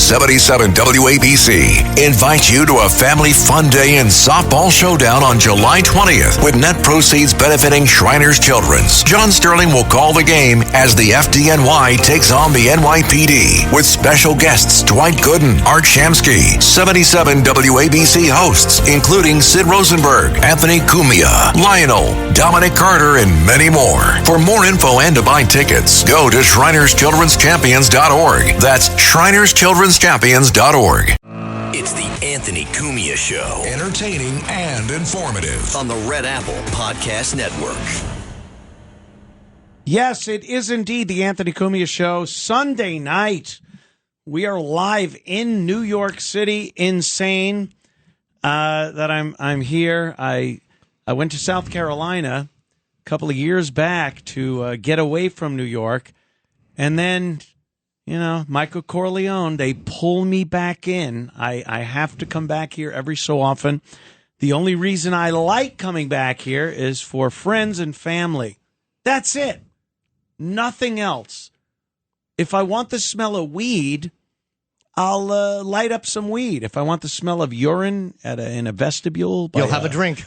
77 WABC invites you to a family fun day and softball showdown on July 20th with net proceeds benefiting Shriners Children's. John Sterling will call the game as the FDNY takes on the NYPD with special guests Dwight Gooden, Art Shamsky, 77 WABC hosts, including Sid Rosenberg, Anthony Cumia, Lionel, Dominic Carter, and many more. For more info and to buy tickets, go to ShrinersChildren'sChampions.org. That's ShrinersChildren'sChampions.org. It's the Anthony Cumia Show. Entertaining and informative. On the Red Apple Podcast Network. Yes, it is indeed the Anthony Cumia Show. Sunday night, we are live in New York City. Insane that I'm here. I went to South Carolina a couple of years back to get away from New York, and then, you know, Michael Corleone, they pull me back in. I have to come back here every so often. The only reason I like coming back here is for friends and family. That's it. Nothing else. If I want the smell of weed, I'll light up some weed. If I want the smell of urine in a vestibule, you'll have a drink.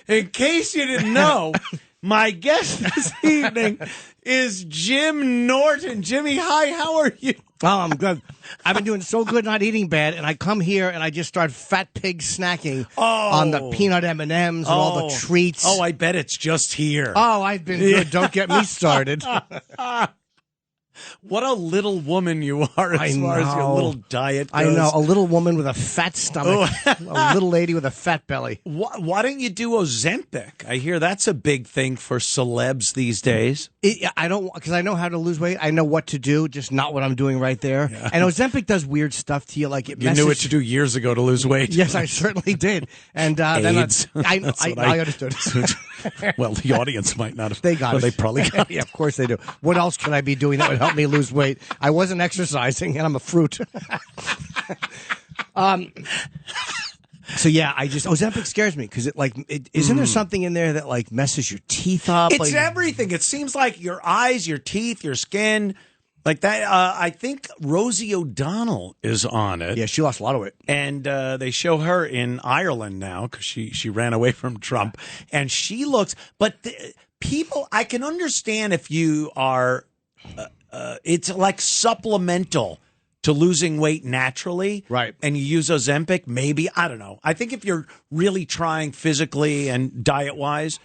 In case you didn't know, my guest this evening is Jim Norton. Jimmy, hi, how are you? Oh, I'm good. I've been doing so good not eating bad, and I come here and I just start fat pig snacking on the peanut M&Ms and all the treats. Oh, I bet it's just here. Oh, I've been good. Don't get me started. What a little woman you are as far as your little diet goes. I know, a little woman with a fat stomach, a little lady with a fat belly. Why don't you do Ozempic? I hear that's a big thing for celebs these days. I don't, because I know how to lose weight. I know what to do, just not what I'm doing right there. Yeah. And Ozempic does weird stuff to you, like it. You knew what to do years ago to lose weight. Yes, I certainly did. And AIDS. Then I understood. Well, the audience might not have. They got it. They probably got it. Yeah, of course they do. What else could I be doing that would help me lose weight? I wasn't exercising, and I'm a fruit. So yeah, Ozempic scares me because isn't there something in there that like messes your teeth up? It's everything. It seems like your eyes, your teeth, your skin, like that. I think Rosie O'Donnell is on it. Yeah, she lost a lot of weight, and they show her in Ireland now because she ran away from Trump, and she looks. But people, I can understand if you are. It's like supplemental to losing weight naturally. Right. And you use Ozempic, maybe. I don't know. I think if you're really trying physically and diet-wise,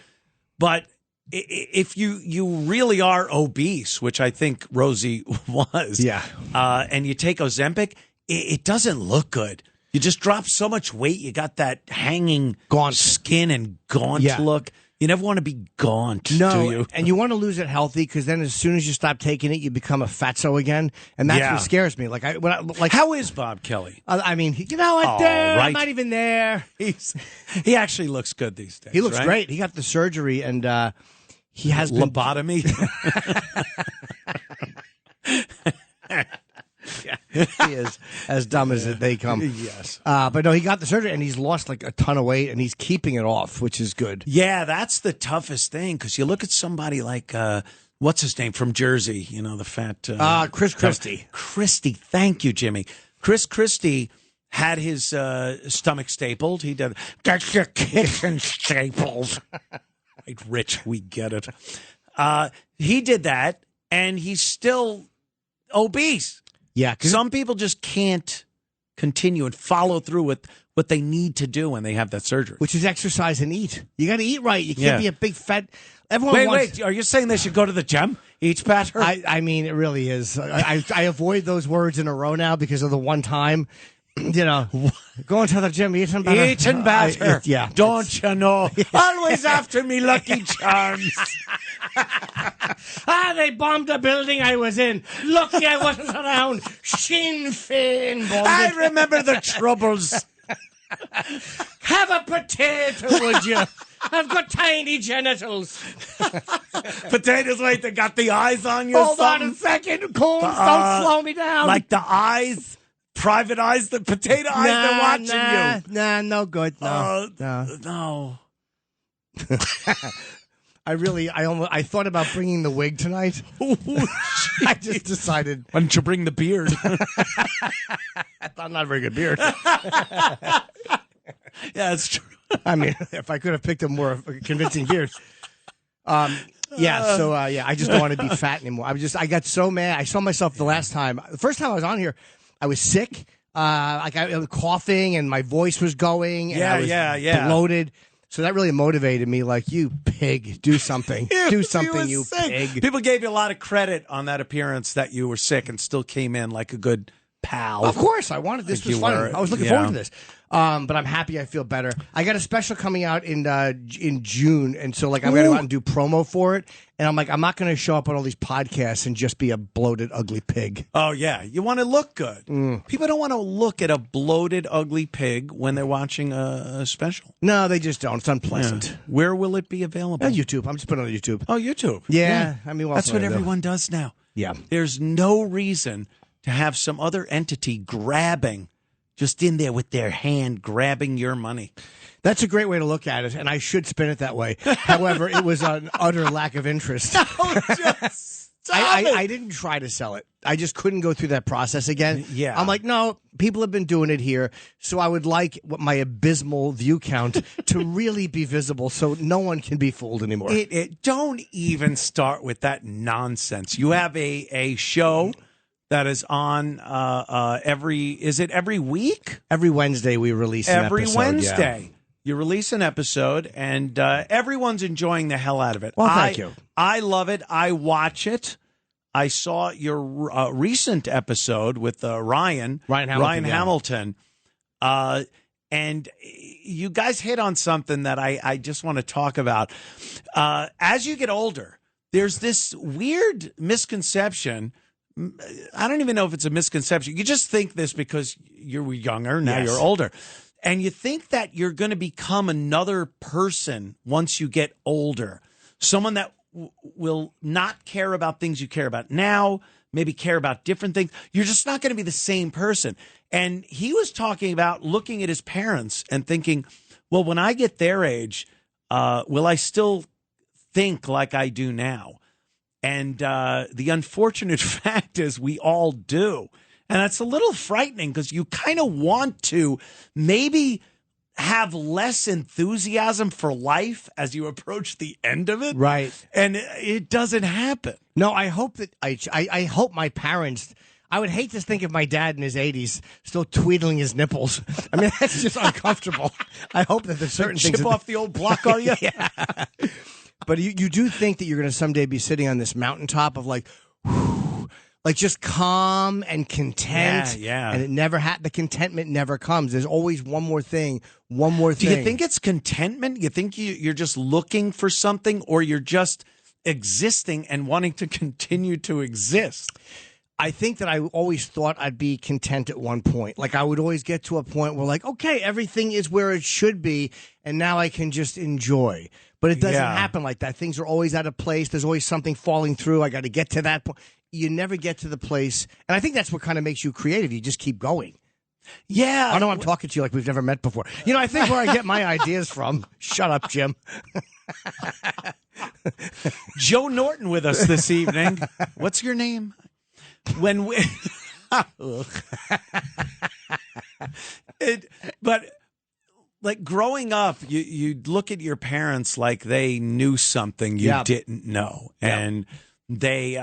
but if you really are obese, which I think Rosie was, yeah, and you take Ozempic, it doesn't look good. You just drop so much weight. You got that hanging gaunt skin and gaunt look. You never want to be gaunt, do you? And you want to lose it healthy because then as soon as you stop taking it, you become a fatso again, and that's what scares me. How is Bob Kelly? I mean, I'm not even there. He actually looks good these days. He looks great. He got the surgery, and he has lobotomy. He is as dumb as they come. Yes. But no, he got the surgery and he's lost like a ton of weight and he's keeping it off, which is good. Yeah, that's the toughest thing because you look at somebody like, what's his name from Jersey? You know, the fat. Chris Christie. Christie. Thank you, Jimmy. Chris Christie had his stomach stapled. He did. Get your kitchen stapled. Right, Rich, we get it. He did that and he's still obese. Yeah, some people just can't continue and follow through with what they need to do when they have that surgery. Which is exercise and eat. You got to eat right. You can't be a big fat. Wait. Are you saying they should go to the gym? Eat better? I mean, it really is. I avoid those words in a row now because of the one time. You know, going to the gym, eating better. Eating better. Yeah. Don't you know? Always after me, Lucky Charms. They bombed the building I was in. Lucky I wasn't around. Sinn Féin bombed I it. remember the troubles. Have a potato, would you? I've got tiny genitals. Potatoes, wait, they got the eyes on you. Hold on a second, Combs. Don't slow me down. Like the eyes. Private eyes, the potato eyes, they're watching you. Nah, no good. No. No. I thought about bringing the wig tonight. I just decided. Why don't you bring the beard? I'm not a very good beard. Yeah, that's true. I mean, if I could have picked a more convincing beard. I just don't want to be fat anymore. I got so mad. I saw myself the first time I was on here, I was sick. I was coughing and my voice was going. And I was bloated. So that really motivated me. Like, you pig, do something. Do something, you pig. People gave you a lot of credit on that appearance that you were sick and still came in like a good pal. Of course, I wanted this. Was fun. I was looking forward to this. But I'm happy. I feel better. I got a special coming out in June, and so I'm going to go out and do promo for it. And I'm like, I'm not going to show up on all these podcasts and just be a bloated, ugly pig. Oh yeah, you want to look good. People don't want to look at a bloated, ugly pig when they're watching a special. No, they just don't. It's unpleasant. Yeah. Where will it be available? On YouTube. I'm just putting it on YouTube. Oh, YouTube. Yeah. I mean, that's what everyone does now. Yeah. There's no reason to have some other entity grabbing. Just in there with their hand grabbing your money. That's a great way to look at it, and I should spin it that way. However, it was an utter lack of interest. I didn't try to sell it. I just couldn't go through that process again. Yeah. I'm like, no, people have been doing it here, so I would like my abysmal view count to really be visible so no one can be fooled anymore. Don't even start with that nonsense. You have a show that is on every week? Every Wednesday we release an episode. Every Wednesday. You release an episode, and everyone's enjoying the hell out of it. Well, thank you. I love it. I watch it. I saw your recent episode with Ryan Hamilton. And you guys hit on something that I just want to talk about. As you get older, there's this weird misconception. I don't even know if it's a misconception. You just think this because you're younger, now you're older. And you think that you're going to become another person once you get older. Someone that will not care about things you care about now, maybe care about different things. You're just not going to be the same person. And he was talking about looking at his parents and thinking, well, when I get their age, will I still think like I do now? And the unfortunate fact is we all do. And that's a little frightening because you kind of want to maybe have less enthusiasm for life as you approach the end of it. Right. And it doesn't happen. No, I hope that I hope my parents. I would hate to think of my dad in his 80s still tweedling his nipples. I mean, that's just uncomfortable. I hope that there's certain things. Chip off the old block, are you? Yeah. But you do think that you're going to someday be sitting on this mountaintop of like just calm and content. Yeah. And it never the contentment never comes. There's always one more thing. Do you think it's contentment? You think you're just looking for something, or you're just existing and wanting to continue to exist? I think that I always thought I'd be content at one point. Like I would always get to a point where like, okay, everything is where it should be, and now I can just enjoy. But it doesn't happen like that. Things are always out of place. There's always something falling through. I got to get to that point. You never get to the place. And I think that's what kind of makes you creative. You just keep going. Yeah. I know I'm talking to you like we've never met before. You know, I think where I get my ideas from. Shut up, Jim. Joe Norton with us this evening. What's your name? But like growing up, you look at your parents like they knew something you didn't know, and they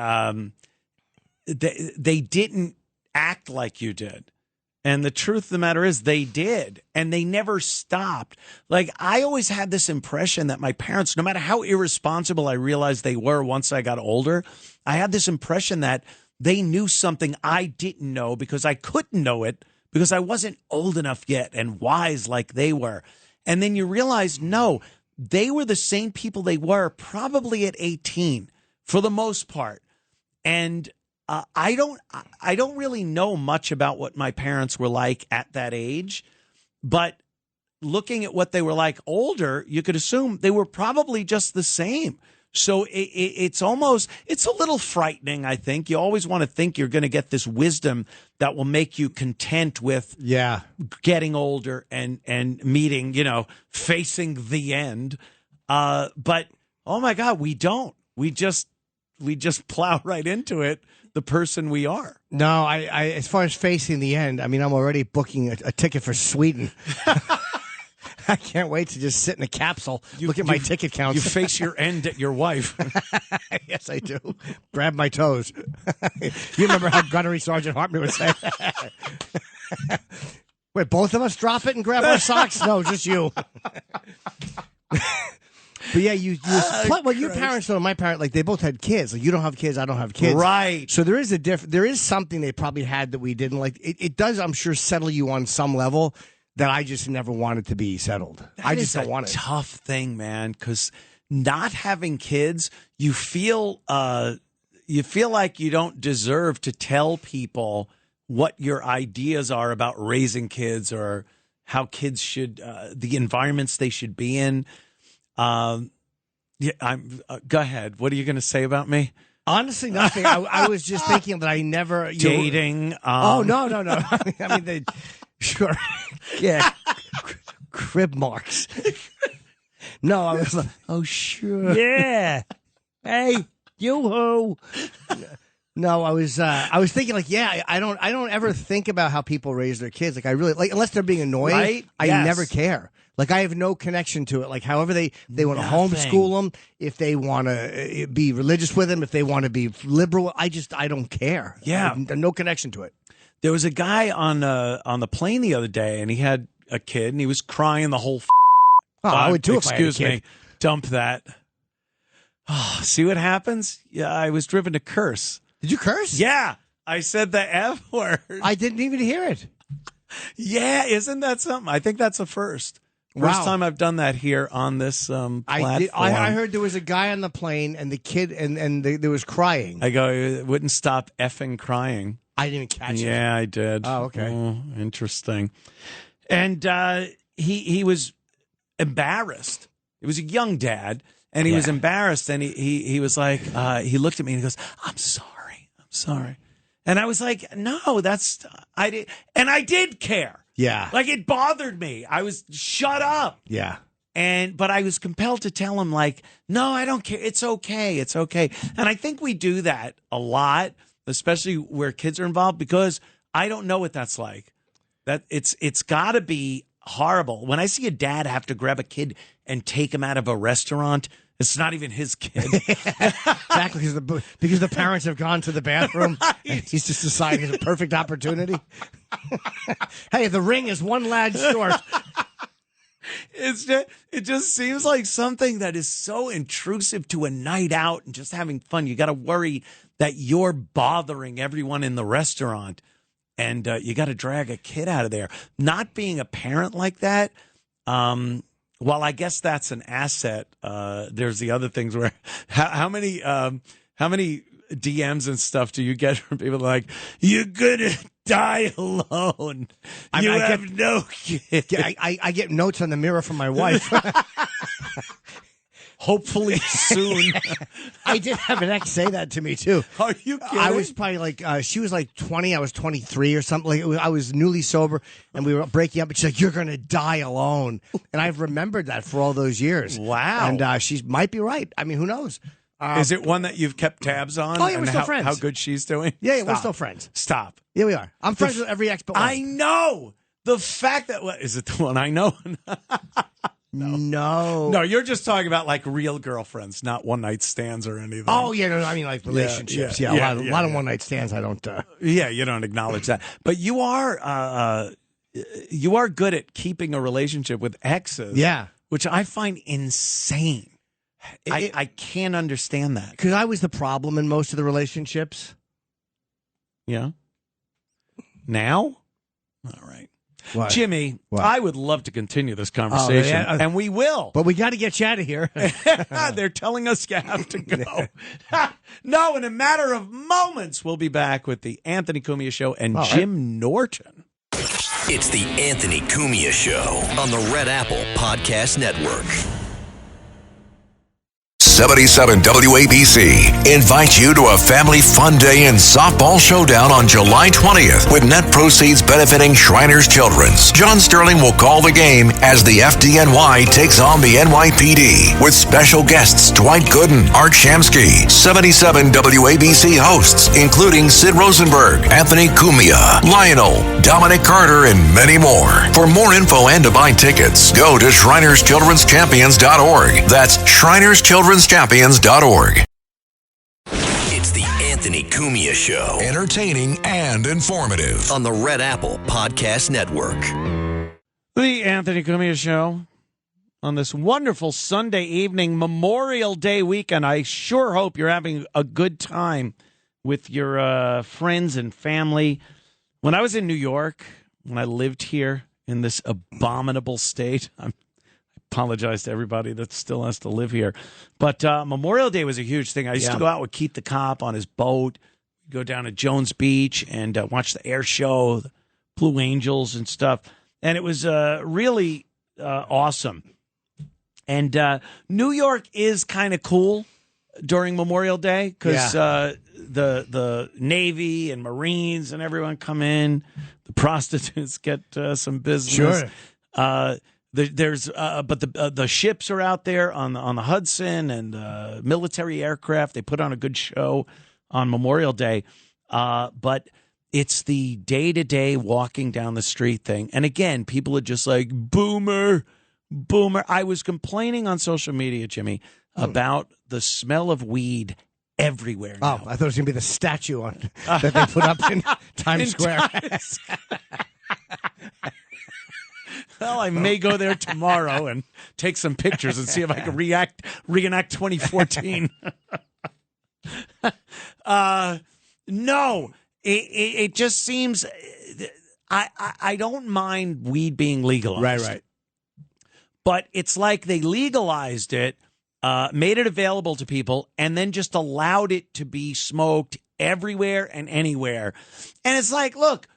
didn't act like you did. And the truth of the matter is they did, and they never stopped. Like I always had this impression that my parents, no matter how irresponsible I realized they were once I got older, I had this impression that they knew something I didn't know because I couldn't know it because I wasn't old enough yet and wise like they were. And then you realize, no, they were the same people they were probably at 18 for the most part. And I don't really know much about what my parents were like at that age, but looking at what they were like older, you could assume they were probably just the same. So it's a little frightening, I think. You always want to think you're going to get this wisdom that will make you content with getting older and meeting, facing the end. But Oh my God, we don't. We just plow right into it, the person we are. No, I as far as facing the end, I mean, I'm already booking a ticket for Sweden. I can't wait to just sit in a capsule, look at my ticket counts. You face your end at your wife. Yes, I do. Grab my toes. You remember how Gunnery Sergeant Hartman would say? Wait, both of us drop it and grab our socks? No, just you. But yeah, your parents though, my parents, like they both had kids. Like you don't have kids, I don't have kids. Right. So there is there is something they probably had that we didn't like. It does, I'm sure, settle you on some level that I just never wanted to be settled. I just don't want it. Tough thing, man, because not having kids, you feel like you don't deserve to tell people what your ideas are about raising kids or how kids should, the environments they should be in. Go ahead. What are you going to say about me? Honestly, nothing. I was just thinking that I never dating. No. I mean, sure, yeah, crib marks. No, I was like, oh sure, yeah. Hey, yoo-hoo. No, I was thinking like, yeah, I don't ever think about how people raise their kids. Like I really like, unless they're being annoying, right? I never care. Like I have no connection to it. Like however they want to homeschool them, if they want to be religious with them, if they want to be liberal, I don't care. Yeah, no connection to it. There was a guy on the plane the other day, and he had a kid, and he was crying the whole. I would too. Excuse if I had a kid. me. Dump that. Oh, see what happens? Yeah, I was driven to curse. Did you curse? Yeah, I said the F word. I didn't even hear it. Yeah, isn't that something? I think that's a first. First time I've done that here on this platform. I heard there was a guy on the plane, and the kid, and there was crying. I go, it wouldn't stop effing crying. I didn't even catch it. Yeah, I did. Oh, okay. Oh, interesting. And he was embarrassed. It was a young dad, and he was embarrassed, and he was like, he looked at me and he goes, I'm sorry. And I was like, no, I did care. Yeah. Like it bothered me. I was shut up. Yeah. But I was compelled to tell him like, no, I don't care. It's okay. It's okay. And I think we do that a lot, especially where kids are involved, because I don't know what that's like. That it's got to be horrible. When I see a dad have to grab a kid and take him out of a restaurant, it's not even his kid. Exactly, because the parents have gone to the bathroom. Right. And he's just deciding it's a perfect opportunity. Hey, the ring is one lad short. It just seems like something that is so intrusive to a night out and just having fun. You got to worry that you're bothering everyone in the restaurant, and you got to drag a kid out of there. Not being a parent like that, well, I guess that's an asset. There's the other things where how many DMs and stuff do you get from people like, you're gonna die alone? I have no kid. I get notes on the mirror from my wife. Hopefully soon. I did have an ex say that to me too. Are you kidding? I was probably like, she was like 20, I was 23 or something. Like I was newly sober, and we were breaking up. And she's like, "You're gonna die alone," and I've remembered that for all those years. Wow. And she might be right. I mean, who knows? Is it one that you've kept tabs on? Oh yeah, we're still friends. How good she's doing? Yeah, we're still friends. Stop. Yeah, we are. I'm friends with every ex but one. I know. The fact that is it the one I know? No, you're just talking about like real girlfriends, not one night stands or anything. Oh yeah, no, I mean like relationships. Yeah, a lot of one night stands. I don't. Yeah, you don't acknowledge that, but you are good at keeping a relationship with exes. Yeah, which I find insane. I can't understand that because I was the problem in most of the relationships. Yeah. Now, all right. What? Jimmy, what? I would love to continue this conversation, and we will. But we got to get you out of here. They're telling us you have to go. No, in a matter of moments, we'll be back with the Anthony Cumia Show and Jim Norton. It's the Anthony Cumia Show on the Red Apple Podcast Network. 77 WABC invites you to a family fun day and softball showdown on July 20th with net proceeds benefiting Shriners Children's. John Sterling will call the game as the FDNY takes on the NYPD with special guests Dwight Gooden, Art Shamsky, 77 WABC hosts, including Sid Rosenberg, Anthony Cumia, Lionel, Dominic Carter, and many more. For more info and to buy tickets, go to ShrinersChildren'sChampions.org. That's ShrinersChildren'sChampions.org. It's the Anthony Cumia Show. Entertaining and informative. On the Red Apple Podcast Network. The Anthony Cumia Show on this wonderful Sunday evening, Memorial Day weekend. I sure hope you're having a good time with your friends and family. When I was in New York, when I lived here in this abominable state, I apologize to everybody that still has to live here, but Memorial Day was a huge thing. I used to go out with Keith the Cop on his boat, go down to Jones Beach and watch the air show, the Blue Angels and stuff, and it was really awesome. And New York is kind of cool during Memorial Day because the Navy and Marines and everyone come in. The prostitutes get some business. Sure. But the ships are out there on the Hudson and military aircraft. They put on a good show on Memorial Day. But it's the day-to-day walking down the street thing. And again, people are just like, boomer. I was complaining on social media, Jimmy, about the smell of weed everywhere now. Oh, I thought it was going to be the statue that they put up in Times Square. Well, I may go there tomorrow and take some pictures and see if I can reenact 2014. No, it just seems I don't mind weed being legalized. Right. But it's like they legalized it, made it available to people, and then just allowed it to be smoked everywhere and anywhere. And it's like, look,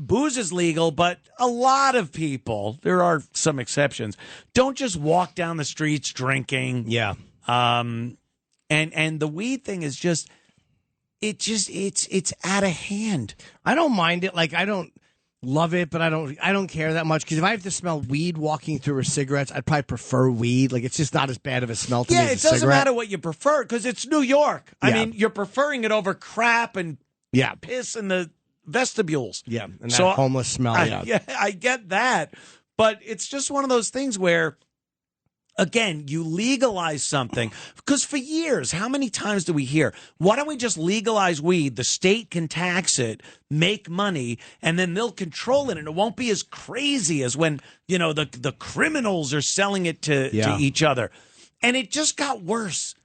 booze is legal, but a lot of people, there are some exceptions, don't just walk down the streets drinking. Yeah. And the weed thing is just, it's out of hand. I don't mind it. Like, I don't love it, but I don't care that much because if I have to smell weed walking through or cigarettes, I'd probably prefer weed. Like, it's just not as bad of a smell to me as a cigarette. Yeah, it doesn't matter what you prefer because it's New York. I mean, you're preferring it over crap and piss in the vestibules. Yeah, and that homeless smell. I get that. But it's just one of those things where, again, you legalize something. Because for years, how many times do we hear, why don't we just legalize weed? The state can tax it, make money, and then they'll control it. And it won't be as crazy as when, the criminals are selling it to each other. And it just got worse.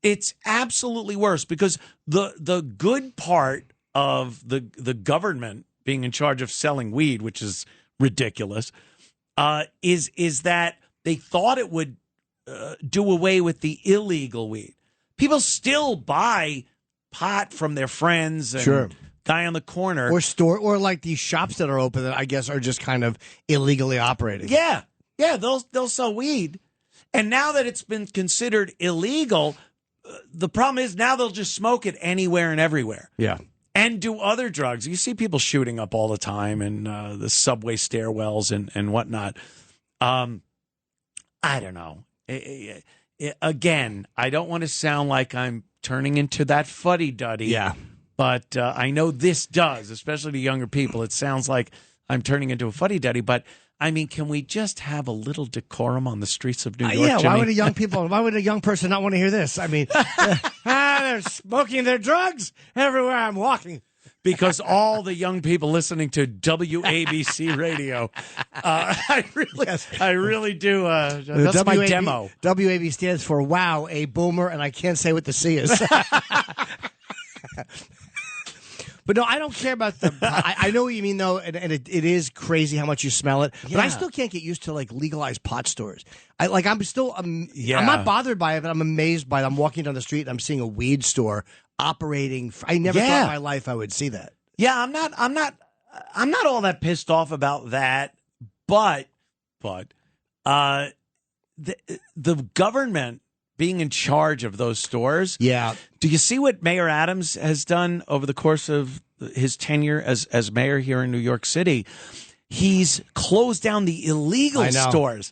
It's absolutely worse because the good part of the government being in charge of selling weed, which is ridiculous, is that they thought it would do away with the illegal weed. People still buy pot from their friends and guy on the corner. Or like these shops that are open that I guess are just kind of illegally operating. Yeah, they'll sell weed. And now that it's been considered illegal, the problem is now they'll just smoke it anywhere and everywhere. Yeah. And do other drugs. You see people shooting up all the time in the subway stairwells and whatnot. I don't know. Again, I don't want to sound like I'm turning into that fuddy-duddy. Yeah. But I know this does, especially to younger people. It sounds like I'm turning into a fuddy-duddy. But, I mean, can we just have a little decorum on the streets of New York, Yeah, Jimmy? why would a young person not want to hear this? I mean, they're smoking their drugs everywhere I'm walking. Because all the young people listening to WABC radio, I really do. That's my demo. WAB stands for Wow, a Boomer, and I can't say what the C is. But no, I don't care about the. I know what you mean though, and it is crazy how much you smell it. But I still can't get used to like legalized pot stores. I'm not bothered by it, but I'm amazed by it. I'm walking down the street and I'm seeing a weed store operating. I never thought in my life I would see that. Yeah, I'm not all that pissed off about that, but the government being in charge of those stores. Yeah. Do you see what Mayor Adams has done over the course of his tenure as mayor here in New York City? He's closed down the illegal stores.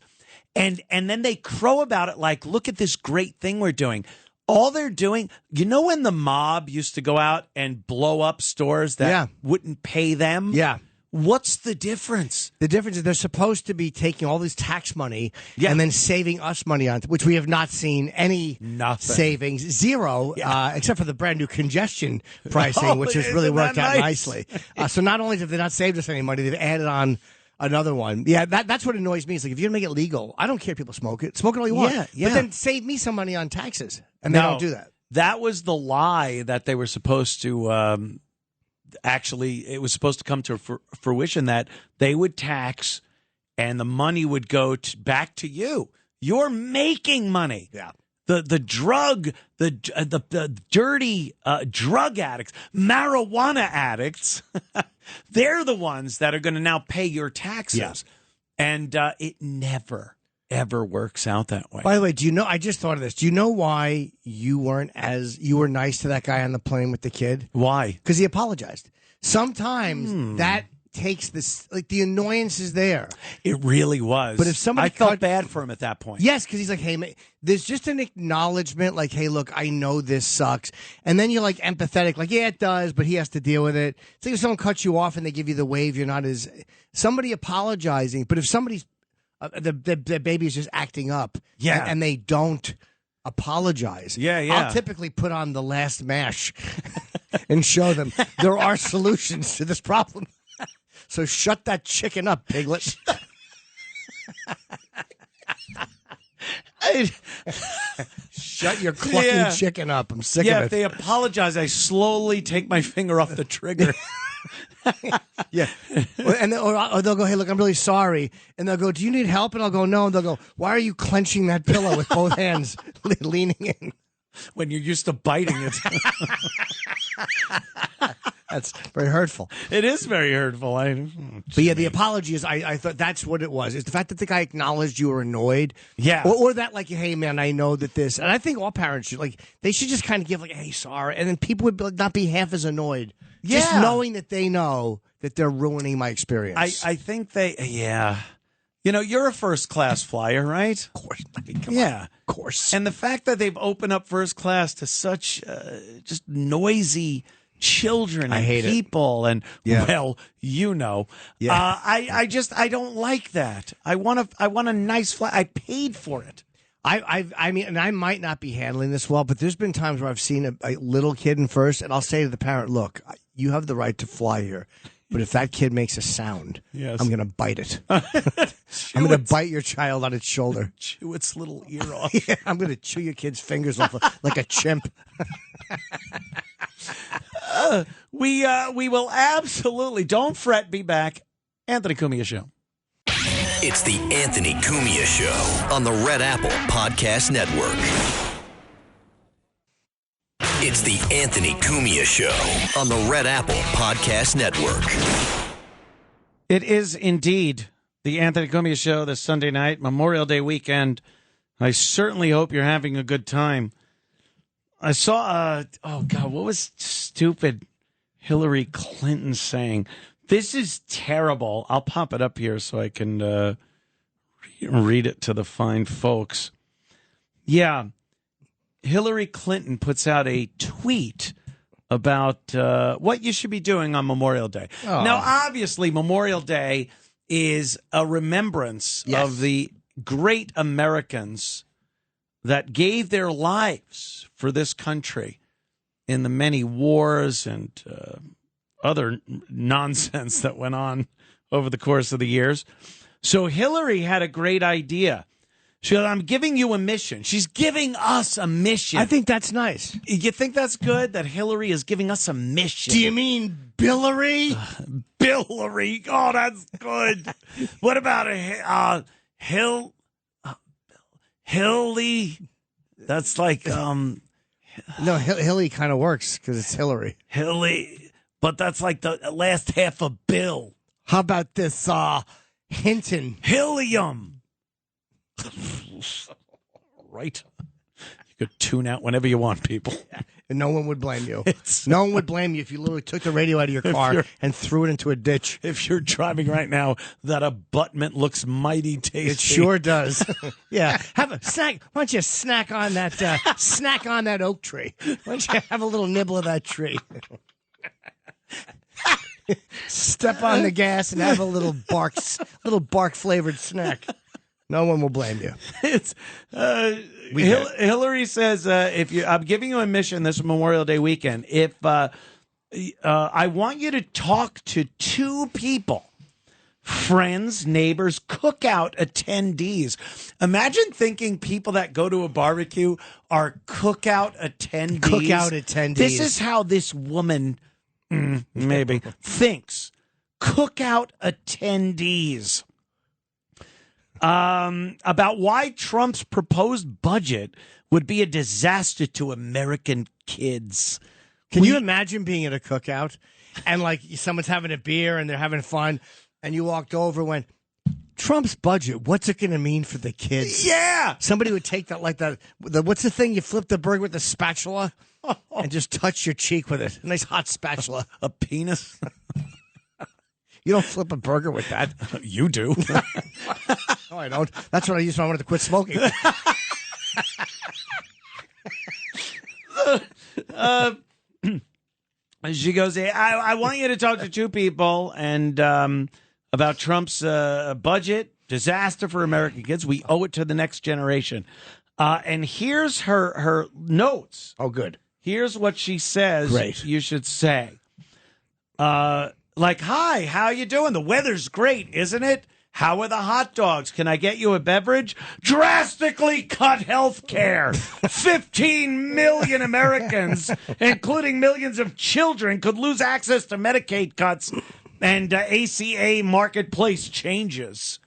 And then they crow about it like, look at this great thing we're doing. All they're doing, you know when the mob used to go out and blow up stores that wouldn't pay them? Yeah. What's the difference? The difference is they're supposed to be taking all this tax money and then saving us money on, which we have not seen any savings, zero, except for the brand new congestion pricing, which has really worked out nicely. So not only have they not saved us any money, they've added on another one. Yeah, that's what annoys me. It's like, if you're going to make it legal, I don't care if people smoke it. Smoke it all you want. But then save me some money on taxes. And they don't do that. That was the lie that they were supposed to actually, it was supposed to come to fruition that they would tax and the money would go back to you. You're making money. Yeah. The dirty drug addicts, marijuana addicts, they're the ones that are going to now pay your taxes. Yeah. And it never, ever works out that way. By the way, do you know, I just thought of this. Do you know why you were nice to that guy on the plane with the kid? Why? Because he apologized. Sometimes that takes this, like, the annoyance is there. It really was. But if somebody I felt bad for him at that point. Yes, because he's like, hey, man, there's just an acknowledgement, like, hey, look, I know this sucks. And then you're like empathetic, like, yeah, it does, but he has to deal with it. It's like if someone cuts you off and they give you the wave, you're not as somebody apologizing. But if somebody's the baby is just acting up, and they don't apologize, I'll typically put on the last mash and show them there are solutions to this problem. So shut that chicken up, piglet. Shut your clucking chicken up. I'm sick of it. Yeah, if they apologize, I slowly take my finger off the trigger. And or they'll go, hey, look, I'm really sorry. And they'll go, do you need help? And I'll go, no. And they'll go, why are you clenching that pillow with both hands, leaning in? When you're used to biting it. That's very hurtful. It is very hurtful. But yeah, the apology is, I thought that's what it was. It's the fact that the guy acknowledged you were annoyed. Yeah. Or that, like, hey, man, I know that this. And I think all parents should, like, they should just kind of give, like, hey, sorry. And then people would not be half as annoyed. Yeah. Just knowing that they know that they're ruining my experience. I think You know, you're a first class flyer, right? Of course. I mean, come on. Of course. And the fact that they've opened up first class to such just noisy children and people and well, you know. I don't like that. I want a nice flight. I paid for it. I mean, and I might not be handling this well, but there's been times where I've seen a little kid in first, and I'll say to the parent, look, you have the right to fly here, but if that kid makes a sound, I'm going to bite it. I'm going to bite your child on its shoulder. Chew its little ear off. I'm going to chew your kid's fingers off like a chimp. We will absolutely, don't fret, be back. Anthony Cumia Show. It's the Anthony Cumia Show on the Red Apple Podcast Network. It's the Anthony Cumia Show on the Red Apple Podcast Network. It is indeed the Anthony Cumia Show this Sunday night, Memorial Day weekend. I certainly hope you're having a good time. I saw, what was stupid Hillary Clinton saying? This is terrible. I'll pop it up here so I can read it to the fine folks. Yeah. Hillary Clinton puts out a tweet about what you should be doing on Memorial Day. Oh. Now, obviously, Memorial Day is a remembrance of the great Americans that gave their lives for this country in the many wars and other nonsense that went on over the course of the years. So Hillary had a great idea. She said, I'm giving you a mission. She's giving us a mission. I think that's nice. You think that's good, that Hillary is giving us a mission? Do you mean Billary? Billary. Oh, that's good. What about a Hilly? That's like... No, Hilly kind of works because it's Hillary. Hilly. But that's like the last half of Bill. How about this, Hinton? Hillium. Right. could tune out whenever you want, people. And no one would blame you. No one would blame you if you literally took the radio out of your car and threw it into a ditch. If you're driving right now, that abutment looks mighty tasty. It sure does. Yeah, have a snack. Why don't you snack on that? Snack on that oak tree. Why don't you have a little nibble of that tree? Step on the gas and have a little bark flavored snack. No one will blame you. It's Hillary says, I'm giving you a mission this Memorial Day weekend. If I want you to talk to 2 people, friends, neighbors, cookout attendees. Imagine thinking people that go to a barbecue are cookout attendees. Cookout attendees. This is how this woman maybe thinks. Cookout attendees. About why Trump's proposed budget would be a disaster to American kids. Can you imagine being at a cookout and like someone's having a beer and they're having fun and you walked over and went, Trump's budget, what's it going to mean for the kids? Yeah. Somebody would take that like that. What's the thing? You flip the burger with the spatula and just touch your cheek with it. A nice hot spatula. A penis? You don't flip a burger with that. You do. No, I don't. That's what I used when I wanted to quit smoking. She goes, hey, I want you to talk to 2 people and about Trump's budget, disaster for American kids. We owe it to the next generation. And here's her notes. Oh, good. Here's what she says. Great. You should say. Like, hi, how you doing? The weather's great, isn't it? How are the hot dogs? Can I get you a beverage? Drastically cut health care. 15 million Americans, including millions of children, could lose access to Medicaid cuts and ACA marketplace changes.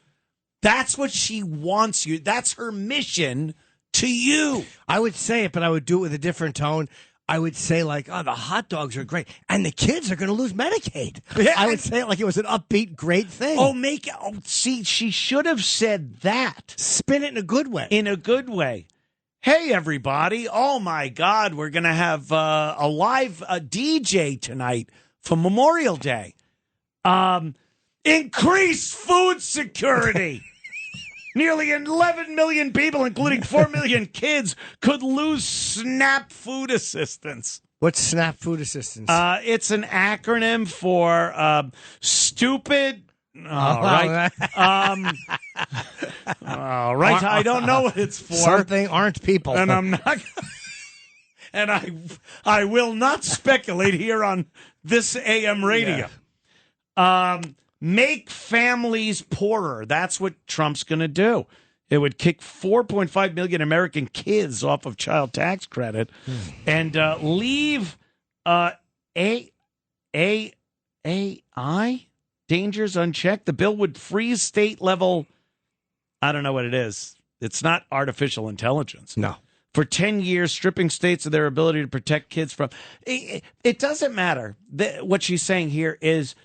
That's what she wants you. That's her mission to you. I would say it, but I would do it with a different tone. I would say, like, oh, the hot dogs are great, and the kids are going to lose Medicaid. Yeah, I would say it like it was an upbeat, great thing. See, she should have said that. Spin it in a good way. In a good way. Hey, everybody. Oh, my God. We're going to have a live DJ tonight for Memorial Day. Increase food security. Nearly 11 million people, including 4 million kids, could lose SNAP food assistance. What's SNAP food assistance? It's an acronym for stupid. All right. All right. I don't know what it's for. Something aren't people. And I'm not. And I will not speculate here on this AM radio. Yeah. Make families poorer. That's what Trump's going to do. It would kick 4.5 million American kids off of child tax credit and leave AI dangers unchecked. The bill would freeze state level. I don't know what it is. It's not artificial intelligence. No. For 10 years, stripping states of their ability to protect kids from. It doesn't matter. What she's saying here is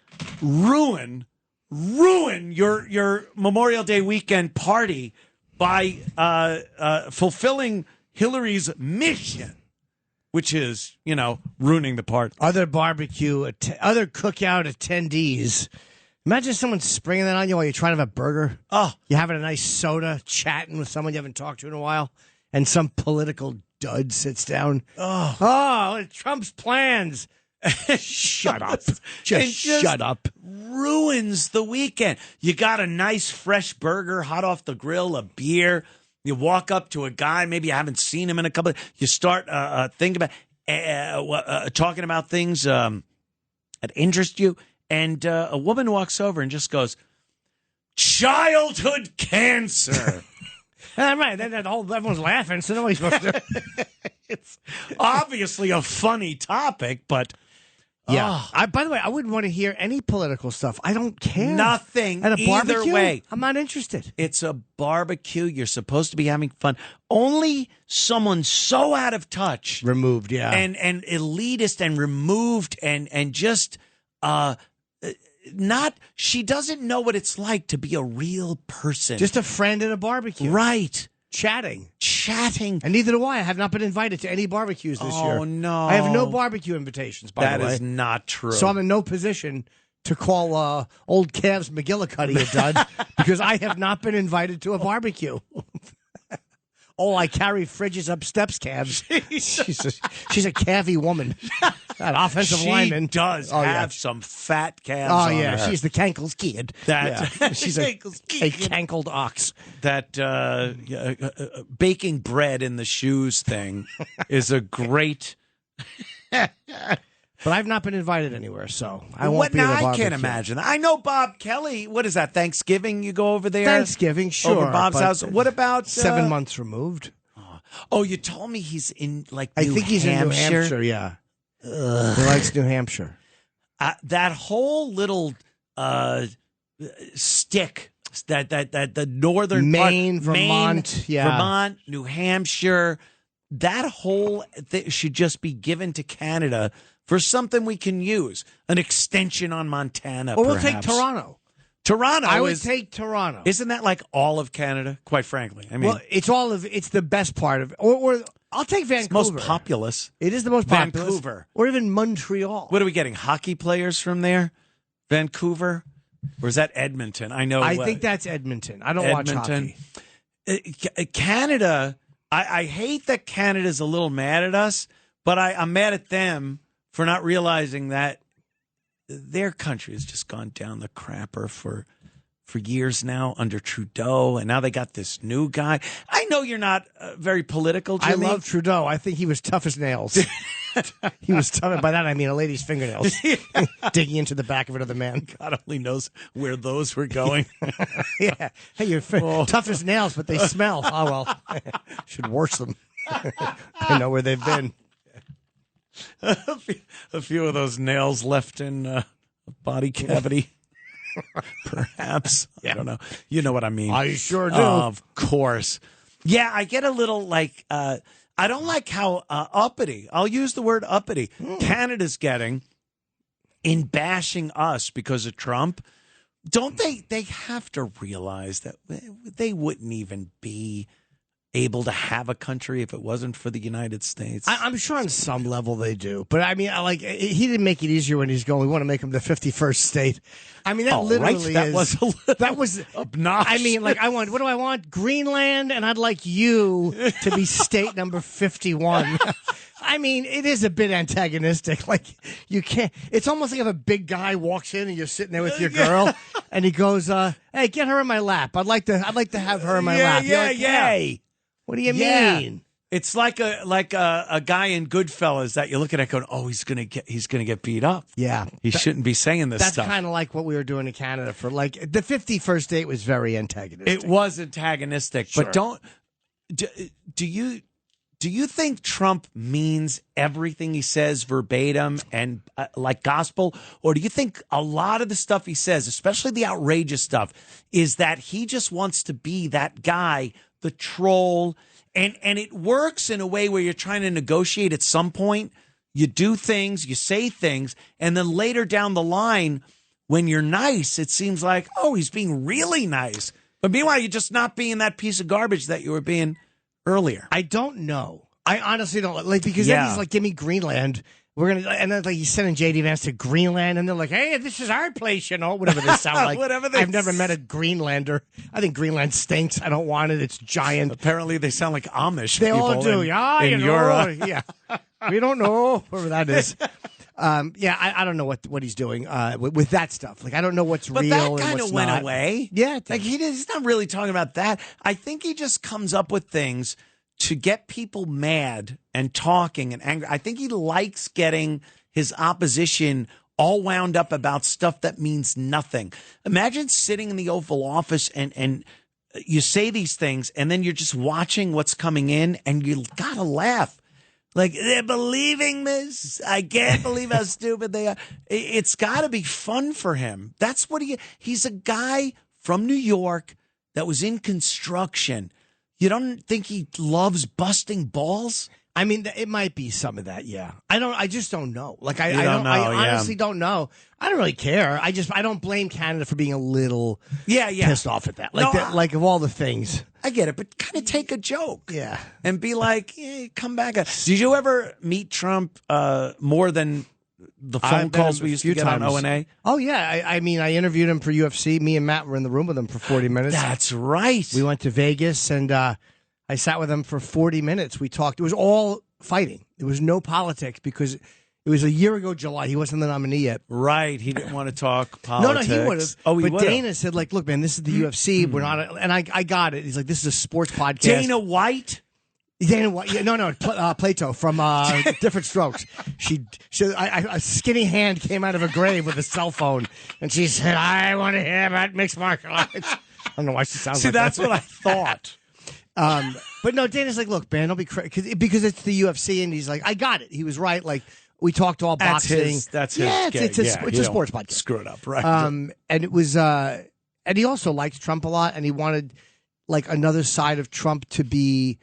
ruin your Memorial Day weekend party by fulfilling Hillary's mission, which is, ruining the party. Other other cookout attendees. Imagine someone springing that on you while you're trying to have a burger. Oh. You're having a nice soda, chatting with someone you haven't talked to in a while, and some political dud sits down. Oh, Trump's plans. Shut up. Just shut up. Ruins the weekend. You got a nice fresh burger, hot off the grill, a beer. You walk up to a guy, maybe you haven't seen him in a couple of, you start thinking about, talking about things that interest you. And a woman walks over and just goes, childhood cancer. Right. Everyone's laughing, so nobody's supposed to. It's obviously a funny topic, but yeah. By the way, I wouldn't want to hear any political stuff. I don't care. Nothing. At a either barbecue, way. I'm not interested. It's a barbecue. You're supposed to be having fun. Only someone so out of touch, removed, yeah, and elitist and removed and just not. She doesn't know what it's like to be a real person. Just a friend at a barbecue, right? Chatting. And neither do I. I have not been invited to any barbecues this year. Oh, no. I have no barbecue invitations, by the way. That is not true. So I'm in no position to call old Cavs McGillicuddy a dud because I have not been invited to a barbecue. Oh, I carry fridges up steps, Cavs. She's a Cavy woman. That offensive lineman. She does have some fat calves Oh, on yeah. her. She's the Cankles kid. She's a cankled ox. That baking bread in the shoes thing is a great... But I've not been invited anywhere, so I won't be at a barbecue. I can't imagine. I know Bob Kelly. What is that, Thanksgiving you go over there? Thanksgiving, sure. Over Bob's house. What about... 7 months removed. Oh, you told me he's in, like, I think he's in New Hampshire, yeah. He likes New Hampshire. That whole little stick, that the northern Maine, part, Vermont, Vermont, New Hampshire, that whole thing should just be given to Canada for something we can use. An extension on Montana, Well, perhaps. we'll take Toronto. I would take Toronto. Isn't that like all of Canada, quite frankly? I mean, well, it's the best part of it. Or I'll take Vancouver. It's most populous. It is the most populous. Vancouver. Or even Montreal. What are we getting? Hockey players from there? Vancouver? Or is that Edmonton? I think that's Edmonton. I don't Edmonton. watch hockey. Canada, I hate that Canada's a little mad at us, but I'm mad at them for not realizing that their country has just gone down the crapper for years now under Trudeau, and now they got this new guy. I know you're not very political, Jimmy. I love Trudeau. I think he was tough as nails. He was tough, and by that I mean a lady's fingernails. Digging into the back of another man. God only knows where those were going. Yeah. Hey, you're tough as nails, but they smell. Oh, well. Should wash them. I know where they've been. A few of those nails left in a body cavity. Perhaps. I don't know. You know what I mean. I sure do. Of course. Yeah, I get a little like, I don't like how uppity, I'll use the word uppity, Canada's getting in bashing us because of Trump. Don't they have to realize that they wouldn't even be able to have a country if it wasn't for the United States? I'm sure on some level they do. But I mean, he didn't make it easier when he's going, we want to make him the 51st state. I mean, that literally that was obnoxious. I mean, like, what do I want? Greenland, and I'd like you to be state number 51. I mean, it is a bit antagonistic. Like, you can't. It's almost like if a big guy walks in and you're sitting there with your girl, and he goes, "Hey, get her in my lap. I'd like to have her in my lap." Yeah, like, yeah. Hey, what do you mean? It's like a guy in Goodfellas that you're looking at going, oh, he's gonna get beat up. Yeah, he shouldn't be saying this stuff. That's kind of like what we were doing in Canada for like the 51st date was very antagonistic. It was antagonistic, sure. But do you think Trump means everything he says verbatim and like gospel? Or do you think a lot of the stuff he says, especially the outrageous stuff, is that he just wants to be that guy, the troll? And it works in a way where you're trying to negotiate at some point. You do things, you say things, and then later down the line, when you're nice, it seems like, oh, he's being really nice. But meanwhile, you're just not being that piece of garbage that you were being earlier. I don't know. I honestly don't because then he's like, give me Greenland. We're gonna, and then like he's sending JD Vance to Greenland, and they're like, hey, this is our place, whatever they sound like. I've never met a Greenlander. I think Greenland stinks. I don't want it. It's giant. Apparently, they sound like Amish. They people all do. in Europe. Yeah, we don't know whoever that is. I don't know what he's doing with that stuff. Like, I don't know what's real and what's not. But that kind of went away. Yeah, like he's not really talking about that. I think he just comes up with things to get people mad and talking and angry. I think he likes getting his opposition all wound up about stuff that means nothing. Imagine sitting in the Oval Office and you say these things, and then you're just watching what's coming in, and you gotta laugh. Like, they're believing this? I can't believe how stupid they are. It's got to be fun for him. That's what he's a guy from New York that was in construction. You don't think he loves busting balls? I mean, it might be some of that. Yeah, I just don't know. Like I honestly don't know. I don't really care. I don't blame Canada for being a little pissed off at that. Like of all the things. I get it, but kind of take a joke. Yeah. And be like, come back. Did you ever meet Trump more than the phone calls we used to get on O&A? Oh, yeah. I mean, I interviewed him for UFC. Me and Matt were in the room with him for 40 minutes. That's right. We went to Vegas, and I sat with him for 40 minutes. We talked. It was all fighting. There was no politics because it was a year ago, July. He wasn't the nominee yet. Right. He didn't want to talk politics. No, he would have. Oh, he But Dana said, like, look, man, this is the UFC. We're not, and I got it. He's like, this is a sports podcast. Dana White? Dana White? Yeah, no, Plato from Different Strokes. A skinny hand came out of a grave with a cell phone, and she said, I want to hear about mixed martial arts. I don't know why she sounds like that. See, that's what I thought. But no, Dana's like, look, man, don't be crazy. Because it's the UFC, and he's like, I got it. He was right. Like, we talked all boxing. That's his it's a sports podcast. Screw it up, right? And it was, and he also liked Trump a lot, and he wanted like another side of Trump to be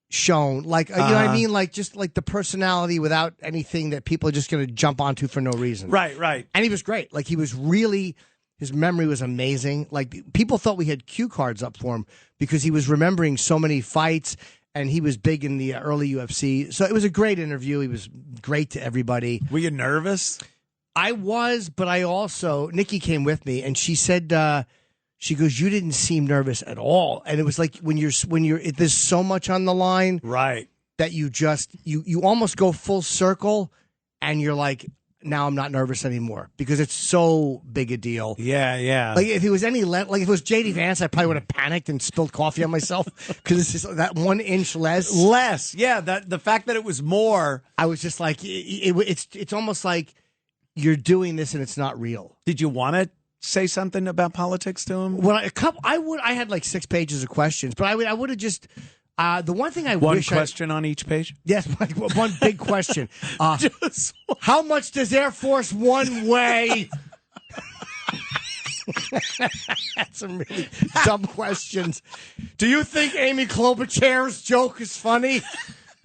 shown, like you know what I mean, like just like the personality without anything that people are just going to jump onto for no reason. Right. And he was great. Like he was really, his memory was amazing. Like people thought we had cue cards up for him because he was remembering so many fights. And he was big in the early UFC. So it was a great interview. He was great to everybody. Were you nervous? I was, but I also, Nikki came with me, and she said, she goes, you didn't seem nervous at all. And it was like when there's so much on the line. Right. That you just, you almost go full circle, and you're like, now I'm not nervous anymore because it's so big a deal. Yeah. Like if it was if it was JD Vance, I probably would have panicked and spilled coffee on myself because it's just that 1 inch less. Yeah. The fact that it was more, I was just like, it's almost like you're doing this and it's not real. Did you want to say something about politics to him? Well, I had like 6 pages of questions, but I would have just. The one thing one question on each page? Yes, one big question. How much does Air Force One weigh? That's some really dumb questions. Do you think Amy Klobuchar's joke is funny?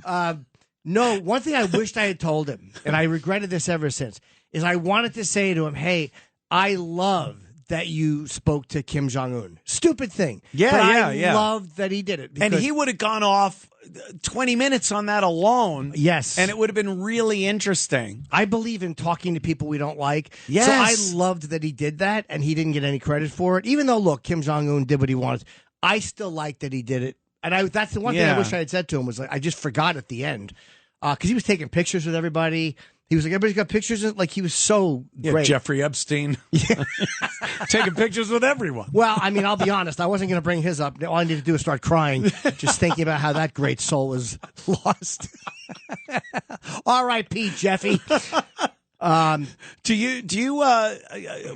No, one thing I wished I had told him, and I regretted this ever since, is I wanted to say to him, hey, I love that you spoke to Kim Jong-un. Stupid thing. Yeah, but I loved that he did it. And he would have gone off 20 minutes on that alone. Yes. And it would have been really interesting. I believe in talking to people we don't like. Yes. So I loved that he did that, and he didn't get any credit for it. Even though, look, Kim Jong-un did what he wanted. I still like that he did it. And that's the one thing I wish I had said to him was like, I just forgot at the end. Because he was taking pictures with everybody. He was like, everybody's got pictures. Like, he was so great. Jeffrey Epstein. Yeah. Taking pictures with everyone. Well, I mean, I'll be honest. I wasn't going to bring his up. All I needed to do was start crying, just thinking about how that great soul was lost. R.I.P. Jeffy. Do you,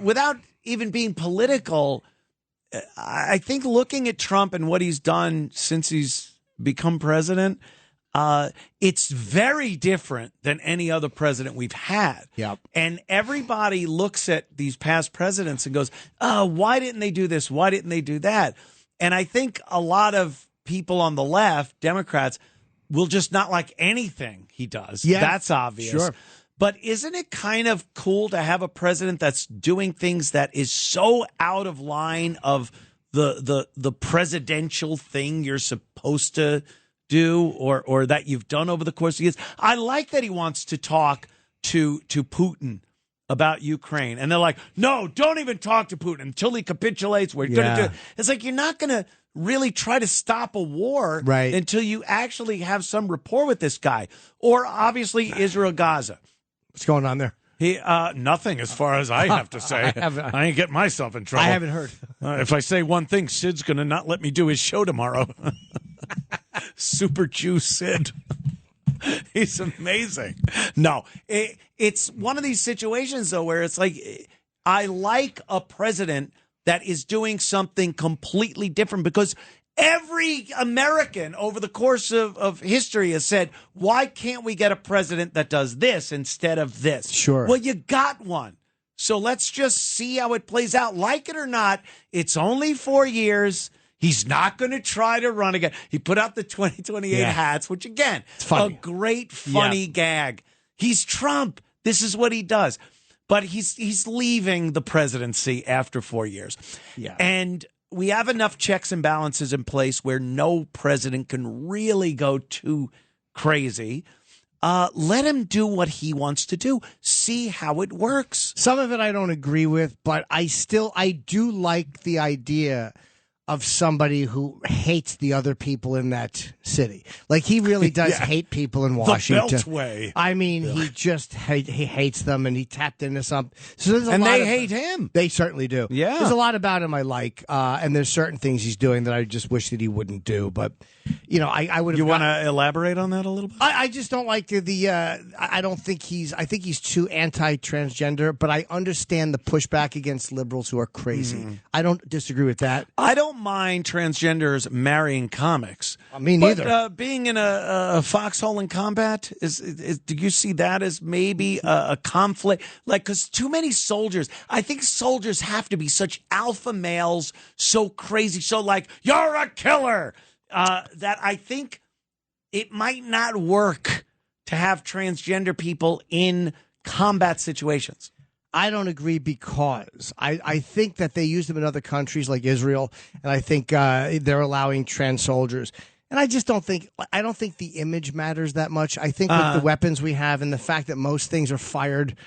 without even being political, I think looking at Trump and what he's done since he's become president, it's very different than any other president we've had. Yep. And everybody looks at these past presidents and goes, oh, why didn't they do this? Why didn't they do that? And I think a lot of people on the left, Democrats, will just not like anything he does. Yeah, that's obvious. Sure. But isn't it kind of cool to have a president that's doing things that is so out of line of the presidential thing you're supposed to do or that you've done over the course of years? I like that he wants to talk to Putin about Ukraine. And they're like, no, don't even talk to Putin until he capitulates. We're going to do it. It's like you're not going to really try to stop a war until you actually have some rapport with this guy. Or obviously Israel Gaza. What's going on there? Nothing as far as I have to say. I ain't getting myself in trouble. I haven't heard. If I say one thing, Sid's going to not let me do his show tomorrow. Super Jew Sid. He's amazing. No, it's one of these situations, though, where it's like I like a president that is doing something completely different because every American over the course of history has said, why can't we get a president that does this instead of this? Sure. Well, you got one. So let's just see how it plays out. Like it or not, it's only 4 years. He's not going to try to run again. He put out the 2028 hats, which, again, a great, funny gag. He's Trump. This is what he does. But he's leaving the presidency after 4 years. Yeah. And we have enough checks and balances in place where no president can really go too crazy. Let him do what he wants to do. See how it works. Some of it I don't agree with, but I do like the idea of somebody who hates the other people in that city. Like, he really does hate people in Washington. The Beltway. I mean, he just he hates them, and he tapped into something. So they hate him. They certainly do. Yeah. There's a lot about him I like, and there's certain things he's doing that I just wish that he wouldn't do. But, I would have... You want to elaborate on that a little bit? I just don't like I don't think I think he's too anti-transgender, but I understand the pushback against liberals who are crazy. I don't disagree with that. I don't mind transgenders marrying comics. Me neither. But being in a foxhole in combat, do you see that as maybe a conflict? Like, because too many soldiers, I think soldiers have to be such alpha males, so crazy, so like, you're a killer, that I think it might not work to have transgender people in combat situations. I don't agree because I think that they use them in other countries like Israel, and I think they're allowing trans soldiers. And I just don't think the image matters that much. I think with the weapons we have and the fact that most things are fired,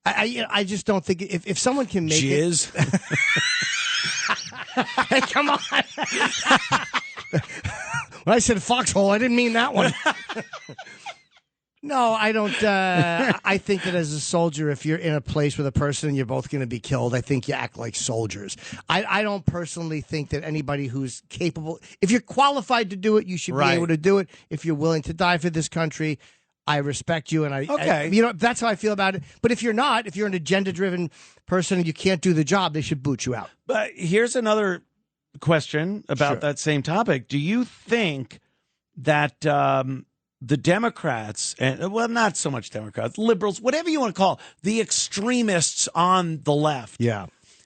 I just don't think if someone can make Jizz. Hey, come on. When I said foxhole, I didn't mean that one. No, I don't. I think that as a soldier, if you're in a place with a person and you're both going to be killed, I think you act like soldiers. I don't personally think that anybody who's capable, if you're qualified to do it, you should be able to do it. If you're willing to die for this country, I respect you. And that's how I feel about it. But if you're not, if you're an agenda-driven person and you can't do the job, they should boot you out. But here's another question about that same topic. Do you think that the Democrats, and well, not so much Democrats, liberals, whatever you want to call the extremists on the left,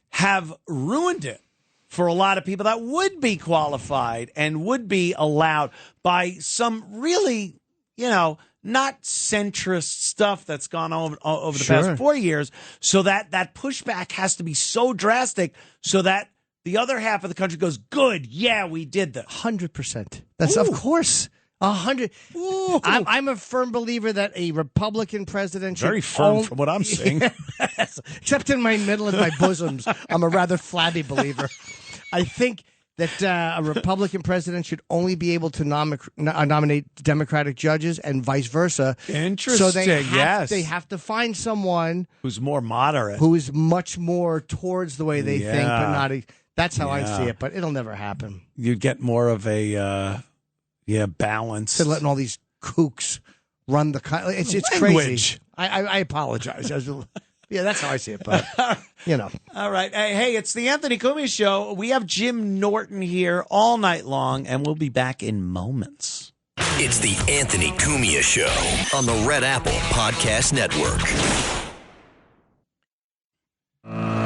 have ruined it for a lot of people that would be qualified and would be allowed by some really, not centrist stuff that's gone over the past 4 years, so that pushback has to be so drastic so that the other half of the country goes, good, yeah, we did this. 100%. That's, of course, 100. I'm a firm believer that a Republican president should... Very firm from what I'm saying. Yes, except in my middle and my bosoms. I'm a rather flabby believer. I think that a Republican president should only be able to nominate Democratic judges and vice versa. Interesting, so they have to find someone... who's more moderate. Who is much more towards the way they think, but not... That's how I see it, but it'll never happen. You'd get more of a, balance. Instead of letting all these kooks run the... It's crazy. I apologize. That's how I see it, but, All right. Hey, it's the Anthony Cumia Show. We have Jim Norton here all night long, and we'll be back in moments. It's the Anthony Cumia Show on the Red Apple Podcast Network.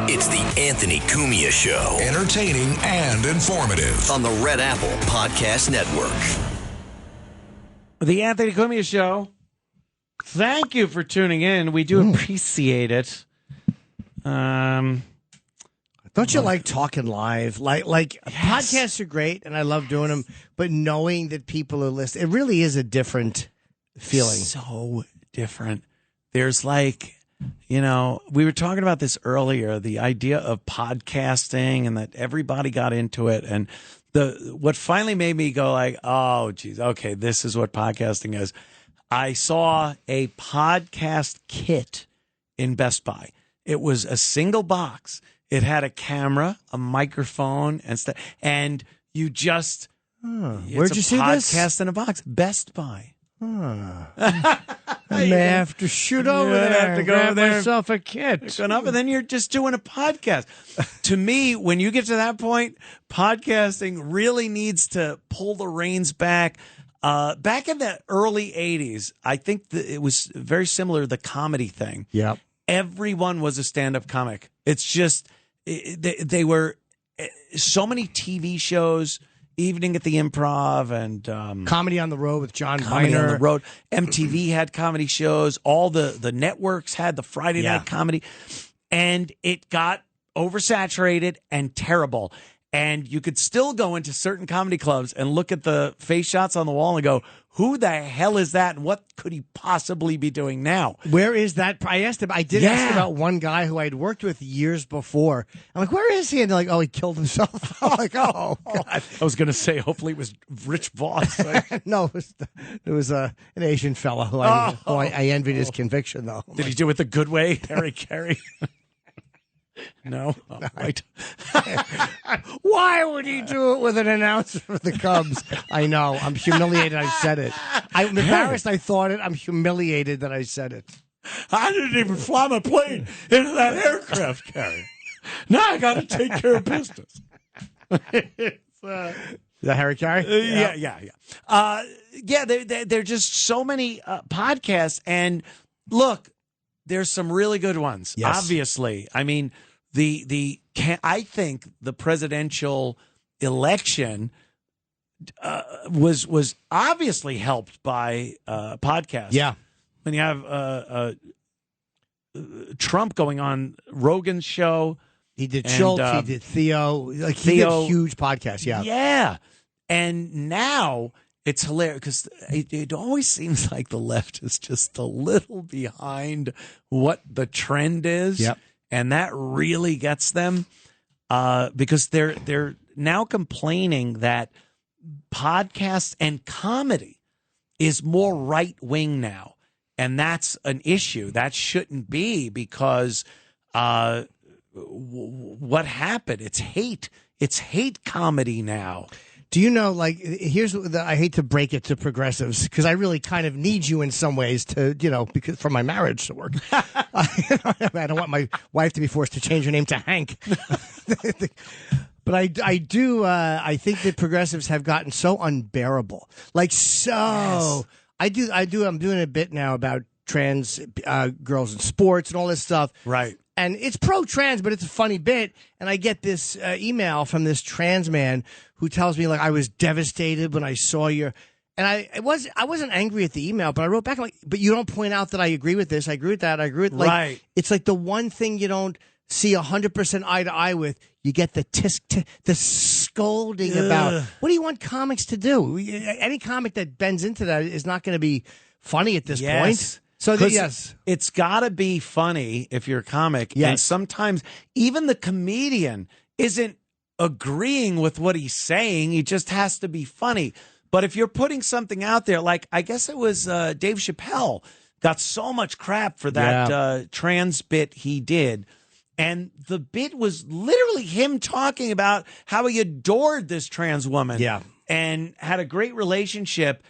It's the Anthony Cumia Show. Entertaining and informative. On the Red Apple Podcast Network. The Anthony Cumia Show. Thank you for tuning in. We do appreciate it. Don't you like talking live? Like podcasts are great, and I love doing them, but knowing that people are listening, it really is a different feeling. So different. There's we were talking about this earlier, the idea of podcasting and that everybody got into it. And what finally made me go like, oh, geez, okay, this is what podcasting is. I saw a podcast kit in Best Buy. It was a single box. It had a camera, a microphone, and stuff. And you just, where'd you see this? Podcast in a box. Best Buy. I may have to shoot over there. Have to go grab over there, myself a kit. and then you're just doing a podcast. To me, when you get to that point, podcasting really needs to pull the reins back. Back in the early 80s, I think it was very similar to the comedy thing. Yeah. Everyone was a stand-up comic. It's just, they were so many TV shows Evening at the Improv and Comedy on the Road with John Comedy on Viner. the Road. MTV had comedy shows. All the networks had the Friday night comedy. And it got oversaturated and terrible. And you could still go into certain comedy clubs and look at the face shots on the wall and go, who the hell is that? And what could he possibly be doing now? Where is that? I asked him. I did ask about one guy who I'd worked with years before. I'm like, where is he? And they're like, oh, he killed himself. I'm like, oh, God. I was going to say, hopefully it was Rich Voss. No, it was an Asian fellow who I envied his conviction, though. Did he do it the good way, Harry Carey? No? Oh, right. Why would he do it with an announcer for the Cubs? I know. I'm humiliated I said it. I'm embarrassed I thought it. I'm humiliated that I said it. I didn't even fly my plane into that aircraft carrier. Now I got to take care of business. Is that Harry Carey? Yeah. There are just so many podcasts. And look, there's some really good ones. Yes. Obviously. I mean, I think the presidential election was obviously helped by podcasts. Yeah. When you have Trump going on Rogan's show. He did Schultz, he did Theo. He did huge podcasts, yeah. Yeah. And now it's hilarious because it always seems like the left is just a little behind what the trend is. Yep. And that really gets them because they're now complaining that podcasts and comedy is more right wing now. And that's an issue. That shouldn't be because what happened? It's hate. It's hate comedy now. Do you know, like, I hate to break it to progressives because I really kind of need you in some ways to, because for my marriage to work. I don't want my wife to be forced to change her name to Hank. But I think that progressives have gotten so unbearable. Like, so. Yes. I'm doing a bit now about trans girls in sports and all this stuff. Right. And it's pro-trans, but it's a funny bit. And I get this email from this trans man who tells me, like, I was devastated when I saw your... And I wasn't angry at the email, but I wrote back, like, but you don't point out that I agree with this, I agree with that, I agree with... Like, right. It's like the one thing you don't see 100% eye to eye with, you get the scolding about, what do you want comics to do? Any comic that bends into that is not going to be funny at this point. So yes, it's got to be funny if you're a comic. Yes. And sometimes even the comedian isn't agreeing with what he's saying. He just has to be funny. But if you're putting something out there, like I guess it was Dave Chappelle got so much crap for that trans bit he did. And the bit was literally him talking about how he adored this trans woman. Yeah. And had a great relationship.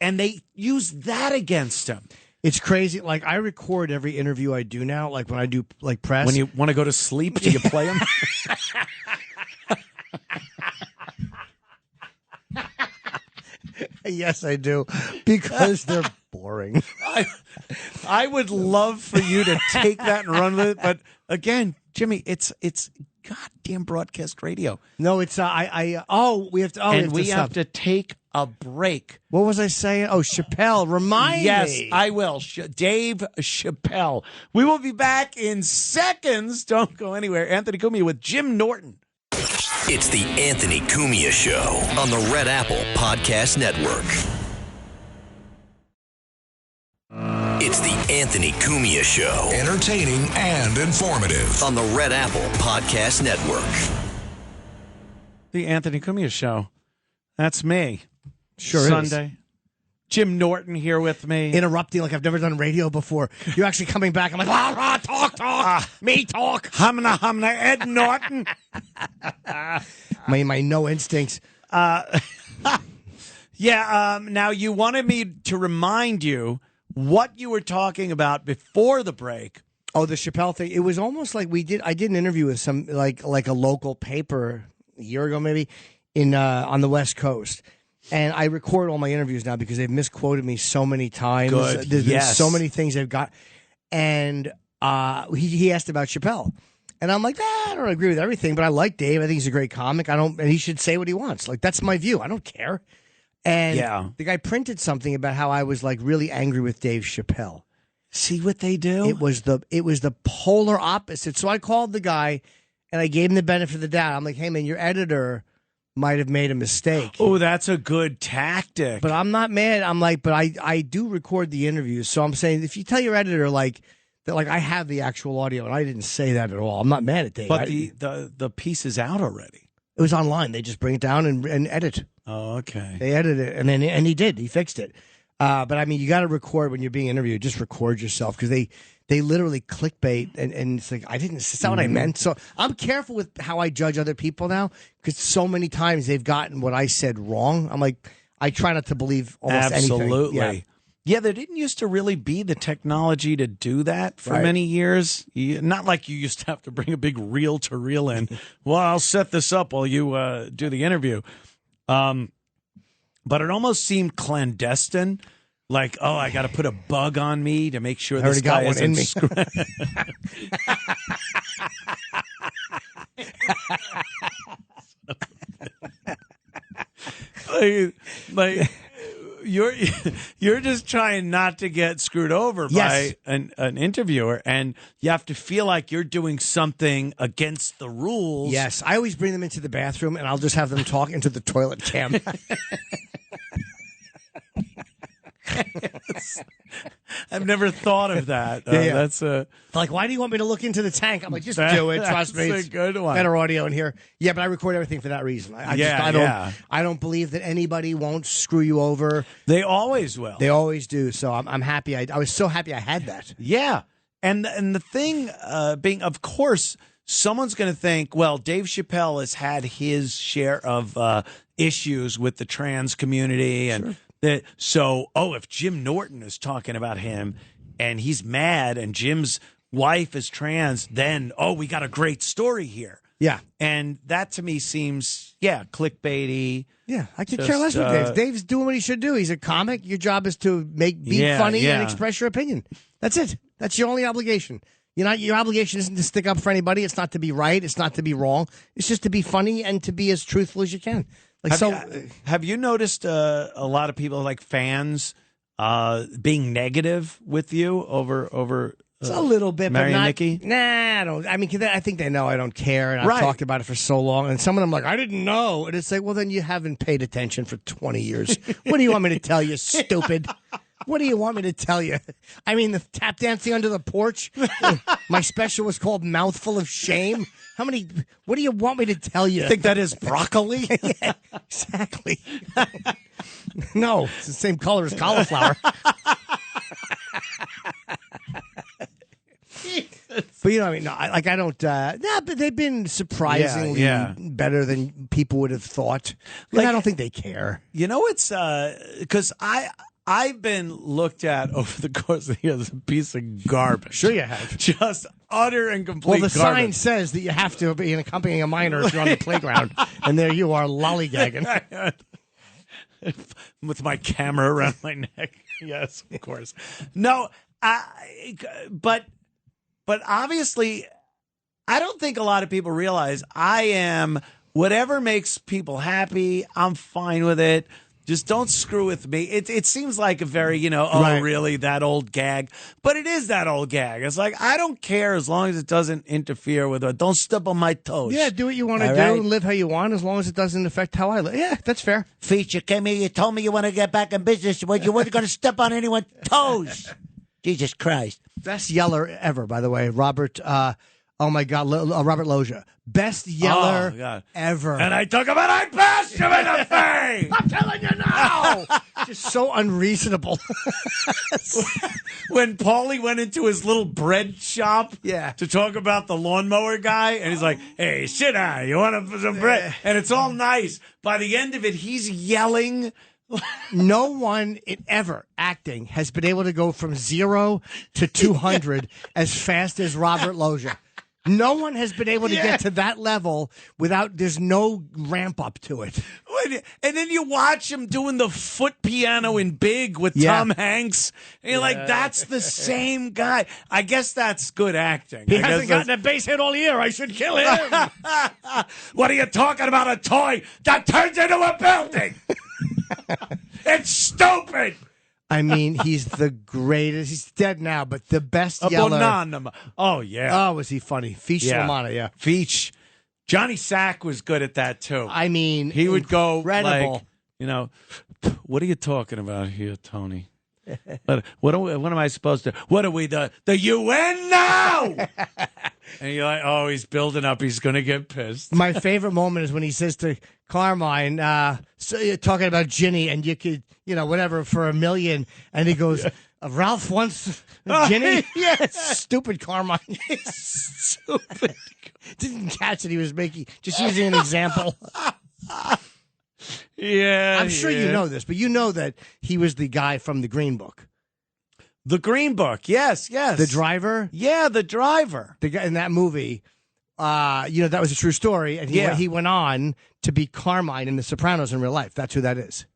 And they use that against him. It's crazy. Like, I record every interview I do now. Like, when I do, like, press. When you want to go to sleep, do you play them? Yes, I do. Because they're boring. I would love for you to take that and run with it. But, again, Jimmy, it's goddamn broadcast radio. No, it's, we have to take a break. What was I saying? Oh, Chappelle, remind me. Yes, I will. Dave Chappelle. We will be back in seconds. Don't go anywhere. Anthony Cumia with Jim Norton. It's the Anthony Cumia Show on the Red Apple Podcast Network. It's the Anthony Cumia Show. Entertaining and informative. On the Red Apple Podcast Network. The Anthony Cumia Show. That's me. Sure Sunday. is. Jim Norton here with me. Interrupting like I've never done radio before. You're actually coming back. I'm like, talk. Me talk. Humna, Ed Norton. my no instincts. Now you wanted me to remind you what you were talking about before the break. Oh, the Chappelle thing. It was almost like I did an interview with some like a local paper a year ago maybe on the West Coast. And I record all my interviews now because they've misquoted me so many times. Good. There's been so many things they've got. And he asked about Chappelle. And I'm like, I don't agree with everything, but I like Dave. I think he's a great comic. And he should say what he wants. Like, that's my view. I don't care. And the guy printed something about how I was like really angry with Dave Chappelle. See what they do? It was the polar opposite. So I called the guy and I gave him the benefit of the doubt. I'm like, hey man, your editor might have made a mistake. Oh, that's a good tactic. But I'm not mad. I'm like, but I do record the interviews. So I'm saying, if you tell your editor like that, like I have the actual audio, and I didn't say that at all. I'm not mad at Dave. But the piece is out already. It was online. They just bring it down and edit. Oh, okay. They edited it, and he did. He fixed it. But I mean, you got to record when you're being interviewed. Just record yourself because they literally clickbait, and it's like it's not what I meant. So I'm careful with how I judge other people now because so many times they've gotten what I said wrong. I'm like, I try not to believe almost anything. Absolutely. Yeah, there didn't used to really be the technology to do that for many years. Not like you used to have to bring a big reel-to-reel in. Well, I'll set this up while you do the interview. But it almost seemed clandestine. Like, oh, I got to put a bug on me to make sure this guy isn't like you're just trying not to get screwed over by an interviewer, and you have to feel like you're doing something against the rules. Yes, I always bring them into the bathroom, and I'll just have them talk into the toilet cam. I've never thought of that. That's like, why do you want me to look into the tank? I'm like, just do it. Trust me. That's a good one. Better audio in here. Yeah, but I record everything for that reason. I don't believe that anybody won't screw you over. They always will. They always do. So I'm happy. I was so happy I had that. Yeah, and the thing being, of course, someone's going to think, well, Dave Chappelle has had his share of issues with the trans community and. If Jim Norton is talking about him and he's mad and Jim's wife is trans, then, we got a great story here. Yeah. And that to me seems, clickbaity. Yeah, I could care less with Dave. Dave's doing what he should do. He's a comic. Your job is to be funny and express your opinion. That's it. That's your only obligation. Your obligation isn't to stick up for anybody. It's not to be right. It's not to be wrong. It's just to be funny and to be as truthful as you can. Have you noticed a lot of people, like fans, being negative with you over it's a little bit, Mary but not, Nikki? Nah, I don't. I mean, I think they know I don't care, and I've talked about it for so long. And some of them are like, I didn't know, and it's like, well, then you haven't paid attention for 20 years. What do you want me to tell you, stupid? What do you want me to tell you? I mean, the tap dancing under the porch. My special was called Mouthful of Shame. What do you want me to tell you? Think that is broccoli? Yeah, exactly. No, it's the same color as cauliflower. But I mean, no, I don't. But they've been surprisingly better than people would have thought. Like, I don't think they care. It's because I've been looked at over the course of the years as a piece of garbage. Sure, you have. Just utter and complete garbage. Well, the sign garbage. says that you have to be accompanying a minor if you're on the playground, and there you are lollygagging. With my camera around my neck. Yes, of course. No, but obviously, I don't think a lot of people realize I am whatever makes people happy. I'm fine with it. Just don't screw with me. It seems like a very, really that old gag. But it is that old gag. It's like, I don't care as long as it doesn't interfere with it. Don't step on my toes. Yeah, do what you want to do. Right? Live how you want as long as it doesn't affect how I live. Yeah, that's fair. Feature came here. You told me you want to get back in business. You weren't going to step on anyone's toes. Jesus Christ. Best yeller ever, by the way. Robert, oh my God, Robert Loggia. Best yeller ever. And I talk about I bashed him in the face. I'm telling you now. Just so unreasonable. When Paulie went into his little bread shop to talk about the lawnmower guy, and he's like, hey, sit down. You want some bread? And it's all nice. By the end of it, he's yelling. No one in ever acting has been able to go from 0 to 200 as fast as Robert Loggia. No one has been able to get to that level without, there's no ramp up to it. And then you watch him doing the foot piano in Big with Tom Hanks. And you're like, that's the same guy. I guess that's good acting. He hasn't gotten a base hit all year. I should kill him. What are you talking about? A toy that turns into a building? It's stupid. I mean, he's the greatest. He's dead now, but the best yeller. Oh, yeah. Oh, was he funny? Feach Lamana, yeah. Feach. Johnny Sack was good at that, too. I mean, he would go incredible. like, what are you talking about here, Tony? What am I supposed to? What are we, the UN now? And you're like, oh, he's building up. He's going to get pissed. My favorite moment is when he says to Carmine, so you're talking about Ginny, and you could, whatever, for $1 million. And he goes, Ralph wants Ginny? Yes. Stupid Carmine. Stupid. Didn't catch it. He was just using an example. Yeah. I'm sure you know this, but you know that he was the guy from the Green Book. The Green Book, yes. The driver? Yeah, the driver. The guy in that movie, that was a true story. And he went on to be Carmine in The Sopranos in real life. That's who that is.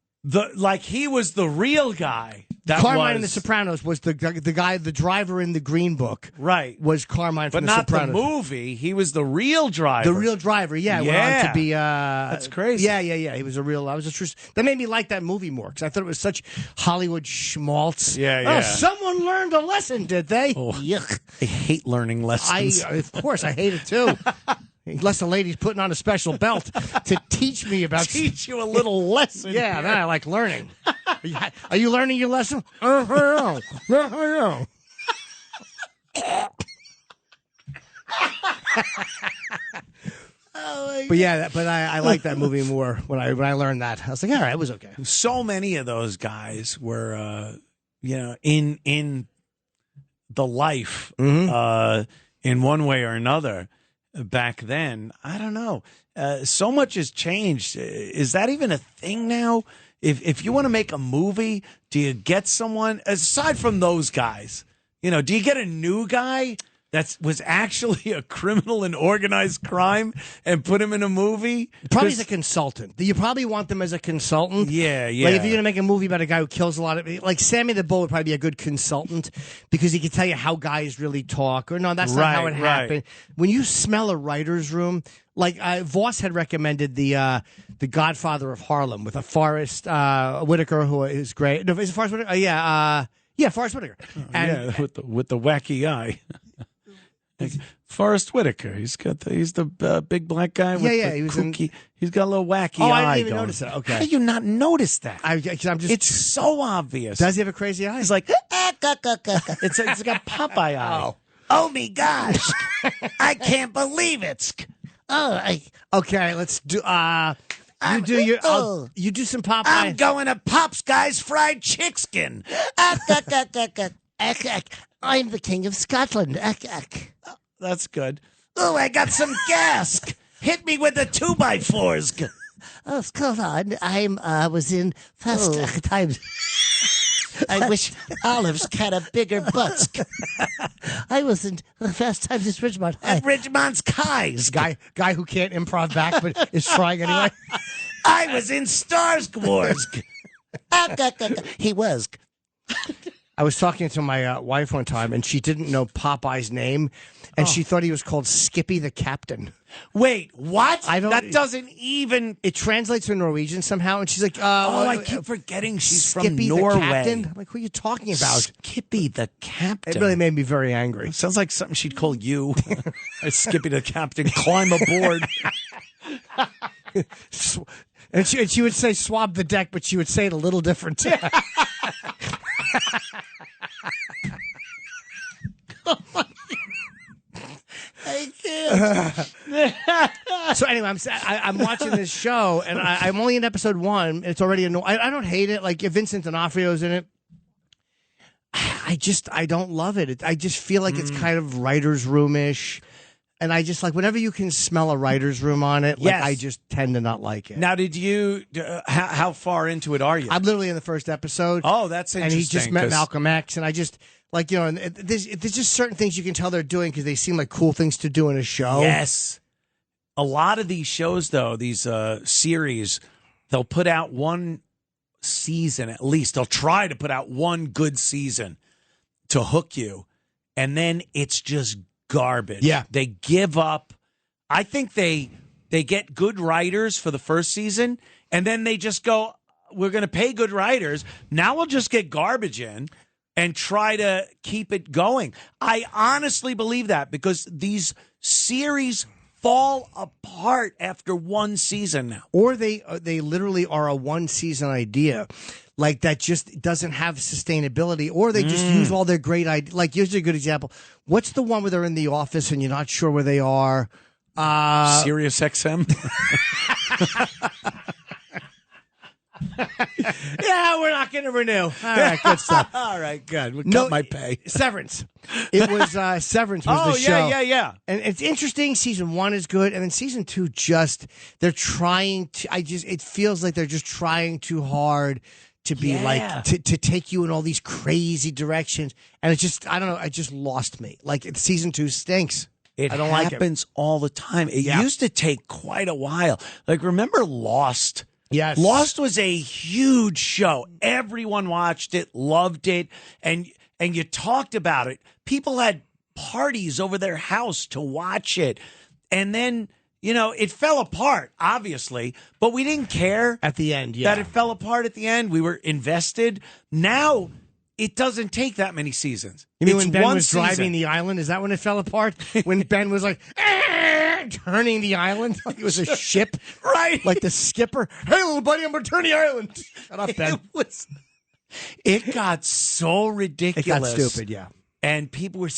He was the real guy. Carmine in The Sopranos was the guy, the driver in the Green Book. Right. Was Carmine from The Sopranos. But not the movie. He was the real driver. The real driver, yeah. Went on to be... That's crazy. Yeah. He was a true... That made me like that movie more, because I thought it was such Hollywood schmaltz. Yeah. Oh, someone learned a lesson, did they? Oh, yuck. I hate learning lessons. Of course, I hate it, too. Unless the lady's putting on a special belt to teach me about... Teach you a little lesson. Yeah, that I like learning. Are you learning your lesson? But I like that movie more when I learned that. I was like, all right, it was okay. So many of those guys were, in the life, in one way or another. Back then, I don't know. So much has changed. Is that even a thing now? If you want to make a movie, do you get someone aside from those guys? Do you get a new guy that was actually a criminal in organized crime and put him in a movie? Probably as a consultant. You probably want them as a consultant. Yeah. Like if you're going to make a movie about a guy who kills a lot of... Like Sammy the Bull would probably be a good consultant because he could tell you how guys really talk. Or no, that's not how it happened. When you smell a writer's room... Like Voss had recommended the Godfather of Harlem with a Forrest Whitaker, who is great. No, is it Forrest Whitaker? Forrest Whitaker. And, with the wacky eye. Forrest Whitaker. He's the big black guy. With he was kooky. He's got a little wacky eye. I didn't even notice that. Okay, how do you not notice that? It's so obvious. Does he have a crazy eye? He's like it's got Popeye eye. Oh my gosh! I can't believe it. Okay, let's do. You do some Popeye. I'm going to Pop's Guys Fried Chickskin. I'm the King of Scotland. That's good. Oh, I got some gas. Hit me with the 2x4s. Oh, hold on. I was in Fast Times. I wish Olives had a bigger butt. I was in Fast Times at Ridgemont. At Ridgemont's Kai's. Guy who can't improv back but is trying anyway. I was in Star Wars. He was. I was talking to my wife one time, and she didn't know Popeye's name, and she thought he was called Skippy the Captain. Wait, what? That doesn't even... It translates to Norwegian somehow, and she's like... I keep forgetting she's Skippy from Norway. The Captain? I'm like, who are you talking about? Skippy the Captain. It really made me very angry. It sounds like something she'd call you. Skippy the Captain, climb aboard. And she would say swab the deck, but she would say it a little different. I can't. So anyway, I'm watching this show, and I'm only in episode 1. And it's already annoying. I don't hate it. Like if Vincent D'Onofrio's in it, I don't love it. I just feel like it's kind of writer's room-ish. And I just like whenever you can smell a writer's room on it, like I just tend to not like it. Now, did you? How far into it are you? I'm literally in the first episode. Oh, that's interesting. And he just met Malcolm X, and I just like and there's just certain things you can tell they're doing because they seem like cool things to do in a show. Yes, a lot of these shows though, these series, they'll put out one season at least. They'll try to put out one good season to hook you, and then it's just garbage. Yeah. They give up. I think they get good writers for the first season, and then they just go, we're going to pay good writers. Now we'll just get garbage in and try to keep it going. I honestly believe that because these series fall apart after one season now. Or they literally are a one-season idea. Like that just doesn't have sustainability, or they just use all their great ideas. Like, here's a good example. What's the one where they're in the office and you're not sure where they are? Sirius XM? Yeah, we're not going to renew. All right, good stuff. All right, good. We'll cut my pay. Severance. It was Severance was the show. Yeah. And it's interesting. Season 1 is good, and then season 2 they're trying to. It feels like they're just trying too hard to be like to take you in all these crazy directions, and it just I don't know. It just lost me. Like season 2 stinks. It I don't like it. happens all the time. It used to take quite a while. Like, remember Lost? Yes. Lost was a huge show. Everyone watched it, loved it, and you talked about it. People had parties over their house to watch it. And then, it fell apart, obviously, but we didn't care At the end, yeah. that it fell apart at the end. We were invested. Now it doesn't take that many seasons. You mean It's when Ben one was driving season. the island? Is that when it fell apart? When Ben was like turning the island like it was a ship, Right. Like the skipper. Hey, little buddy, I'm going to turn the island. Shut up, Ben. It got so It ridiculous. got stupid, yeah. And people were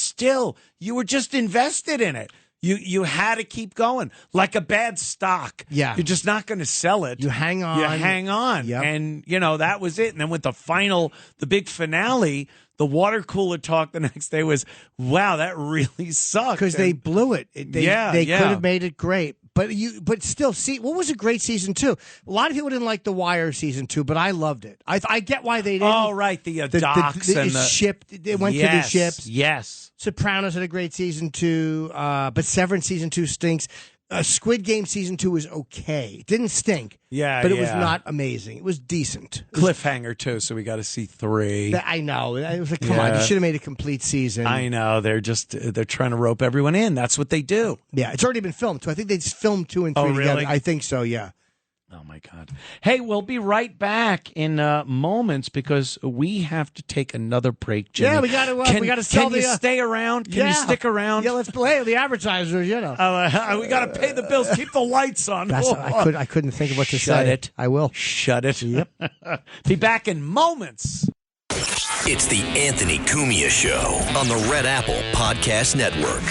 you were just invested in it. You had to keep going. Like a bad stock. Yeah. You're just not going to sell it. You hang on. You hang on. Yep. And, that was it. And then with the big finale, the water cooler talk the next day was, wow, that really sucked. Because they blew it. They could have made it great. But still, see, what was a great season 2? A lot of people didn't like The Wire season 2, but I loved it. I get why they didn't. Oh, right. The docks and the ship. They went to the ships. Yes. Sopranos had a great season 2, but Severance season 2 stinks. Squid Game season 2 was okay. It didn't stink. Yeah, but it was not amazing. It was decent. Cliffhanger, too, so we got to see 3. I know. It was like, come on, you should have made a complete season. I know. They're trying to rope everyone in. That's what they do. Yeah, it's already been filmed, too. I think they just filmed 2 and 3 Oh, together. really? I think so, yeah. Oh, my God. Hey, we'll be right back in moments because we have to take another break, Jimmy. Yeah, we got to sell Can you stay around? Can you stick around? Yeah, let's play the advertisers, we got to pay the bills. Keep the lights on. I couldn't think of what to say. Shut it. I will. Shut it. Yep. Be back in moments. It's the Anthony Cumia Show on the Red Apple Podcast Network.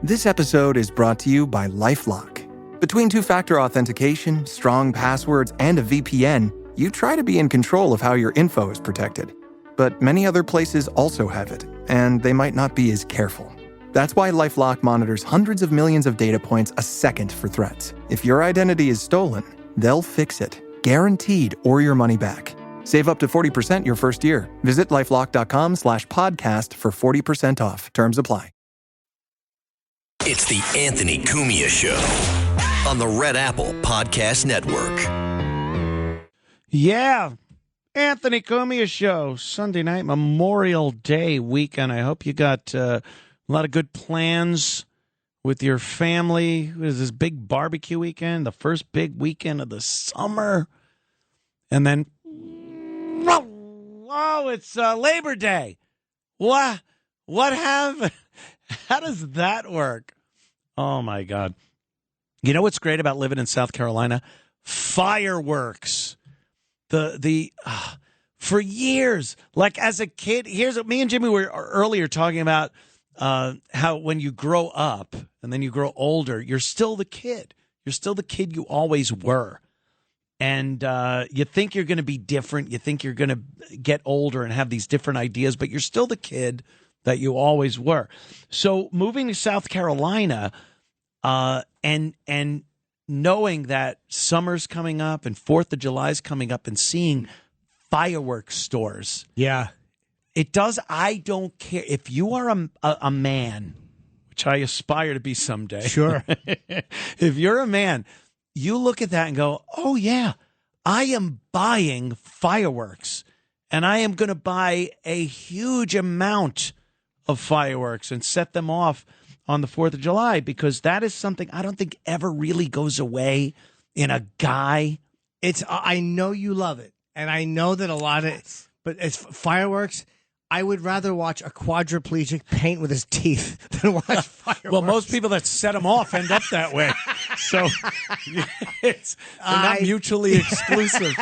This episode is brought to you by LifeLock. Between two-factor authentication, strong passwords, and a VPN, you try to be in control of how your info is protected. But many other places also have it, and they might not be as careful. That's why LifeLock monitors hundreds of millions of data points a second for threats. If your identity is stolen, they'll fix it, guaranteed, or your money back. Save up to 40% your first year. Visit LifeLock.com/podcast for 40% off. Terms apply. It's the Anthony Cumia Show on the Red Apple Podcast Network. Yeah. Anthony Cumia Show, Sunday night, Memorial Day weekend. I hope you got a lot of good plans with your family. It was this big barbecue weekend, the first big weekend of the summer. And then, it's Labor Day. What happened? How does that work? Oh, my God. You know what's great about living in South Carolina? Fireworks. For years, like as a kid, me and Jimmy were earlier talking about how when you grow up and then you grow older, you're still the kid. You're still the kid you always were. And you think you're going to be different. You think you're going to get older and have these different ideas, but you're still the kid that you always were. So moving to South Carolina and knowing that summer's coming up and 4th of July's coming up and seeing fireworks stores. Yeah. It does. I don't care. If you are a man, which I aspire to be someday. Sure. If you're a man, you look at that and go, oh, yeah, I am buying fireworks, and I am going to buy a huge amount of fireworks and set them off on the 4th of July, because that is something I don't think ever really goes away in a guy. I know you love it, and I know that a lot of, but as fireworks, I would rather watch a quadriplegic paint with his teeth than watch fireworks. Well, most people that set them off end up that way. So they're not mutually exclusive.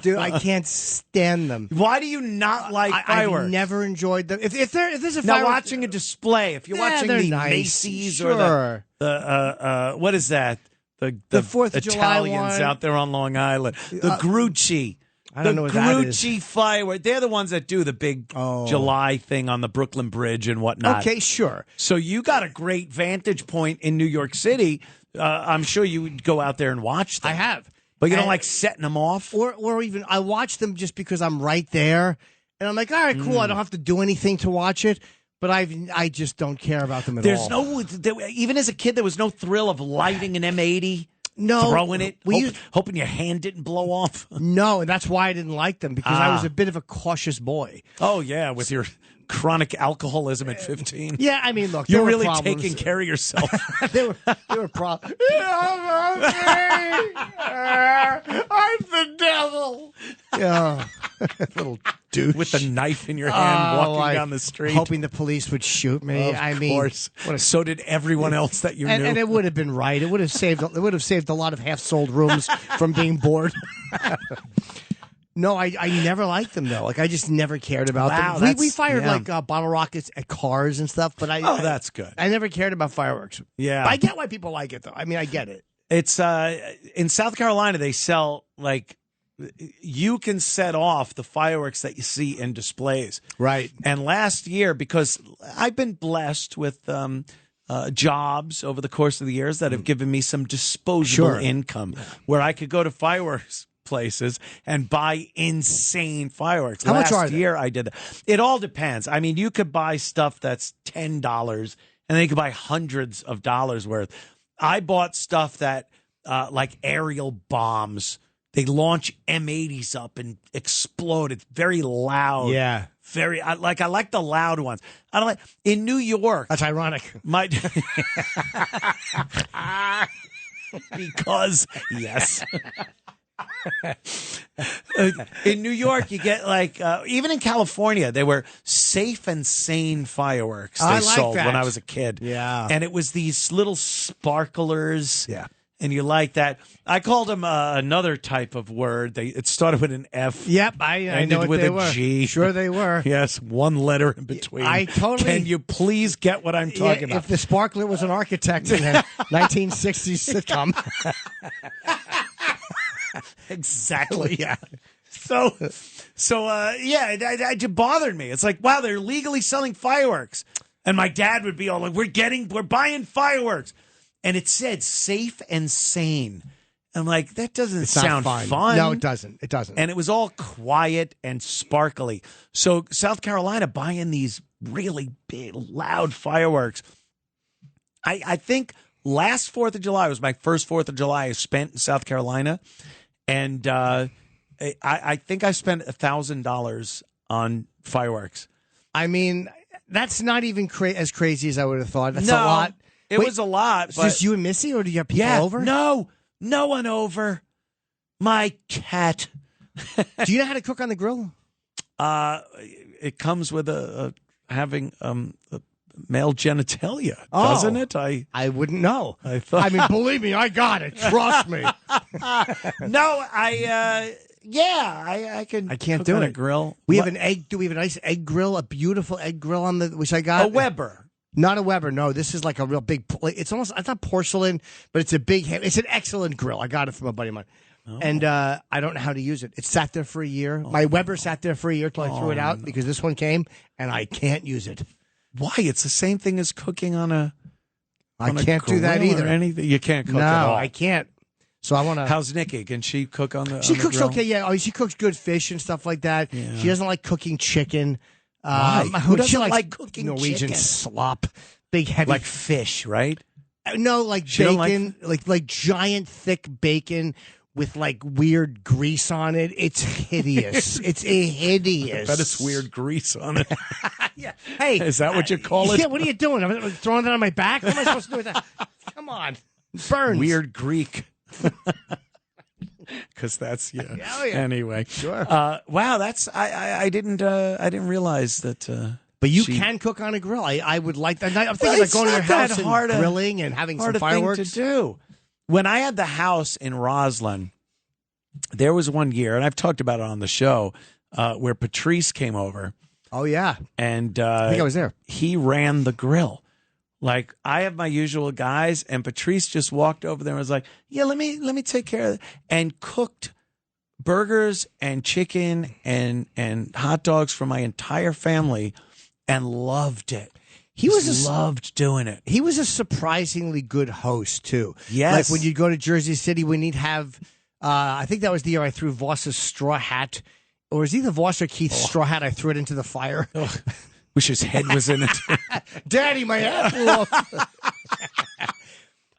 Dude, I can't stand them. Why do you not like fireworks? I've never enjoyed them. If there's a now firework, watching a display, if you're watching the nice. Macy's Sure. or the what is that? The 4th of July Italians one. out there on Long Island. The Grucci. I don't know what that is. Grucci fireworks. They're the ones that do the big July thing on the Brooklyn Bridge and whatnot. Okay, sure. So you got a great vantage point in New York City. I'm sure you would go out there and watch them. I have. But you don't like setting them off? Or even, I watch them just because I'm right there. And I'm like, all right, cool. I don't have to do anything to watch it. But I just don't care about them at all. Even as a kid, there was no thrill of lighting an M80. No, throwing it, hoping your hand didn't blow off. No, and that's why I didn't like them, because I was a bit of a cautious boy. Oh yeah, with your chronic alcoholism at 15. Yeah, I mean, look, you're really taking care of yourself. They were problems. I'm the devil. Yeah, little douche with the knife in your hand, walking down the street, hoping the police would shoot me. Of course. So did everyone else that you knew. And it would have been right. It would have saved. It would have saved a lot of half-sold rooms from being bored. No, I never liked them though. Like I just never cared about them. We fired bottle rockets at cars and stuff, but that's good. I never cared about fireworks. Yeah, but I get why people like it though. I mean, I get it. It's in South Carolina they sell you can set off the fireworks that you see in displays. Right. And last year, because I've been blessed with jobs over the course of the years that have given me some disposable income where I could go to fireworks places and buy insane fireworks. How much are Last they? year I did that. It all depends. I mean, you could buy stuff that's $10 and then you could buy hundreds of dollars worth. I bought stuff that like aerial bombs. They launch M80s up and explode. It's very loud. Yeah. I like the loud ones. I don't like in New York. That's ironic. Because yes. In New York, you get even in California, they were safe and sane fireworks they sold when I was a kid. Yeah. And it was these little sparklers. Yeah. And you like that. I called them another type of word. It started with an F. Yep, I know what with they a were. G. Sure they were. Yes, one letter in between. Can you please get what I'm talking about? If the sparkler was an architect in a 1960s sitcom. Exactly. Yeah. So it bothered me. It's like, wow, they're legally selling fireworks. And my dad would be all like, we're buying fireworks. And it said safe and sane. I'm like, that doesn't sound fun. No, it doesn't. It doesn't. And it was all quiet and sparkly. So South Carolina buying these really big, loud fireworks. I think last 4th of July was my first 4th of July I spent in South Carolina. And I think I spent $1,000 on fireworks. I mean, that's not even as crazy as I would have thought. That's a lot. It was a lot. But just you and Missy, or do you have people over? No one over. My cat. Do you know how to cook on the grill? It comes with having male genitalia, doesn't it? I wouldn't know. I mean, believe me, I got it. Trust me. No, I can. I can't cook do on it. A grill. We have an egg. Do we have a nice egg grill? A beautiful egg grill on which I got a Weber. Not a Weber. No, this is like a real big. It's not porcelain, but it's a big. It's an excellent grill. I got it from a buddy of mine, and I don't know how to use it. It sat there for a year. My Weber sat there for a year till I threw it out because this one came, and I can't use it. Why? It's the same thing as cooking on a. I can't do that either. Anything you can't cook. No, at all. I can't. So I want to. How's Nikki? Can she cook on the? She on the cooks grill? okay. Yeah. Oh, she cooks good fish and stuff like that. Yeah. She doesn't like cooking chicken. Why? Who doesn't she likes like cooking Norwegian chicken? slop? Big heavy like fish, right? No, like She don't bacon, like giant thick bacon with like weird grease on it. It's hideous. It's hideous. I bet it's weird grease on it. Yeah. Hey, Is that what you call it? Yeah. What are you doing? I'm throwing that on my back. What am I supposed to do with that? Come on, burns. Weird Greek. Because that's Oh, yeah. Anyway, Sure. Wow, that's I didn't realize that. But you she- can cook on a grill. I would like that. I'm thinking it's of going to your not that house and hard a- grilling and having hard some a thing fireworks. to do. When I had the house in Roslyn, there was one year, and I've talked about it on the show, where Patrice came over, Oh yeah, and I think I was there. he ran the grill. Like, I have my usual guys, and Patrice just walked over there and was like, "Yeah, let me take care of it," and cooked burgers and chicken and hot dogs for my entire family, and loved it. He was loved doing it. He was a surprisingly good host too. Yes. Like when you'd go to Jersey City, when he'd have, I think that was the year I threw Voss's straw hat, or it was either Voss or Keith's straw hat. I threw it into the fire. Wish his head was in it. Daddy, my hat flew off.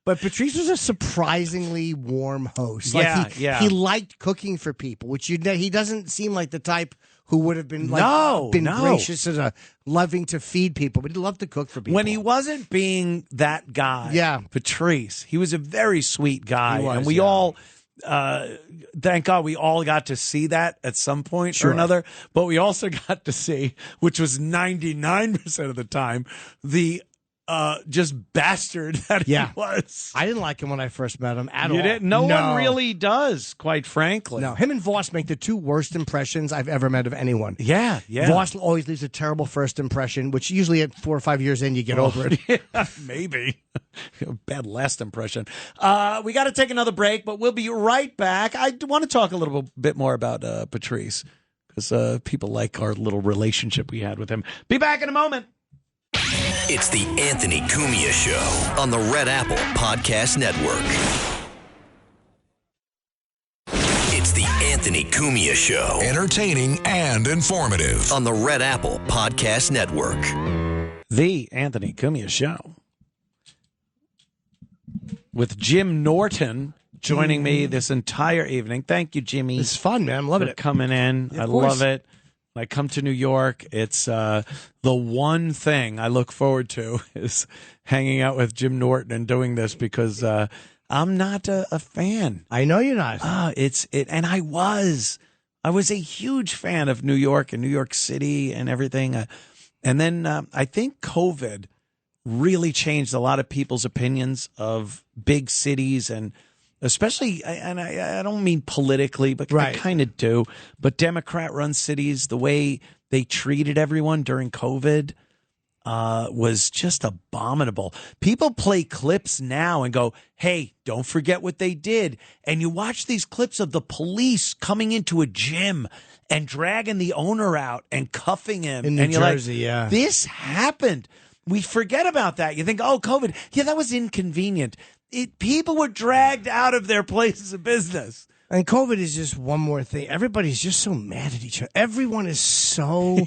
But Patrice was a surprisingly warm host. Like he liked cooking for people, which he doesn't seem like the type who would have been like been gracious and loving to feed people, but he'd love to cook for people. When he wasn't being that guy, Patrice, he was a very sweet guy, He was, and we all. Thank God we all got to see that at some point or another, but we also got to see, which was 99% of the time, the just bastard that he was. I didn't like him when I first met him at all. You didn't? No one really does, quite frankly. No, him and Voss make the two worst impressions I've ever met of anyone. Yeah. Voss always leaves a terrible first impression, which usually at 4 or 5 years in, you get over it. Yeah, maybe. Bad last impression. We got to take another break, but we'll be right back. I want to talk a little bit more about Patrice, because people like our little relationship we had with him. Be back in a moment. It's the Anthony Cumia Show on the Red Apple Podcast Network. It's the Anthony Cumia Show. Entertaining and informative. On the Red Apple Podcast Network. The Anthony Cumia Show. With Jim Norton joining me this entire evening. Thank you, Jimmy. It's fun, man. I'm loving for it. coming in. Yeah, I of course. love it. When I come to New York, it's the one thing I look forward to is hanging out with Jim Norton and doing this, because I'm not a fan. I know you're not. And I was a huge fan of New York and New York City and everything. And then I think COVID really changed a lot of people's opinions of big cities, and especially, and I don't mean politically, but I kind of do, but Democrat-run cities, the way they treated everyone during COVID was just abominable. People play clips now and go, hey, don't forget what they did. And you watch these clips of the police coming into a gym and dragging the owner out and cuffing him. In New and you're Jersey, like, this happened. We forget about that. You think, oh, COVID. Yeah, that was inconvenient. People were dragged out of their places of business. And COVID is just one more thing. Everybody's just so mad at each other. Everyone is so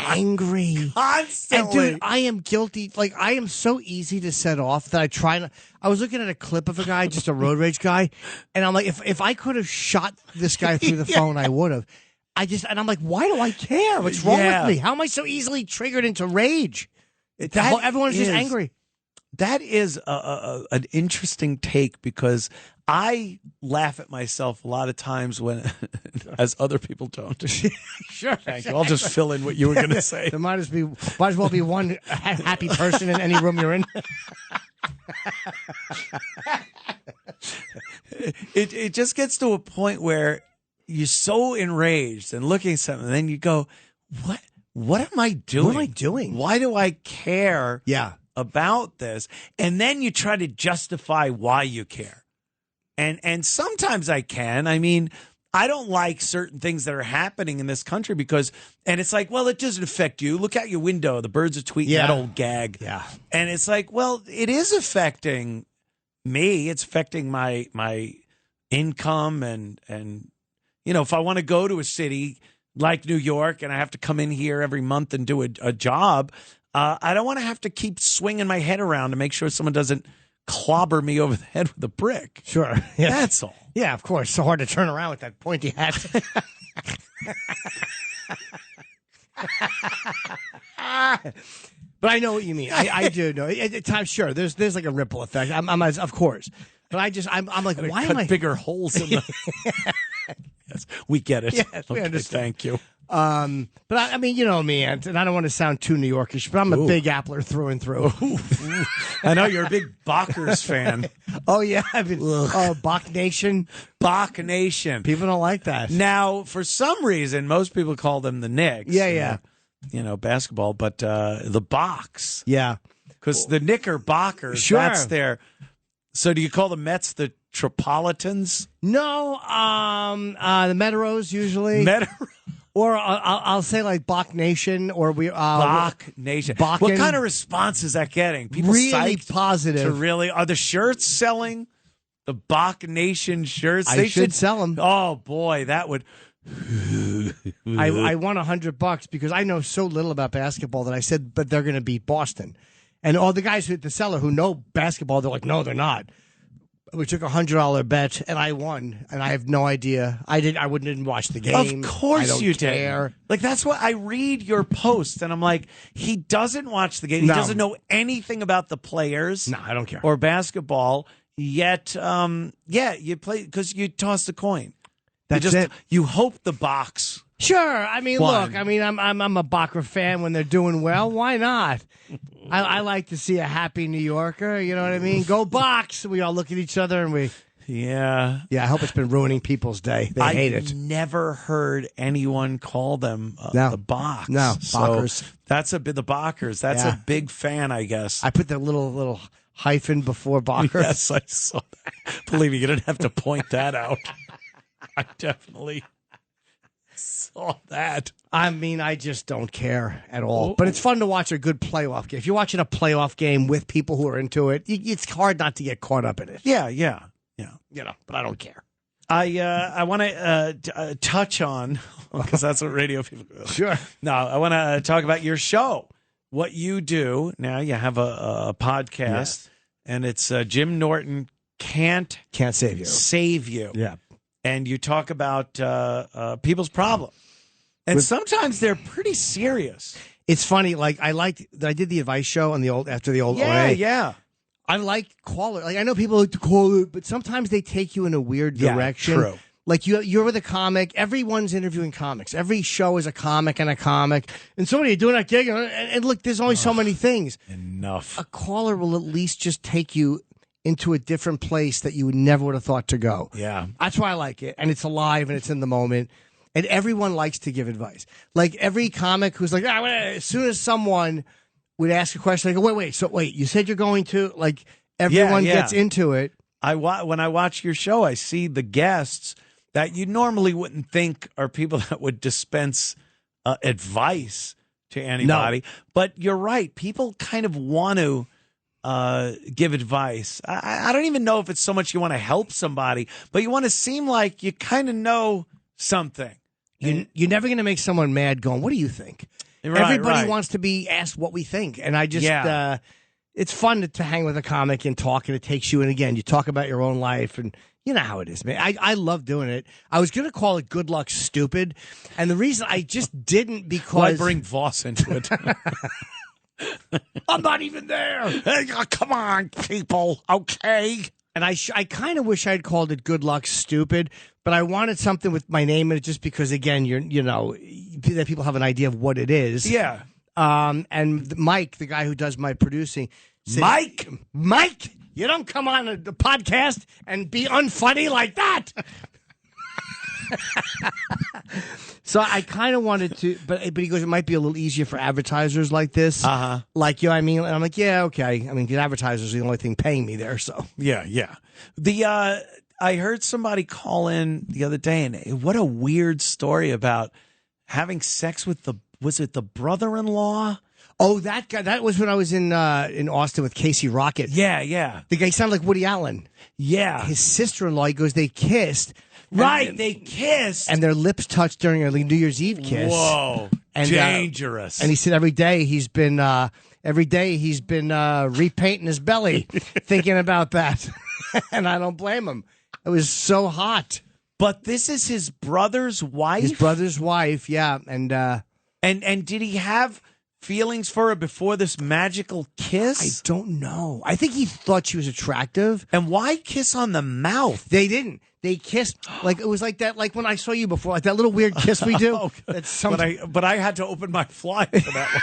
angry. Constantly. And dude, I am guilty. Like, I am so easy to set off that I try not. I was looking at a clip of a guy, just a road rage guy, and I'm like, if I could have shot this guy through the phone, I would have. And I'm like, why do I care? What's wrong with me? How am I so easily triggered into rage? Everyone's just angry. That is an interesting take, because I laugh at myself a lot of times when, as other people don't. Sure. Thank you. I'll just fill in what you were going to say. There might as well be one happy person in any room you're in. It just gets to a point where you're so enraged and looking at something, and then you go, what am I doing? What am I doing? Why do I care? Yeah. About this, and then you try to justify why you care, and sometimes I can. I mean, I don't like certain things that are happening in this country and it's like, well, it doesn't affect you. Look out your window, the birds are tweeting, that old gag. Yeah, and it's like, well, it is affecting me. It's affecting my income, and if I want to go to a city like New York and I have to come in here every month and do a job. I don't want to have to keep swinging my head around to make sure someone doesn't clobber me over the head with a brick. Sure. Yeah. That's all. Yeah, of course. So hard to turn around with that pointy hat. But I know what you mean. I do know. At times, sure. There's like a ripple effect. Of course. But I'm like, why am I bigger holes in the? Yes, we get it. Yes, we okay, understand. Thank you. But I mean, you know me, and I don't want to sound too New Yorkish, but I'm a big Appler through and through. I know you're a big Bachers fan. Oh yeah, I've been. Oh, Bach Nation. Bach Nation. People don't like that. Now, for some reason, most people call them the Knicks. Yeah. Basketball, but the Bachs. Yeah. Because the Knickerbockers, Sure. that's their. So do you call the Mets the Tripolitans? No, the Meteros usually. Or I'll say like Bach Nation, or Bach Nation. Bakken. What kind of response is that getting? People Really psyched positive. to really are the shirts selling? The Bach Nation shirts? I should sell them. Oh boy, that would. I won $100 because I know so little about basketball that I said, but they're going to beat Boston, and all the guys at the cellar who know basketball, they're like, no, they're not. We took $100 bet, and I won, and I have no idea. I didn't watch the game. Of course I don't you care. did. Like, that's what I read your post, and I'm like, he doesn't watch the game. He No. doesn't know anything about the players. No, I don't care. Or basketball. Yet, you play because you tossed a coin. That's it. You hope the box. Sure. I mean, Won. look. I mean, I'm a Bacher fan when they're doing well. Why not? I like to see a happy New Yorker. You know what I mean? Go Box. We all look at each other and we. Yeah. Yeah. I hope it's been ruining people's day. They hate it. I've never heard anyone call them No. the box. No, So Bachers. that's the Bachers. That's Yeah. a big fan, I guess. I put the little hyphen before Bacher. Yes, I saw that. Believe me, you didn't have to point that out. I definitely saw that. I mean, I just don't care at all. But it's fun to watch a good playoff game. If you're watching a playoff game with people who are into it, it's hard not to get caught up in it. Yeah. You know, but I don't care. I want to touch on, because that's what radio people do. Sure. No, I want to talk about your show, what you do. Now you have a podcast, and it's Jim Norton Can't Save You. Save You. Yeah. And you talk about people's problems. And sometimes they're pretty serious. It's funny. Like I did the advice show on the old Yeah, OA. yeah. I like caller. Like I know people like to call it, but sometimes they take you in a weird direction. True. Like you're with a comic. Everyone's interviewing comics. Every show is a comic and a comic. And so what are you doing that gig? And look, there's only so many things. Enough. A caller will at least just take you into a different place that you never would have thought to go. Yeah. That's why I like it. And it's alive and it's in the moment. And everyone likes to give advice. Like every comic who's like, as soon as someone would ask a question, I go, wait, you said you're going to, like, everyone Yeah. gets into it. When I watch your show, I see the guests that you normally wouldn't think are people that would dispense advice to anybody. But you're right. People kind of want to give advice. I don't even know if it's so much you want to help somebody, but you want to seem like you kind of know something. You're never going to make someone mad going, what do you think? Right, Everybody right. wants to be asked what we think. And I just, Yeah. it's fun to hang with a comic and talk, and it takes you, and again, you talk about your own life, and you know how it is, man. I love doing it. I was going to call it Good Luck Stupid, and the reason I just didn't because... Why bring Voss into it? I'm not even there. Hey, come on, people. Okay. And I kind of wish I'd called it Good Luck Stupid, but I wanted something with my name in it just because, again, that people have an idea of what it is. Yeah. And Mike, the guy who does my producing, said, Mike, you don't come on the podcast and be unfunny like that. So I kind of wanted to, but he goes, it might be a little easier for advertisers like this. Like, you know what I mean? And I'm like, yeah, okay. I mean, the advertisers are the only thing paying me there, so. Yeah. I heard somebody call in the other day, and what a weird story about having sex with was it the brother-in-law? Oh, that guy. That was when I was in Austin with Casey Rocket. Yeah. The guy sounded like Woody Allen. Yeah. His sister-in-law, he goes, they kissed. Right, they kissed. And their lips touched during a New Year's Eve kiss. Whoa. And, dangerous. And he said every day he's been every day he's been repainting his belly, thinking about that, and I don't blame him. It was so hot. But this is his brother's wife? His brother's wife, yeah. And did he have feelings for her before this magical kiss? I don't know. I think he thought she was attractive. And why kiss on the mouth? They didn't. They kissed. Like, it was like that, like when I saw you before, like that little weird kiss we do. But I had to open my fly for that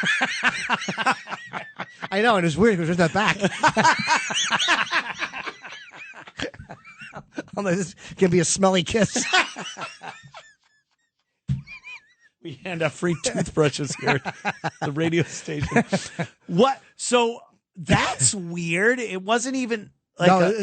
one. I know, and it's weird because there's that back. I'm like, this can be a smelly kiss. We hand out free toothbrushes here at the radio station. What? So that's weird. It wasn't even like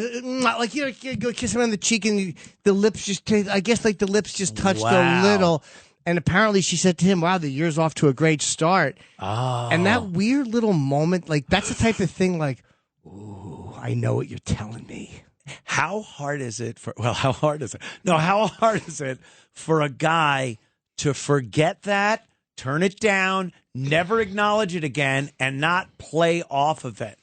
like you go kiss him on the cheek and the lips just. I guess like the lips just touched a little. And apparently she said to him, "Wow, the year's off to a great start." Oh. And that weird little moment, like that's the type of thing. Like, ooh, I know what you're telling me. How hard is it for? Well, how hard is it? No, how hard is it for a guy to forget that, turn it down, never acknowledge it again, and not play off of it?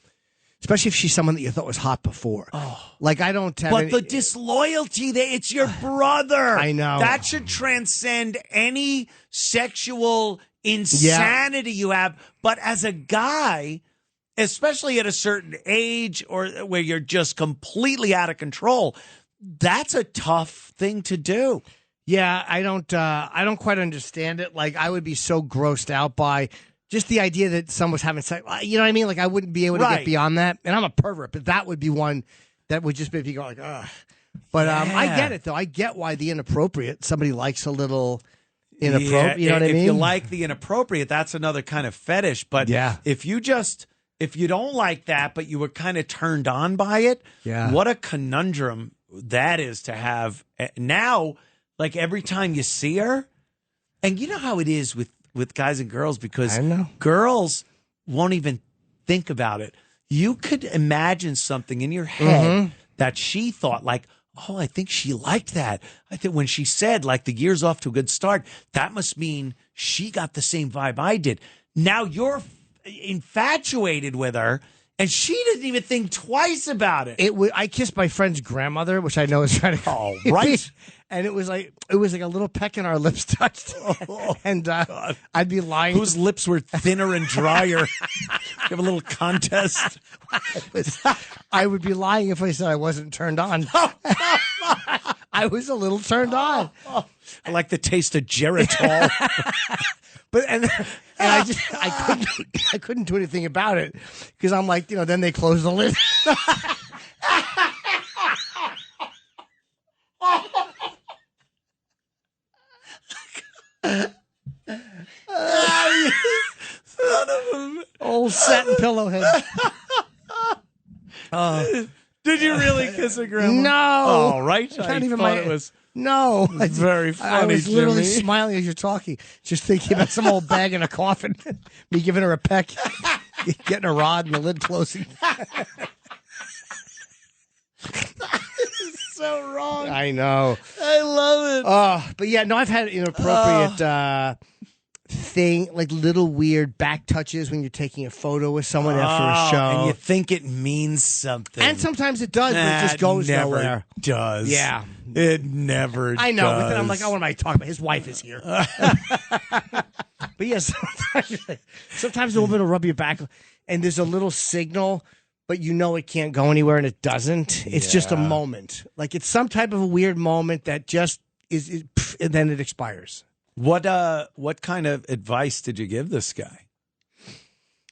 Especially if she's someone that you thought was hot before. Oh. Like, I don't have But the disloyalty, it's your brother. I know. That should transcend any sexual insanity you have. But as a guy, especially at a certain age or where you're just completely out of control, that's a tough thing to do. Yeah, I don't quite understand it. Like, I would be so grossed out by just the idea that someone was having sex. You know what I mean? Like, I wouldn't be able to get beyond that. And I'm a pervert, but that would be one that would just make you go like, ugh. But I get it, though. I get why the inappropriate, somebody likes a little inappropriate. You know what I mean? If you like the inappropriate, that's another kind of fetish. But if you don't like that, but you were kind of turned on by it, what a conundrum that is to have now. Like every time you see her, and you know how it is with guys and girls, because girls won't even think about it. You could imagine something in your head that she thought like, oh, I think she liked that. I think when she said like the year's off to a good start, that must mean she got the same vibe I did. Now you're infatuated with her, and she didn't even think twice about it. I kissed my friend's grandmother, which I know is kind of right. And it was like a little peck and our lips touched. And I'd be lying. Whose lips were thinner and drier? Have a little contest. I would be lying if I said I wasn't turned on. I was a little turned on. I like the taste of Geritol. But I couldn't do anything about it because I'm like, then they close the lid. Old satin pillow head. Did you really kiss a grandma? No. Oh, right. It was. No. Very funny, I was literally Jimmy. smiling as you're talking, just thinking about some old bag in a coffin, me giving her a peck, getting a rod and the lid closing. So wrong. I know. I love it. But yeah, no, I've had inappropriate thing, like little weird back touches when you're taking a photo with someone after a show. And you think it means something. And sometimes it does, but it just goes nowhere. Does. Yeah. It never I know, does. but then I'm like, oh, what am I talking about? His wife is here. But yes, sometimes a little bit will rub your back, and there's a little signal, but you know it can't go anywhere, and it doesn't. It's just a moment. Like it's some type of a weird moment that just is and then it expires. What kind of advice did you give this guy?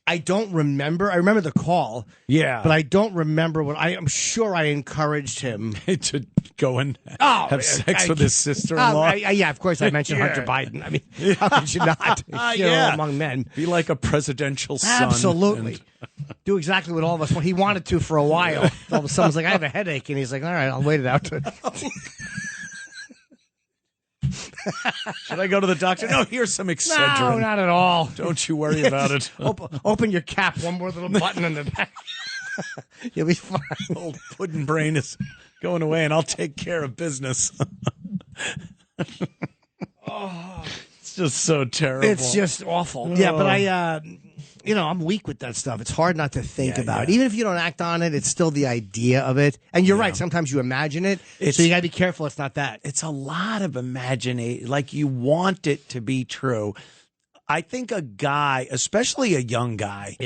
I don't remember. I remember the call. Yeah. But I don't remember what I'm sure I encouraged him to go and have sex with his sister-in-law. Yeah, of course I mentioned Hunter Biden. I mean, how could you not? Among men. Be like a presidential son. Absolutely. Do exactly what all of us want. He wanted to for a while. All of a sudden, like, I have a headache. And he's like, all right, I'll wait it out. Should I go to the doctor? No, here's some Excedrin. No, not at all. Don't you worry about it. Open your cap. One more little button in the back. You'll be fine. Old pudding brain is going away, and I'll take care of business. It's just so terrible. It's just awful. Yeah, but I'm weak with that stuff. It's hard not to think about it. Even if you don't act on it, it's still the idea of it. And you're right. Sometimes you imagine it. So you got to be careful it's not that. It's a lot of imagination. Like you want it to be true. I think a guy, especially a young guy,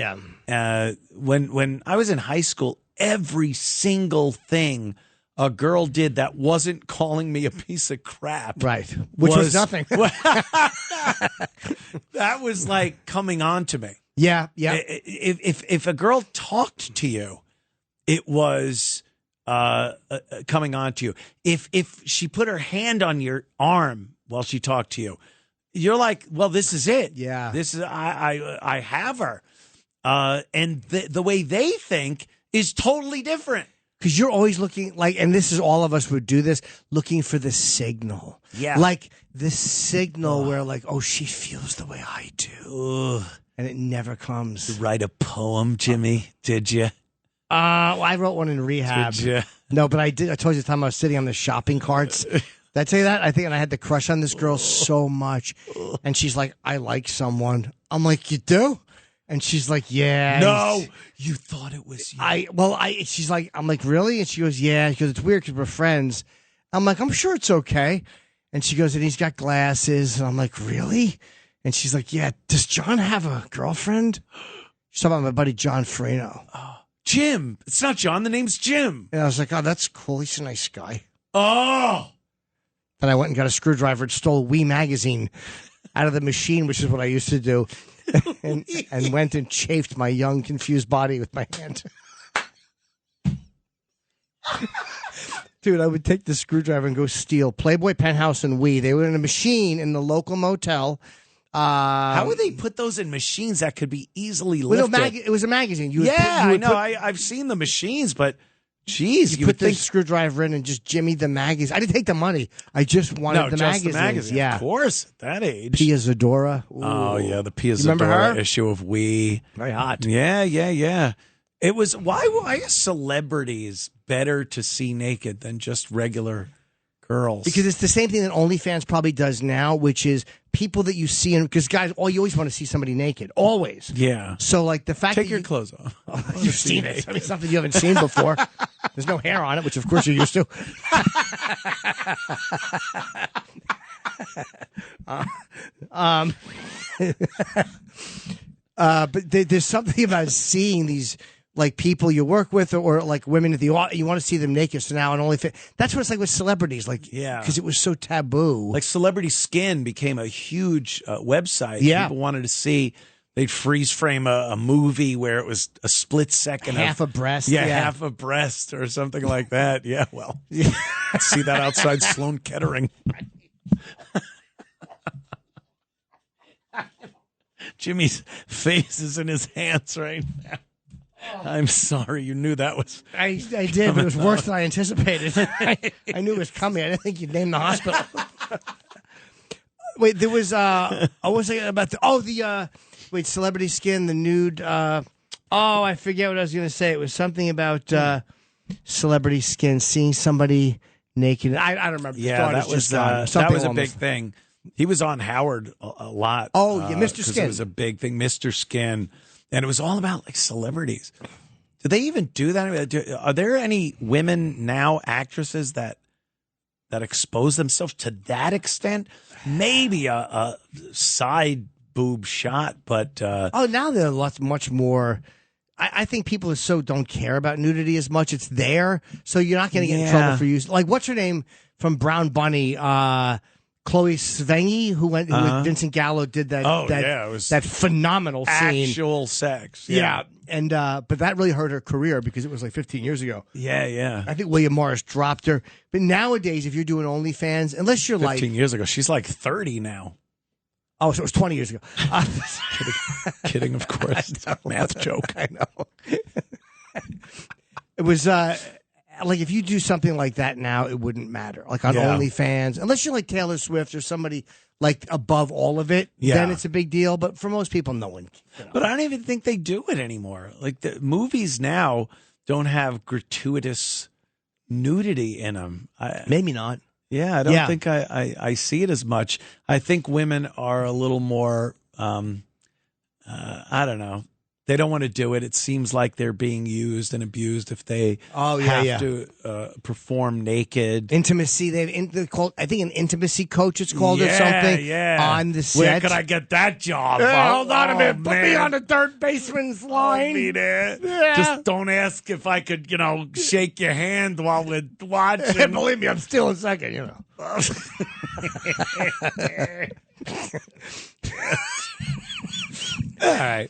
when I was in high school, every single thing a girl did that wasn't calling me a piece of crap. Right. Which was nothing. That was like coming on to me. Yeah. If a girl talked to you, it was coming on to you. If she put her hand on your arm while she talked to you, you're like, well, this is it. Yeah. This is I have her. And the way they think is totally different. Because you're always looking and this is all of us would do this, looking for the signal. Yeah. Like the signal where she feels the way I do. And it never comes. Write a poem, Jimmy, did you? I wrote one in rehab. Did you? No, but I did. I told you the time I was sitting on the shopping carts. Did I tell you that? I think, and I had the crush on this girl so much. And she's like, I like someone. I'm like, you do? And she's like, yeah. No, you thought it was you. She's like, I'm like, really? And she goes, yeah. She goes, it's weird because we're friends. I'm like, I'm sure it's okay. And she goes, and he's got glasses. And I'm like, really? And she's like, yeah. Does John have a girlfriend? She's talking about my buddy John Freno. Oh, Jim. It's not John. The name's Jim. And I was like, oh, that's cool. He's a nice guy. Oh. And I went and got a screwdriver and stole Wii magazine out of the machine, which is what I used to do. and went and chafed my young, confused body with my hand. Dude, I would take the screwdriver and go steal Playboy, Penthouse, and Wii. They were in a machine in the local motel. How would they put those in machines that could be easily lifted? It was a magazine. I know. I've seen the machines, but geez, you put the screwdriver in and just jimmy the magazine. I didn't take the money. I just wanted the magazine. Yeah, of course, at that age. Pia Zadora. Ooh. Oh yeah, the Pia Zadora her? Issue of Wii. Very hot. Yeah. It was why are celebrities better to see naked than just regular girls? Because it's the same thing that OnlyFans probably does now, which is people that you see, because guys, you always want to see somebody naked, always. Yeah. So like the fact take your clothes off. You've seen it. I mean, something you haven't seen before. There's no hair on it, which of course you're used to. But there's something about seeing these like people you work with or like women at you want to see them naked. So now on OnlyFans, that's what it's like with celebrities. Like, because it was so taboo. Like Celebrity Skin became a huge website. Yeah. People wanted to see. They'd freeze frame a movie where it was a split second. Half a breast. Yeah, half a breast or something like that. Yeah, well, see that outside Sloan Kettering. Jimmy's face is in his hands right now. I'm sorry. You knew that was. I did, but it was worse than I anticipated. I knew it was coming. I didn't think you'd name the hospital. Wait, there was. I was thinking about Celebrity Skin, the nude. I forget what I was going to say. It was something about Celebrity Skin, seeing somebody naked. I don't remember. Yeah, that was a big thing. He was on Howard a lot. Oh, yeah, Mr. Skin. It was a big thing, Mr. Skin. And it was all about like celebrities. Do they even do that? Are there any women now actresses that expose themselves to that extent? Maybe a side boob shot, but now they're much more. I think people don't care about nudity as much. It's there, so you're not going to get in trouble for use. Like what's her name from Brown Bunny? Chloe Sevigny, who with Vincent Gallo did that. It was that phenomenal scene. Actual sex. Yeah. And but that really hurt her career because it was like 15 years ago. Yeah. I think William Morris dropped her. But nowadays, if you're doing OnlyFans, unless you're 15 years ago, she's like 30 now. Oh, so it was 20 years ago. Kidding, of course. Math joke. I know. It was. Like if you do something like that now, it wouldn't matter. Like on OnlyFans, unless you're like Taylor Swift or somebody like above all of it, then it's a big deal. But for most people, no one. But I don't even think they do it anymore. Like the movies now don't have gratuitous nudity in them. Maybe not. Yeah, I don't think I see it as much. I think women are a little more I don't know. They don't want to do it. It seems like they're being used and abused if they yeah. to perform naked. Intimacy. They're called, I think, an intimacy coach. It's called or something. Yeah. On the set. Where could I get that job? Hold on a minute. Put me man. on the third baseman's line. I'll be there. Yeah. Just don't ask if I could, shake your hand while we're watching. Believe me, I'm still in second. All right.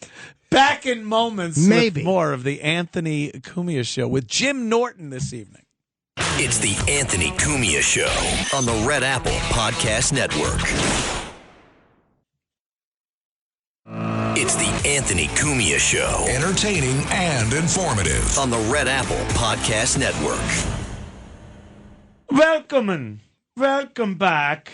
Back in moments Maybe. with more of the Anthony Cumia Show with Jim Norton this evening. It's the Anthony Cumia Show on the Red Apple Podcast Network. It's the Anthony Cumia Show. Entertaining and informative. On the Red Apple Podcast Network. Welcome back.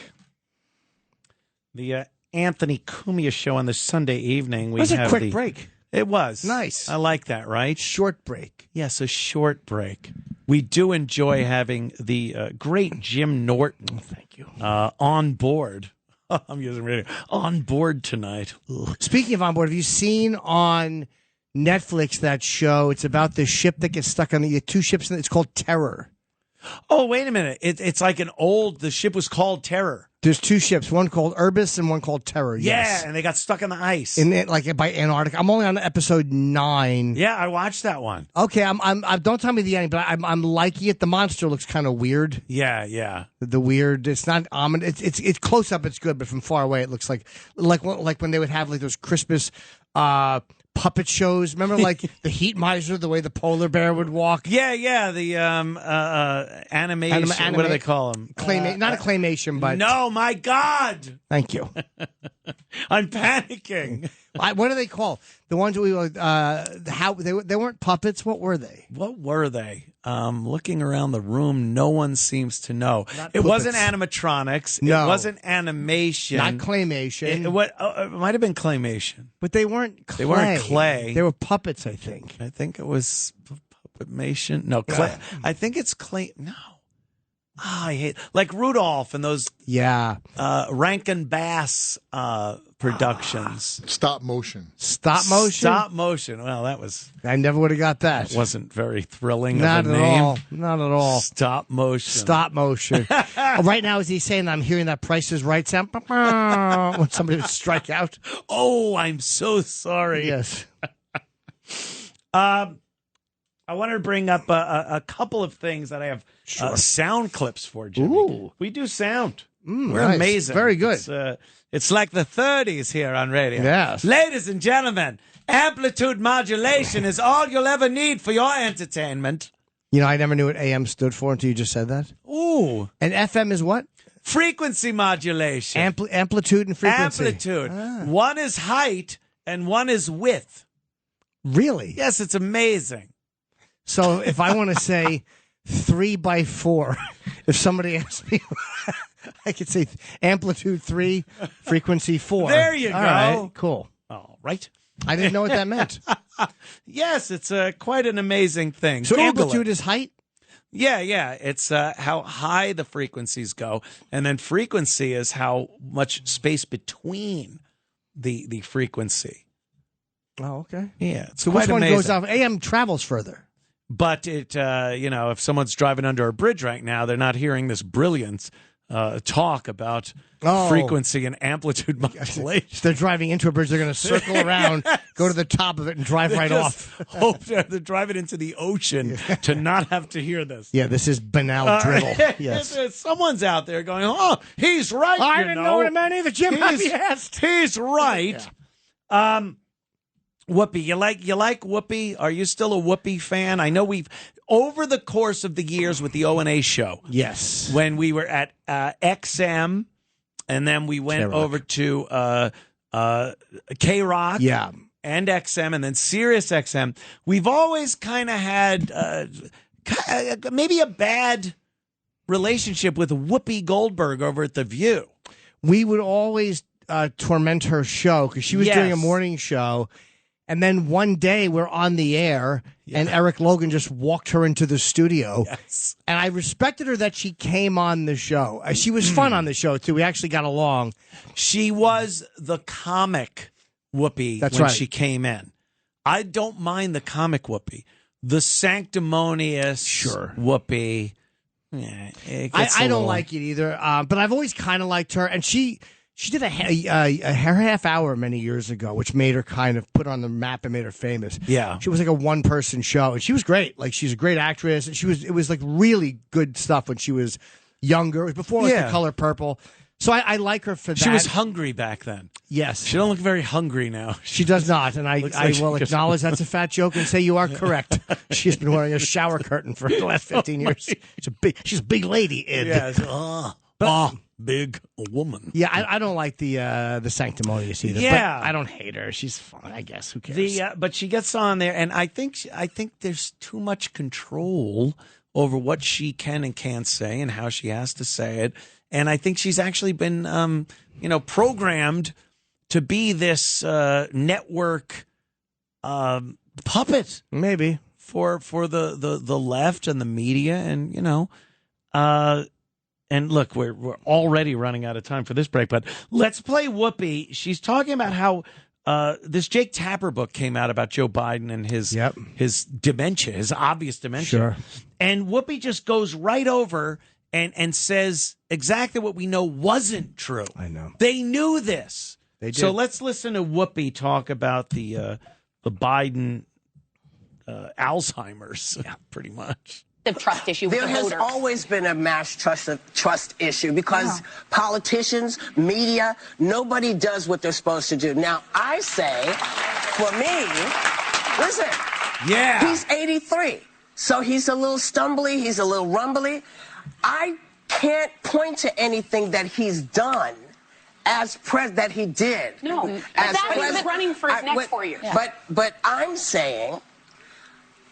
The Anthony Cumia Show on the Sunday evening. It was a quick break. It was. Nice. I like that, right? Short break. Yes, a short break. We do enjoy having the great Jim Norton Thank you. on board. I'm using radio. On board tonight. Speaking of on board, have you seen on Netflix that show? It's about the ship that gets stuck on the two ships. It's called Terror. Oh, wait a minute. It's like the ship was called Terror. There's two ships, one called Urbis and one called Terror. Yes. Yeah, and they got stuck in the ice. By Antarctica. I'm only on episode 9. Yeah, I watched that one. Okay, I'm don't tell me the ending, but I'm liking it. The monster looks kind of weird. Yeah. The weird. It's not ominous. It's close up. It's good, but from far away, it looks like when they would have like those Christmas puppet shows. Remember, like the Heat Miser, the way the polar bear would walk. Yeah. The animation. What do they call them? Not a claymation, but no, my God! Thank you. I'm panicking. What do they call the ones we how they weren't puppets? What were they? What were they? Looking around the room, no one seems to know. Not it wasn't puppets. animatronics. No. It wasn't animation. Not claymation. It might have been claymation. But they weren't clay. They weren't clay. They were puppets, I think. I think it was puppetmation. No, clay. I think it's clay. No. I hate like Rudolph and those Rankin Bass productions. Stop motion. Stop motion. Well, that was. I never would have got that. Wasn't very thrilling. Not of a at name. all. Not at all. Stop motion. Right now, is he saying I'm hearing that Price is Right sound when somebody would strike out? Oh, I'm so sorry. Yes. I wanted to bring up a couple of things that I have sound clips for, Jimmy. Ooh. We do sound. We're nice. amazing. Very good. It's like the 30s here on radio. Yes. Ladies and gentlemen, amplitude modulation is all you'll ever need for your entertainment. You know, I never knew what AM stood for until you just said that. Ooh. And FM is what? Frequency modulation. Amplitude and frequency. Amplitude. One is height and one is width. Really? Yes, it's amazing. So if I want to say 3x4, if somebody asks me, I could say amplitude 3, frequency 4. There you go. All right, cool. All right. I didn't know what that meant. Yes, it's quite an amazing thing. So Google amplitude it. is height? Yeah. It's how high the frequencies go. And then frequency is how much space between the frequency. Oh, okay. Yeah. It's So quite which one amazing. goes off? AM travels further. But it, if someone's driving under a bridge right now, they're not hearing this brilliant talk about frequency and amplitude modulation. If they're driving into a bridge, they're going to circle around, go to the top of it, and drive right off. Hope they're driving into the ocean to not have to hear this. Yeah, this is banal drivel. Yes. Someone's out there going, oh, he's right. I didn't know what it meant either, Jim. He's right. Yeah. Whoopi, you like Whoopi? Are you still a Whoopi fan? I know we've over the course of the years with the O&A show. Yes. When we were at XM, and then we went K-Rock. over to K-Rock. Yeah. And XM, and then Sirius XM. We've always kind of had maybe a bad relationship with Whoopi Goldberg over at The View. We would always torment her show because she was doing a morning show. And then one day we're on the air and Eric Logan just walked her into the studio. Yes. And I respected her that she came on the show. She was fun on the show, too. We actually got along. She was the comic Whoopi That's when right. she came in. I don't mind the comic Whoopi. The sanctimonious Whoopi. Yeah, I don't like it either, but I've always kind of liked her. And she did her half hour many years ago, which made her kind of put on the map and made her famous. Yeah. She was like a one-person show, and she was great. Like, she's a great actress. And it was like really good stuff when she was younger. It was before The Color Purple. So I like her for that. She was hungry back then. Yes. She don't look very hungry now. She does not, and I will acknowledge that's a fat joke and say you are correct. She's been wearing a shower curtain for the last 15 years. She's a big lady, Ed. Yes. Big woman. Yeah, I don't like the sanctimonious either. Yeah. But I don't hate her. She's fun, I guess. Who cares? But she gets on there, and I think there's too much control over what she can and can't say and how she has to say it. And I think she's actually been, programmed to be this network puppet, maybe for the left and the media, and and look, we're already running out of time for this break, but let's play Whoopi. She's talking about how this Jake Tapper book came out about Joe Biden and his dementia, his obvious dementia, Sure. and Whoopi just goes right over and says exactly what we know wasn't true. I know. They knew this. They did. So let's listen to Whoopi talk about the Biden Alzheimer's, pretty much. The trust issue with There the has voters. always been a mass trust issue because politicians, media, nobody does what they're supposed to do. Now, I say, for me, listen, he's 83, so he's a little stumbly, he's a little rumbly. I can't point to anything that he's done as that he did. No, as that he's running for his next 4 years. But I'm saying,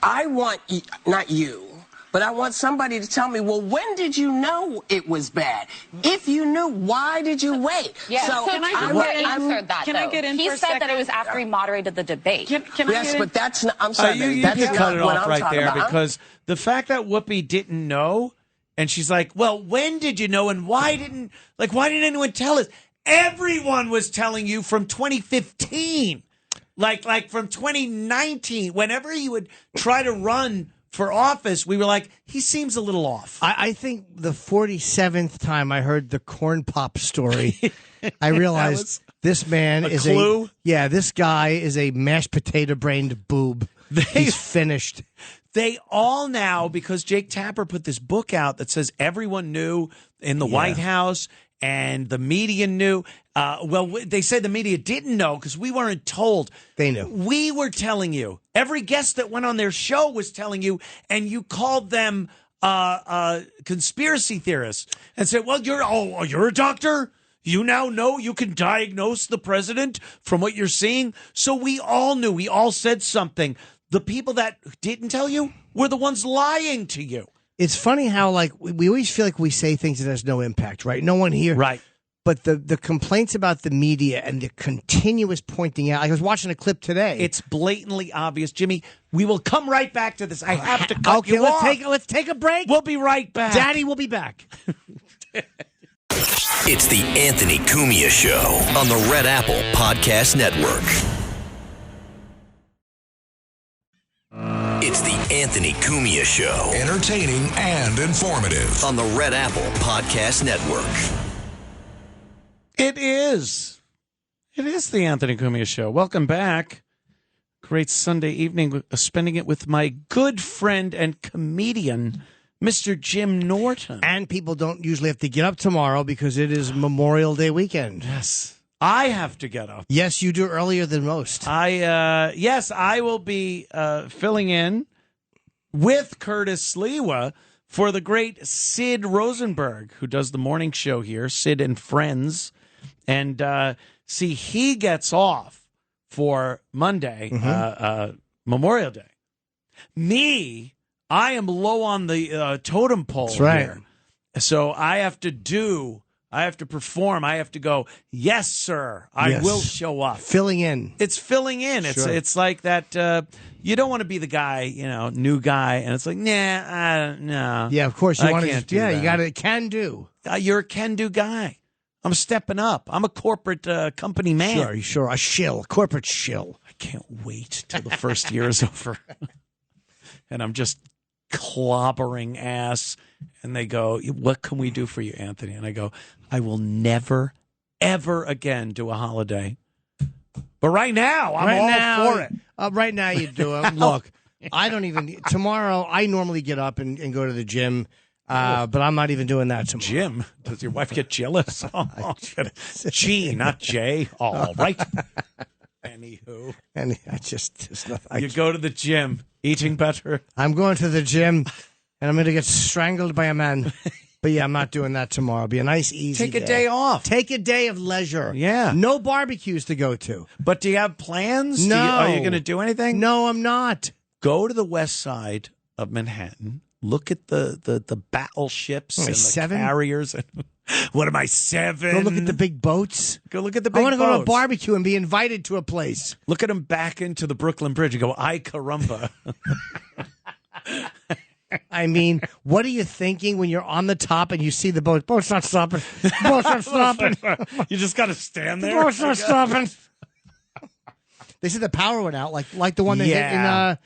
I want, not you, but I want somebody to tell me, well, when did you know it was bad? If you knew, why did you wait? Yeah. So can I get in? He said that it was after he moderated the debate. Yes, but that's not, I'm sorry, You that's can cut not it what off I'm right talking there, about. because the fact that Whoopi didn't know, and she's like, well, when did you know, and why didn't anyone tell us? Everyone was telling you from 2015, like from 2019, whenever he would try to run for office, we were like, he seems a little off. I think the 47th time I heard the corn pop story, I realized this man is clue? this guy is a mashed potato brained boob. He's finished. They all now, because Jake Tapper put this book out that says everyone knew in the White House and the media knew. They said the media didn't know because we weren't told. They knew. We were telling you. Every guest that went on their show was telling you, and you called them conspiracy theorists and said, well, you're a doctor? You now know you can diagnose the president from what you're seeing? So we all knew. We all said something. The people that didn't tell you were the ones lying to you. It's funny how, like, we always feel like we say things that has no impact, right? No one here. Right. But the complaints about the media and the continuous pointing out, like I was watching a clip today. It's blatantly obvious. Jimmy, we will come right back to this. I have to cut you off. Let's take a break. We'll be right back. Daddy will be back. It's the Anthony Cumia Show on the Red Apple Podcast Network. It's the Anthony Cumia Show. Entertaining and informative. On the Red Apple Podcast Network. It is. It is the Anthony Cumia Show. Welcome back. Great Sunday evening, spending it with my good friend and comedian, Mr. Jim Norton. And people don't usually have to get up tomorrow because it is Memorial Day weekend. Yes. I have to get up. Yes, you do earlier than most. I will be filling in with Curtis Sliwa for the great Sid Rosenberg, who does the morning show here, Sid and Friends. And he gets off for Monday, Memorial Day. Me, I am low on the totem pole. That's right. Here. So I have to perform. I have to go, yes, sir, I will show up. Filling in. It's filling in. Sure. It's like that. You don't want to be the guy, new guy, and it's like, no. Yeah, of course. You want to. can't do Yeah, that. you got to can do. You're a can-do guy. I'm stepping up. I'm a corporate company man. Sure. A shill, corporate shill. I can't wait till the first year is over. And I'm just clobbering ass. And they go, what can we do for you, Anthony? And I go, I will never, ever again do a holiday. But right now, I'm all for it. Right now, you do it. Look, I don't even. Tomorrow, I normally get up and go to the gym, but I'm not even doing that tomorrow. Jim, does your wife get jealous? Oh, G, not J. All right. Anywho. And I just nothing. You go to the gym, eating better. I'm going to the gym, and I'm going to get strangled by a man. But yeah, I'm not doing that tomorrow. It'll be a nice, easy Take a day off. Take a day of leisure. Yeah. No barbecues to go to. But do you have plans? No. Are you going to do anything? No, I'm not. Go to the west side of Manhattan. Look at the battleships and the carriers. What am I, 7? Go look at the big boats. Go look at the big boats. I want to go to a barbecue and be invited to a place. Look at them back into the Brooklyn Bridge and go, ay caramba. I mean, what are you thinking when you're on the top and you see the boat? Boat's not stopping. Boat's not stopping. You just got to stand there. The boat's not stopping. They said the power went out, like the one that hit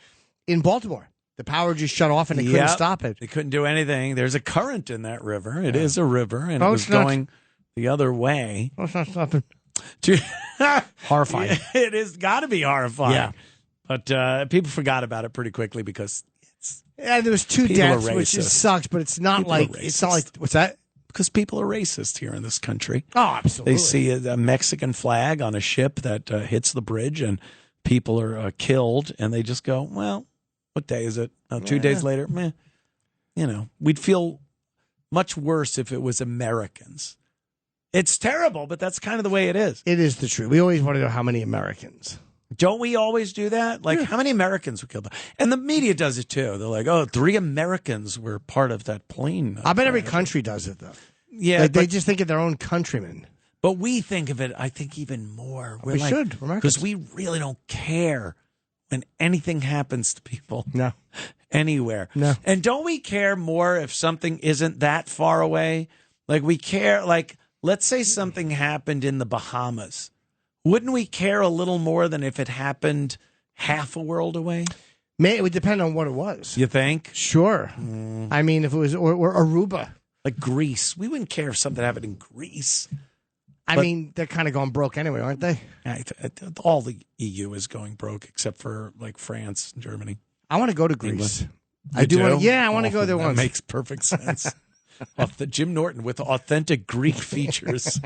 in Baltimore. The power just shut off and they couldn't stop it. They couldn't do anything. There's a current in that river. It is a river, and it was going the other way. Boat's not stopping. Horrifying. It has got to be horrifying. Yeah. But people forgot about it pretty quickly because there was 2 deaths, which just sucks. But it's not it's not like what's that? Because people are racist here in this country. Oh, absolutely. They see a Mexican flag on a ship that hits the bridge, and people are killed, and they just go, "Well, what day is it? 2 days later, meh." You know, we'd feel much worse if it was Americans. It's terrible, but that's kind of the way it is. It is the truth. We always want to know how many Americans. Don't we always do that? Like, how many Americans were killed? And the media does it, too. They're like, 3 Americans were part of that plane. I bet every country does it, though. Yeah. Like, they just think of their own countrymen. But we think of it, I think, even more. We should. Because we really don't care when anything happens to people. No. Anywhere. No. And don't we care more if something isn't that far away? Like, we care, like, let's say something happened in the Bahamas. Wouldn't we care a little more than if it happened half a world away? It would depend on what it was. You think? Sure. I mean, if it was or Aruba. Like Greece. We wouldn't care if something happened in Greece. I mean, they're kind of going broke anyway, aren't they? All the EU is going broke except for like France and Germany. I want to go to Greece. I do. I want to go there once. That makes perfect sense. Off the Jim Norton with authentic Greek features.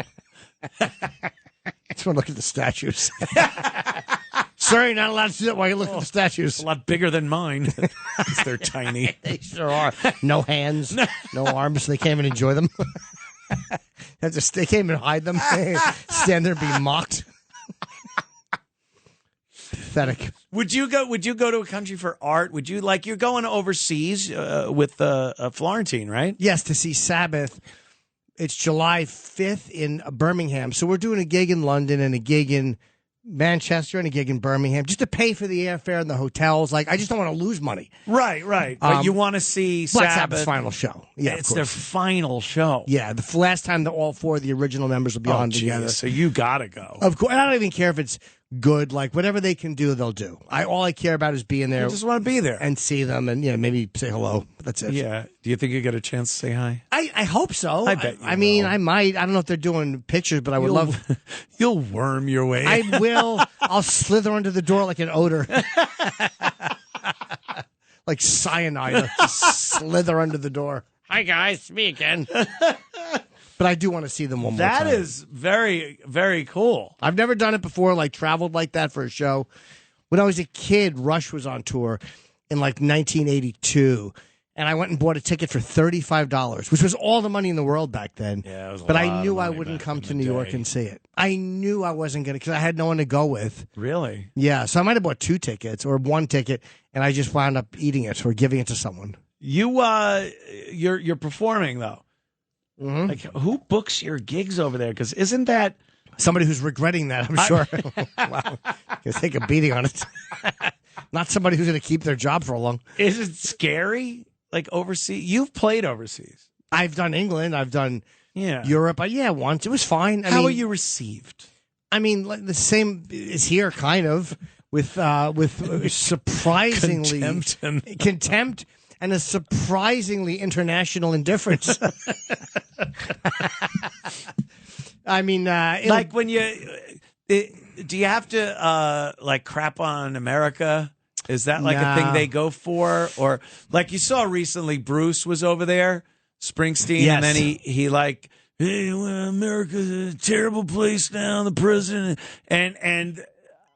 I just want to look at the statues. Sorry, not allowed to do that while you look at the statues. A lot bigger than mine. They're tiny. They sure are. No hands, no arms. They can't even enjoy them. They can't even hide them. Stand there and be mocked. Pathetic. Would you go to a country for art? Would you you're going overseas with Florentine, right? Yes, to see Sabbath. It's July 5th in Birmingham. So we're doing a gig in London and a gig in Manchester and a gig in Birmingham just to pay for the airfare and the hotels. Like, I just don't want to lose money. Right. But you want to see Black Sabbath's final show. Yeah, it's their final show. Yeah, the last time that all 4 of the original members will be on together. So you got to go. Of course. And I don't even care if it's good. Like, whatever they can do, they'll do. All I care about is being there. I just want to be there. And see them and, maybe say hello. That's it. Yeah. Do you think you get a chance to say hi? I hope so. I bet you I mean, I might. I don't know if they're doing pictures, but I would love. You'll worm your way. I will. I'll slither under the door like an odor. Like cyanide. Just slither under the door. Hi, guys. Me again. But I do want to see them one more time. That is very, very cool. I've never done it before, like traveled like that for a show. When I was a kid, Rush was on tour in like 1982. And I went and bought a ticket for $35, which was all the money in the world back then. Yeah, it was a but lot I knew of I money wouldn't back come in to the New York day. and see it. I knew I wasn't going to because I had no one to go with. Really? Yeah, so I might have bought 2 tickets or 1 ticket, and I just wound up eating it or giving it to someone. You're performing though. Mm-hmm. Like, who books your gigs over there? Because isn't that somebody who's regretting that? I'm sure. Wow, gonna take a beating on it. Not somebody who's going to keep their job for a long. Is it scary? Like overseas? You've played overseas. I've done England. I've done Europe. Once. It was fine. How were you received? I mean, like the same is here, kind of, with surprisingly contempt and a surprisingly international indifference. I mean, like when do you have to like crap on America? Is that like a thing they go for? Or like you saw recently, Bruce was over there, Springsteen, and then he like, hey, well, America's a terrible place now, the president, and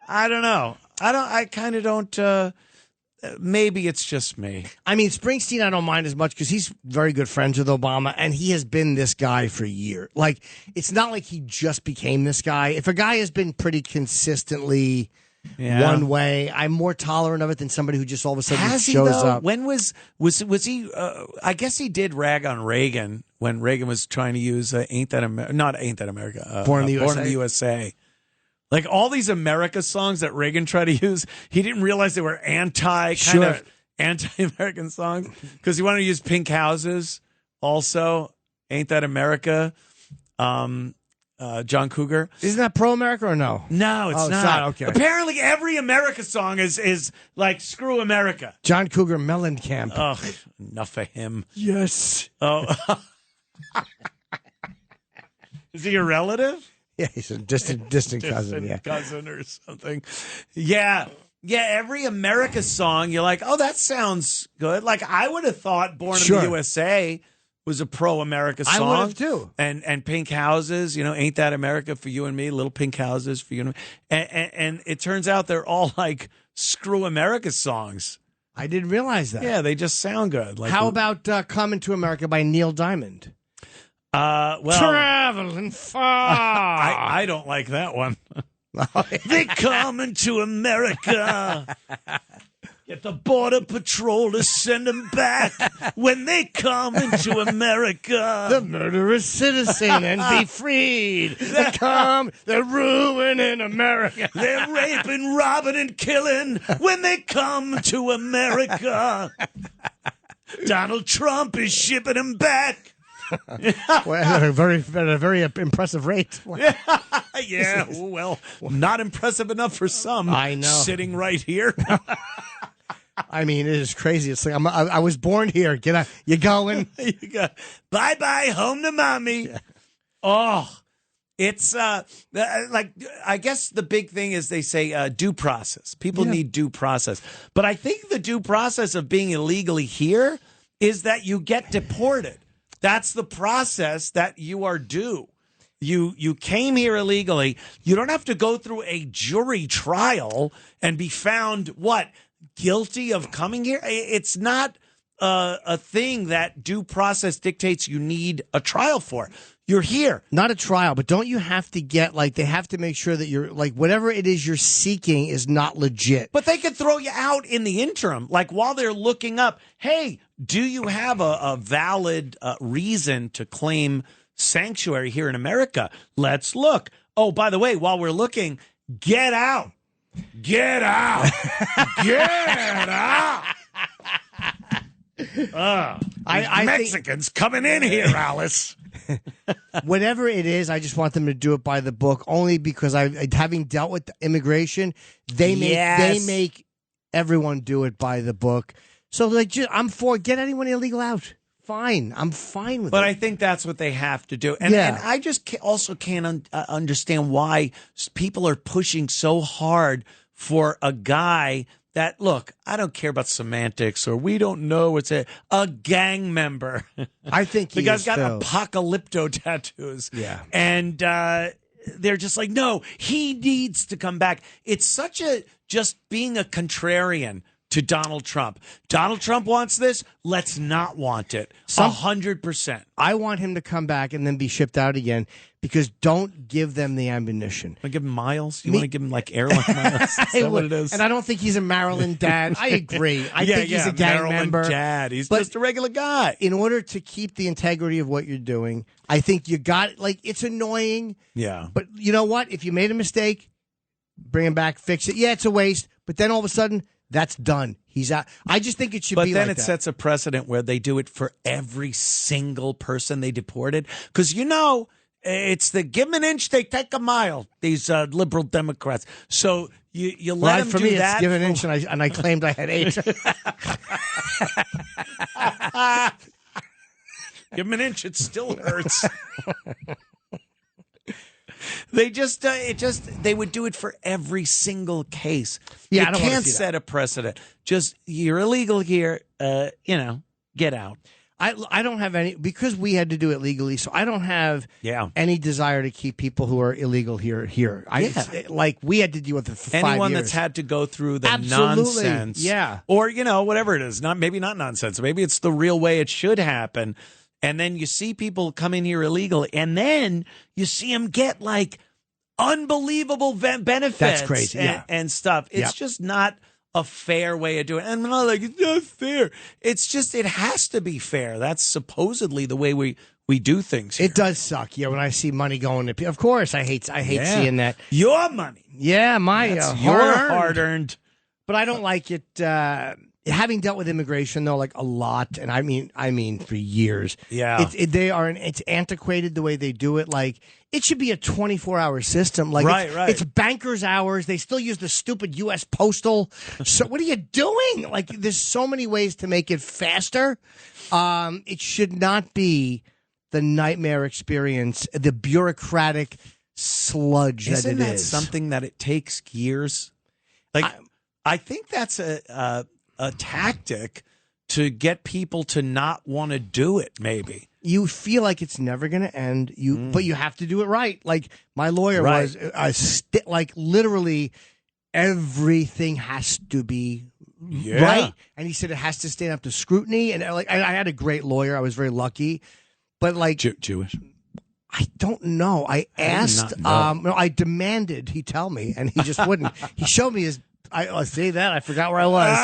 I don't know. I kind of don't. Maybe it's just me. I mean, Springsteen, I don't mind as much because he's very good friends with Obama, and he has been this guy for years. Like, it's not like he just became this guy. If a guy has been pretty consistently one way, I'm more tolerant of it than somebody who just all of a sudden shows up. When was he? I guess he did rag on Reagan when Reagan was trying to use Ain't That America, Born in the USA. Like all these America songs that Reagan tried to use, he didn't realize they were anti-American songs because he wanted to use Pink Houses. Also, Ain't That America? John Cougar. Isn't that pro-America or no? No, it's not. Okay. Apparently, every America song is like screw America. John Cougar Mellencamp. Oh, enough of him. Yes. Oh, is he a relative? Yeah, he's a distant cousin. Yeah, cousin or something. Yeah. Every America song, you're like, oh, that sounds good. Like I would have thought "Born in the USA" was a pro-America song. I would have too. And Pink Houses, Ain't That America for you and me? Little Pink Houses for you and me. And it turns out they're all like screw America songs. I didn't realize that. Yeah, they just sound good. Like, how about "Coming to America" by Neil Diamond? Traveling far. I don't like that one. They coming to America. Get the border patrol to send them back when they come into America. The murderous citizen and be freed. They're ruining America. They're raping, robbing, and killing when they come to America. Donald Trump is shipping them back. Well, at a very impressive rate. Yeah, well, not impressive enough for some. I know. Sitting right here. I mean, it is crazy. It's like I was born here. Get out. You going? Bye, home to mommy. Yeah. Oh, it's like I guess the big thing is they say due process. People need due process, but I think the due process of being illegally here is that you get deported. That's the process that you are due. You came here illegally. You don't have to go through a jury trial and be found, guilty of coming here? It's not a thing that due process dictates you need a trial for. You're here. Not a trial, but don't you have to get, they have to make sure that you're, whatever it is you're seeking is not legit. But they could throw you out in the interim, while they're looking up, hey, do you have a valid reason to claim sanctuary here in America? Let's look. Oh, by the way, while we're looking, get out. Get out. Get out. Mexicans coming in here, Alice. Whatever it is, I just want them to do it by the book, only because having dealt with immigration, they make everyone do it by the book. So I'm for get anyone illegal out. Fine, I'm fine with it. But I think that's what they have to do, and I just also can't understand why people are pushing so hard for a guy. That, look, I don't care about semantics or we don't know it's a gang member. I think the guy's got apocalypto tattoos. Yeah. And they're just like, no, he needs to come back. It's such just being a contrarian to Donald Trump. Donald Trump wants this. Let's not want it. 100%. I want him to come back and then be shipped out again because don't give them the ammunition. Want to give him miles? You want to give him airline miles? Is that what it is? And I don't think he's a Maryland dad. I agree. I think he's a gang Maryland member. Dad. He's just a regular guy. In order to keep the integrity of what you're doing, I think you got it's annoying. Yeah. But you know what? If you made a mistake, bring him back, fix it. Yeah, it's a waste. But then all of a sudden, that's done. He's out. I just think it should But be then like it that. sets a precedent where they do it for every single person they deported. Because, it's the give 'em an inch, they take a mile, these liberal Democrats. So you let them for do me, that. It's give an inch, and I claimed I had 8. Give them an inch, it still hurts. They would do it for every single case. Yeah, you I don't wanna can't see that. set a precedent. Just, you're illegal here, get out. I don't have any, because we had to do it legally, so I don't have any desire to keep people who are illegal here. Like, we had to deal with it for 5 years. Anyone that's had to go through the Absolutely. nonsense. Yeah. Or, whatever it is. Maybe not nonsense. Maybe it's the real way it should happen. And then you see people come in here illegally, and then you see them get, like, unbelievable benefits. That's crazy, and stuff. It's just not a fair way of doing it. And I'm not like, it's not fair. It's just, it has to be fair. That's supposedly the way we do things here. It does suck. Yeah, when I see money going to people. Of course, I hate seeing that. Your money. Yeah, my your hard-earned. But I don't like it. Having dealt with immigration, though, like a lot, and I mean for years. Yeah. It's antiquated the way they do it. Like, it should be a 24-hour system. Like, right. It's bankers' hours. They still use the stupid U.S. Postal. So what are you doing? Like, there's so many ways to make it faster. It should not be the nightmare experience, the bureaucratic sludge that it is. Isn't that something that it takes years? Like, I think that's a tactic to get people to not want to do it, maybe. You feel like it's never going to end, but you have to do it right. Like, my lawyer was like, literally everything has to be right. And he said it has to stand up to scrutiny. And like, I had a great lawyer. I was very lucky. But like, Jewish? I don't know. I asked, I demanded he tell me, and he just wouldn't. He showed me his. I say that I forgot where I was,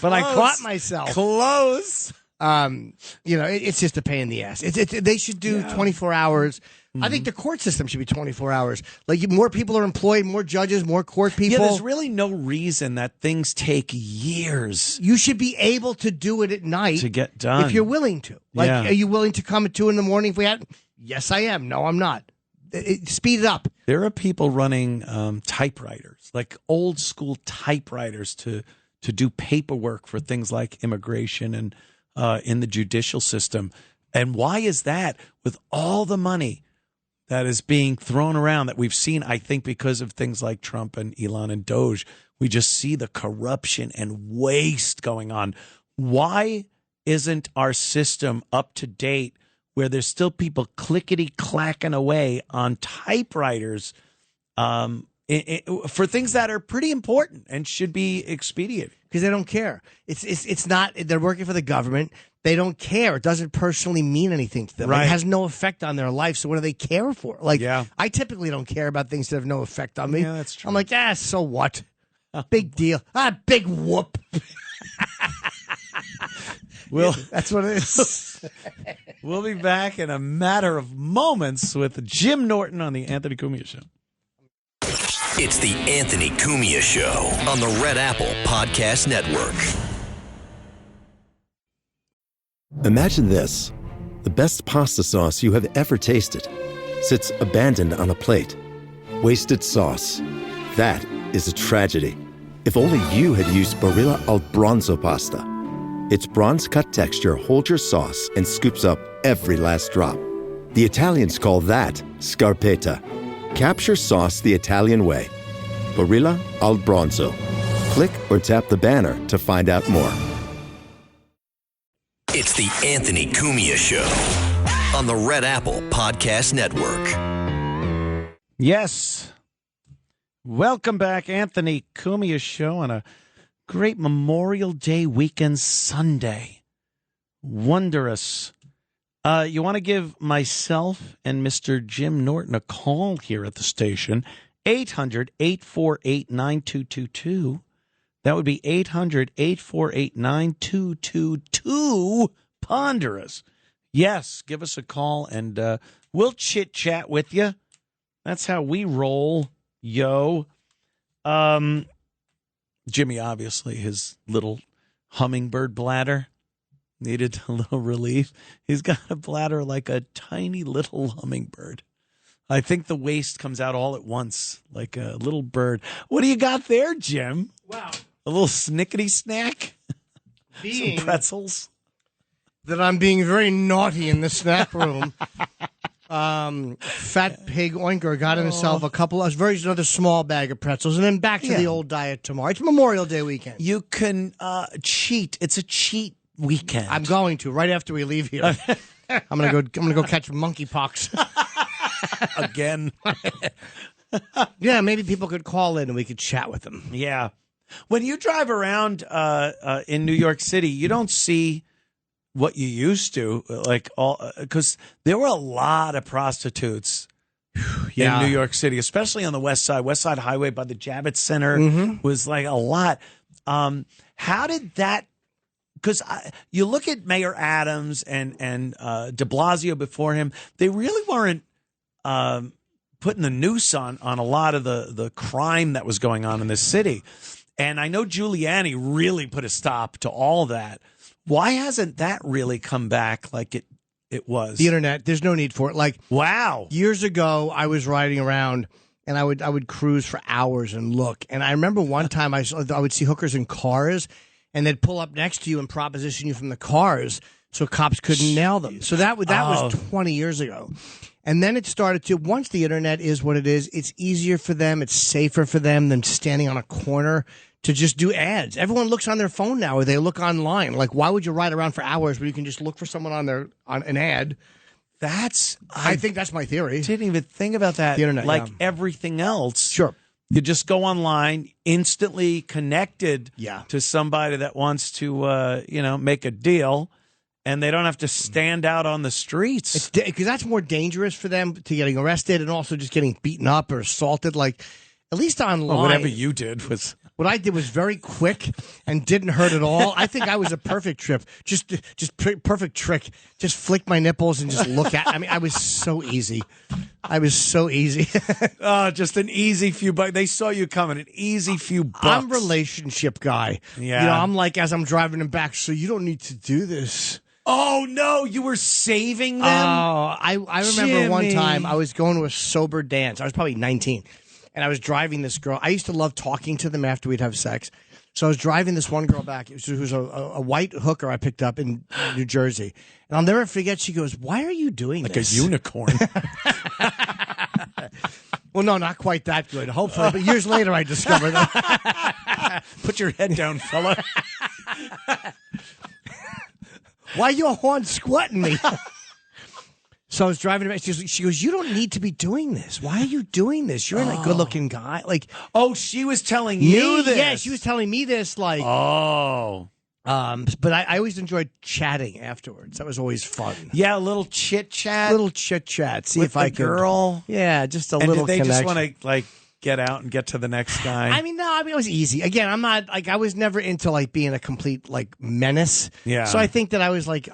but I caught myself. Close. It's just a pain in the ass. They should do 24 hours. I think the court system should be 24 hours. Like, more people are employed, more judges, more court people. Yeah, there's really no reason that things take years. You should be able to do it at night to get done if you're willing to. Like, are you willing to come at 2 a.m. if we had? Yes, I am. No, I'm not. Speed it up. There are people running typewriters, like old school typewriters, to do paperwork for things like immigration and in the judicial system. And why is that? With all the money that is being thrown around that we've seen, I think because of things like Trump and Elon and Doge, we just see the corruption and waste going on. Why isn't our system up to date, where there's still people clickety-clacking away on typewriters for things that are pretty important and should be expedited? Because they don't care. It's not. They're working for the government. They don't care. It doesn't personally mean anything to them. Right. It has no effect on their life. So what do they care for? Like, I typically don't care about things that have no effect on me. Yeah, that's true. I'm like, so what? Big deal. Big whoop. That's what it is. We'll be back in a matter of moments with Jim Norton on the Anthony Cumia Show. It's the Anthony Cumia Show on the Red Apple Podcast Network. Imagine this. The best pasta sauce you have ever tasted sits abandoned on a plate. Wasted sauce. That is a tragedy. If only you had used Barilla al Bronzo pasta. Its bronze-cut texture holds your sauce and scoops up every last drop. The Italians call that scarpetta. Capture sauce the Italian way. Barilla al Bronzo. Click or tap the banner to find out more. It's the Anthony Cumia Show on the Red Apple Podcast Network. Yes. Welcome back, Anthony Cumia Show on a great Memorial Day weekend Sunday. Wondrous. You want to give myself and Mr. Jim Norton a call here at the station, 800-848-9222. That would be 800-848-9222. Ponderous. Yes, give us a call and we'll chit-chat with you. That's how we roll, yo. Jimmy, obviously, his little hummingbird bladder needed a little relief. He's got a bladder like a tiny little hummingbird. I think the waste comes out all at once, like a little bird. What do you got there, Jim? Wow. A little snickety snack? Being Some pretzels? that I'm being very naughty in the snack room. Fat Pig Oinker got himself a couple of another small bag of pretzels, and then back to the old diet tomorrow. It's Memorial Day weekend. You can cheat. It's a cheat weekend. I'm going to right after we leave here. I'm gonna go catch monkeypox again. Yeah, maybe people could call in and we could chat with them. Yeah. When you drive around in New York City, you don't see what you used to, like all, because there were a lot of prostitutes in New York City, especially on the West Side Highway by the Javits Center was like a lot. How did that? Because you look at Mayor Adams and de Blasio before him, they really weren't putting the noose on a lot of the crime that was going on in this city. And I know Giuliani really put a stop to all that. Why hasn't that really come back like it was? The internet, there's no need for it. Like, wow. Years ago, I was riding around and I would cruise for hours and look. And I remember one time I would see hookers in cars and they'd pull up next to you and proposition you from the cars so cops couldn't nail them. So that was 20 years ago. And then it started to, once the internet is what it is, it's easier for them, it's safer for them than standing on a corner to just do ads. Everyone looks on their phone now or they look online. Like, why would you ride around for hours when you can just look for someone on an ad? I think that's my theory. Didn't even think about that. The internet, like everything else. Sure. You just go online, instantly connected to somebody that wants to, make a deal, and they don't have to stand out on the streets. Because that's more dangerous for them to getting arrested and also just getting beaten up or assaulted. Like, at least online. Well, whatever you did was... What I did was very quick and didn't hurt at all. I think I was a perfect trip. Just perfect trick. Just flick my nipples and just look at. I mean, I was so easy. Just an easy few bucks. They saw you coming. An easy few bucks. I'm a relationship guy. Yeah. I'm like, as I'm driving them back, so you don't need to do this. Oh, no. You were saving them? Oh, I remember one time I was going to a sober dance. I was probably 19. And I was driving this girl. I used to love talking to them after we'd have sex. So I was driving this one girl back. It was a white hooker I picked up in New Jersey. And I'll never forget, she goes, "Why are you doing this?" Like a unicorn. Well, no, not quite that good. Hopefully. But years later, I discovered that. Put your head down, fella. Why you horn squatting me? So I was driving her. She goes, "You don't need to be doing this. Why are you doing this? You're a good-looking guy." Like, she was telling you this. Yeah, she was telling me this. Like, but I always enjoyed chatting afterwards. That was always fun. Yeah, a little chit chat. See if I could. Girl. Yeah, just a and little. Did they connection. just want to like get out and get to the next guy? I mean, it was easy. Again, I'm not like I was never into like being a complete like menace. Yeah. So I think that I was like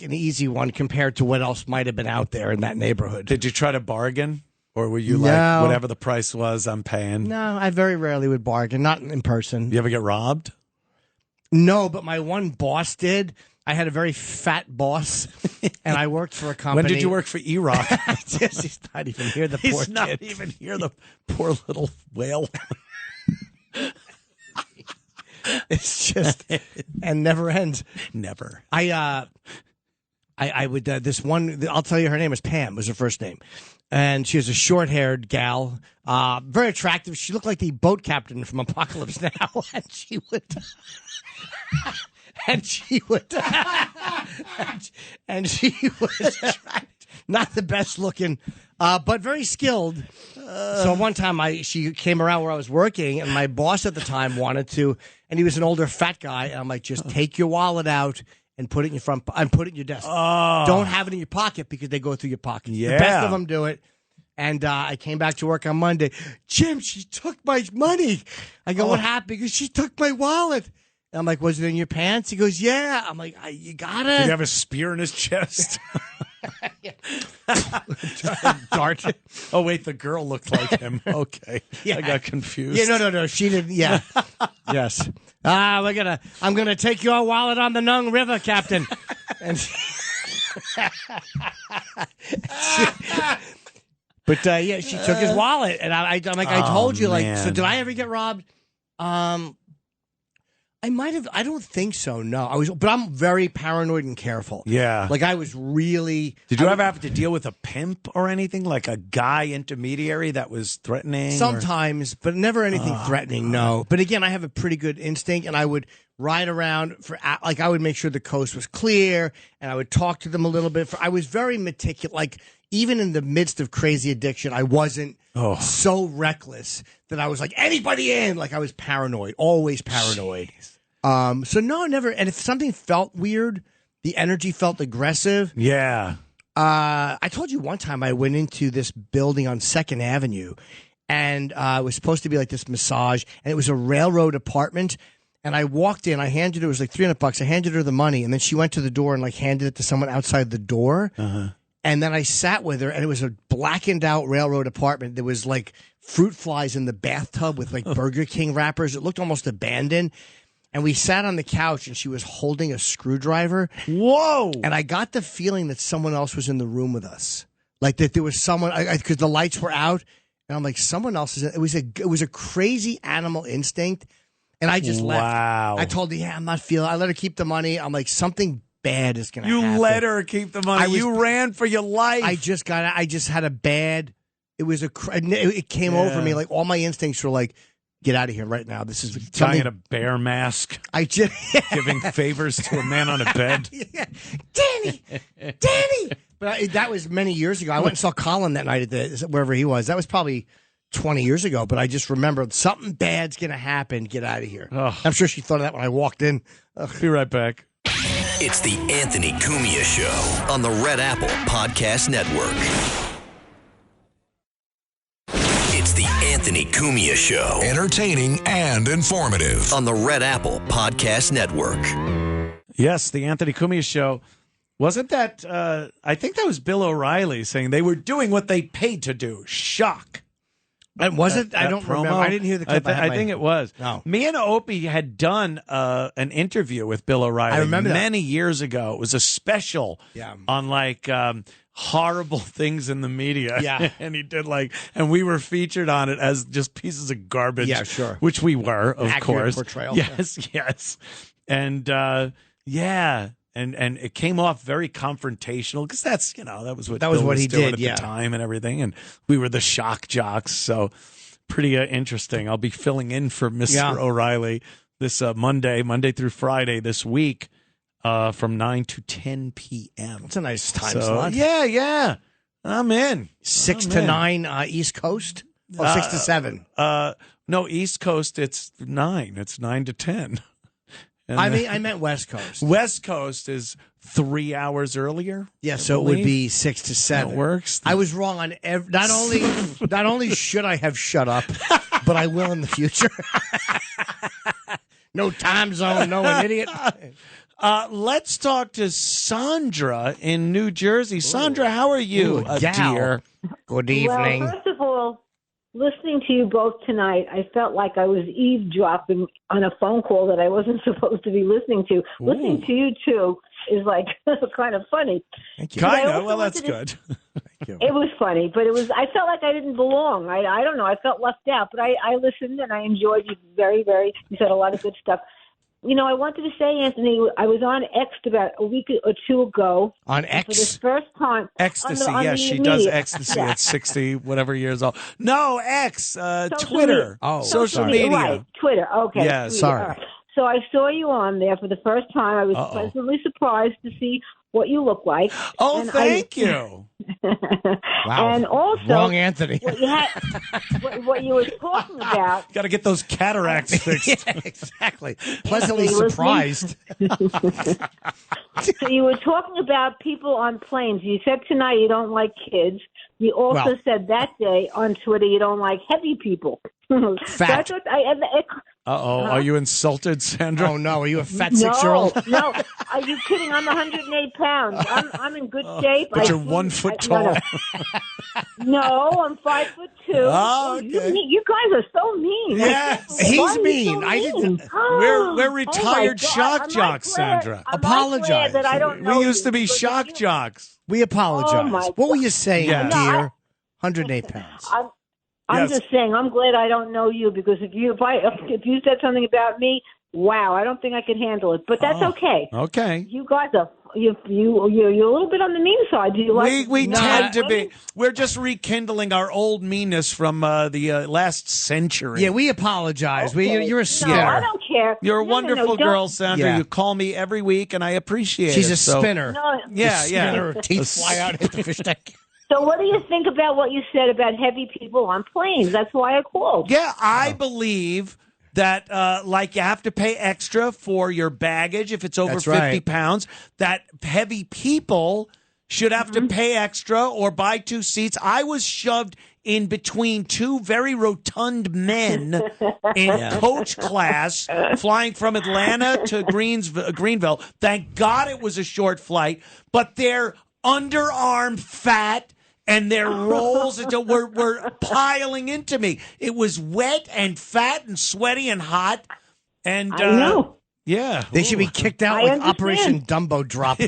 an easy one compared to what else might have been out there in that neighborhood. Did you try to bargain, or were you like whatever the price was, I'm paying? No, I very rarely would bargain. Not in person. You ever get robbed? No, but my one boss did. I had a very fat boss, and I worked for a company. When did you work for E-Rock? He's not even here, the poor kid. He's not even here, the poor little whale. It's just, and never ends. Never. I would, this one, I'll tell you her name was Pam, was her first name. And she was a short-haired gal, very attractive. She looked like the boat captain from Apocalypse Now, and she would... And she was not the best looking, but very skilled. So one time she came around where I was working, and my boss at the time wanted to, and he was an older fat guy. And I'm like, just take your wallet out and put it in your front and put it in your desk. Don't have it in your pocket because they go through your pocket. Yeah. The best of them do it. And I came back to work on Monday. "Jim, she took my money." I go, "What happened?" Because she took my wallet. I'm like, "Was it in your pants?" He goes, "Yeah." I'm like, "You got it." Did he have a spear in his chest? Dart. Oh, wait, the girl looked like him. Okay. Yeah. I got confused. Yeah, no, she didn't. Yeah. Yes. I'm gonna take your wallet on the Nung River, Captain. And she took his wallet, and I'm like, I told you, like, man. so did I ever get robbed? I might have. I don't think so. No, but I'm very paranoid and careful. Yeah. Like I was really. Did you ever have to deal with a pimp or anything, like a guy intermediary that was threatening? Sometimes, but never anything threatening. No. But again, I have a pretty good instinct, and I would ride around I would make sure the coast was clear, and I would talk to them a little bit. I was very meticulous. Like even in the midst of crazy addiction, I wasn't so reckless that I was like anybody in. Like I was paranoid, always paranoid. So no, never. And if something felt weird, the energy felt aggressive. Yeah. I told you one time I went into this building on 2nd Avenue, and it was supposed to be like this massage, and it was a railroad apartment. And I walked in, it was like $300. I handed her the money, and then she went to the door and like handed it to someone outside the door. And then I sat with her, and it was a blackened out railroad apartment. There was like fruit flies in the bathtub with like Burger King wrappers. It looked almost abandoned. And we sat on the couch, and she was holding a screwdriver. Whoa! And I got the feeling that someone else was in the room with us, like that there was someone, because the lights were out, and I'm like, someone else is. It was a crazy animal instinct, and I just left. Wow! I told her, I'm not feeling. I let her keep the money. I'm like, something bad is going to happen. You let her keep the money. You ran for your life. I just had a bad. It was it came over me, like all my instincts were like, get out of here right now. This is guy in a bear mask. I just giving favors to a man on a bed. Danny. But that was many years ago. I went and saw Colin that night at wherever he was. That was probably 20 years ago. But I just remembered something bad's going to happen. Get out of here. I'm sure she thought of that when I walked in. Be right back. It's the Anthony Cumia Show on the Red Apple Podcast Network. It's the Anthony Cumia Show. Entertaining and informative. On the Red Apple Podcast Network. Yes, the Anthony Cumia Show. Wasn't that, I think that was Bill O'Reilly saying they were doing what they paid to do. Shock. Was it? I don't remember. I didn't hear the clip. I think it was. No. Me and Opie had done an interview with Bill O'Reilly. I remember many years ago. It was a special on like horrible things in the media. Yeah. And he did and we were featured on it as just pieces of garbage. Yeah, sure. Which we were, of Accurate course. portrayal. Yes. And And it came off very confrontational because that's, that was what Bill was he doing did at the time and everything. And we were the shock jocks. So pretty interesting. I'll be filling in for Mr. O'Reilly this Monday through Friday this week from 9 to 10 p.m. It's a nice time slot. Yeah. I'm in. 6 to 9 East Coast? Or 6 to 7? No, East Coast, it's 9. It's 9 to 10. I meant West Coast. West Coast is 3 hours earlier. Yeah, so it would be 6 to 7. That works. I was wrong on not only should I have shut up, but I will in the future. No time zone, no an idiot. Let's talk to Sandra in New Jersey. Sandra, how are you, dear? Good evening. Well, first of all, listening to you both tonight, I felt like I was eavesdropping on a phone call that I wasn't supposed to be listening to. Ooh. Listening to you two is kind of funny. Thank you. Kind of. Well, that's good. Thank you. It was funny, but I felt like I didn't belong. I don't know. I felt left out, but I listened and I enjoyed you very, very. You said a lot of good stuff. I wanted to say, Anthony, I was on X about a week or two ago. On X? For the first time. Ecstasy, yes, she does ecstasy at 60, whatever years old. No, X, Twitter. Social media. Right, Twitter, okay. Yeah, sorry. Right. So I saw you on there for the first time. I was pleasantly surprised to see what you look like. Oh, and thank you. Wow. And also, wrong Anthony. What you were talking about. Got to get those cataracts fixed. Yeah, exactly. Pleasantly surprised. So you were talking about people on planes. You said tonight you don't like kids. You also said that day on Twitter you don't like heavy people. Fat. So I Uh-oh. Are you insulted, Sandra? Oh, no. Are you a fat 6-year-old? No. Are you kidding? I'm 108 pounds. I'm in good shape. But you're 1 foot tall. No, I'm 5'2". Oh, okay. You guys are so mean. Yes. He's mean. So I didn't. We're retired shock God. jocks, Sandra. Apologize. That I don't know We used to be because shock you- jocks. We apologize. Oh, my What were you saying, Yeah. dear? No, 108 pounds. I'm Yes. just saying. I'm glad I don't know you because if you said something about me, wow, I don't think I could handle it. But that's okay. Okay. You guys are you're a little bit on the mean side. Do you like? We tend to be. We're just rekindling our old meanness from the last century. Yeah, we apologize. Okay. You're a No, spinner. I don't care. You're a No, wonderful don't- girl, Sandra. Yeah. You call me every week, and I appreciate She's it. a spinner. No, Yeah, Spinner, yeah. teeth fly out hit the fish tank. So what do you think about what you said about heavy people on planes? That's why I called. Yeah, I believe that like you have to pay extra for your baggage if it's over That's 50 right. pounds, that heavy people should have to pay extra or buy 2 seats. I was shoved in between 2 very rotund men in coach class flying from Atlanta to Greenville. Thank God it was a short flight, but they're underarm fat and their rolls were piling into me. It was wet and fat and sweaty and hot. And I know. Yeah. They should be kicked out I like understand. Operation Dumbo Drop.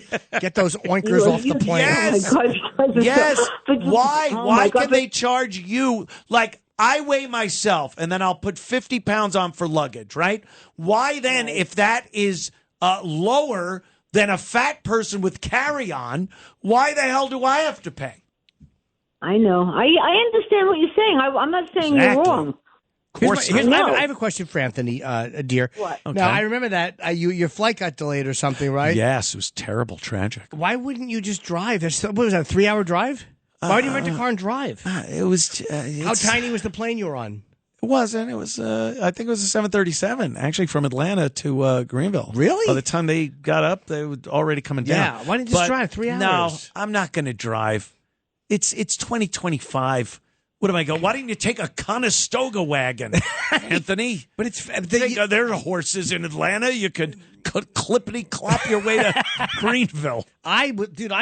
Get those oinkers off the plane. Yes. Oh my God. Yes. Why? Oh Why my God, can they charge you? Like, I weigh myself and then I'll put 50 pounds on for luggage, right? Why then, if that is lower than a fat person with carry-on, why the hell do I have to pay? I know. I understand what you're saying. I'm not saying Exactly. you're wrong. I have a question for Anthony, dear. What? Okay. Now, I remember that your flight got delayed or something, right? Yes, it was terrible, tragic. Why wouldn't you just drive? What was that, a 3-hour drive? Why didn't you rent a car and drive? It was. How tiny was the plane you were on? It wasn't. It was. I think it was a 737, actually, from Atlanta to Greenville. Really? By the time they got up, they were already coming down. Yeah. Why didn't you just drive 3 hours? No, I'm not going to drive. It's 2025. What am I going? Why didn't you take a Conestoga wagon, Anthony? But it's There are horses in Atlanta. You could clippity clop your way to Greenville. I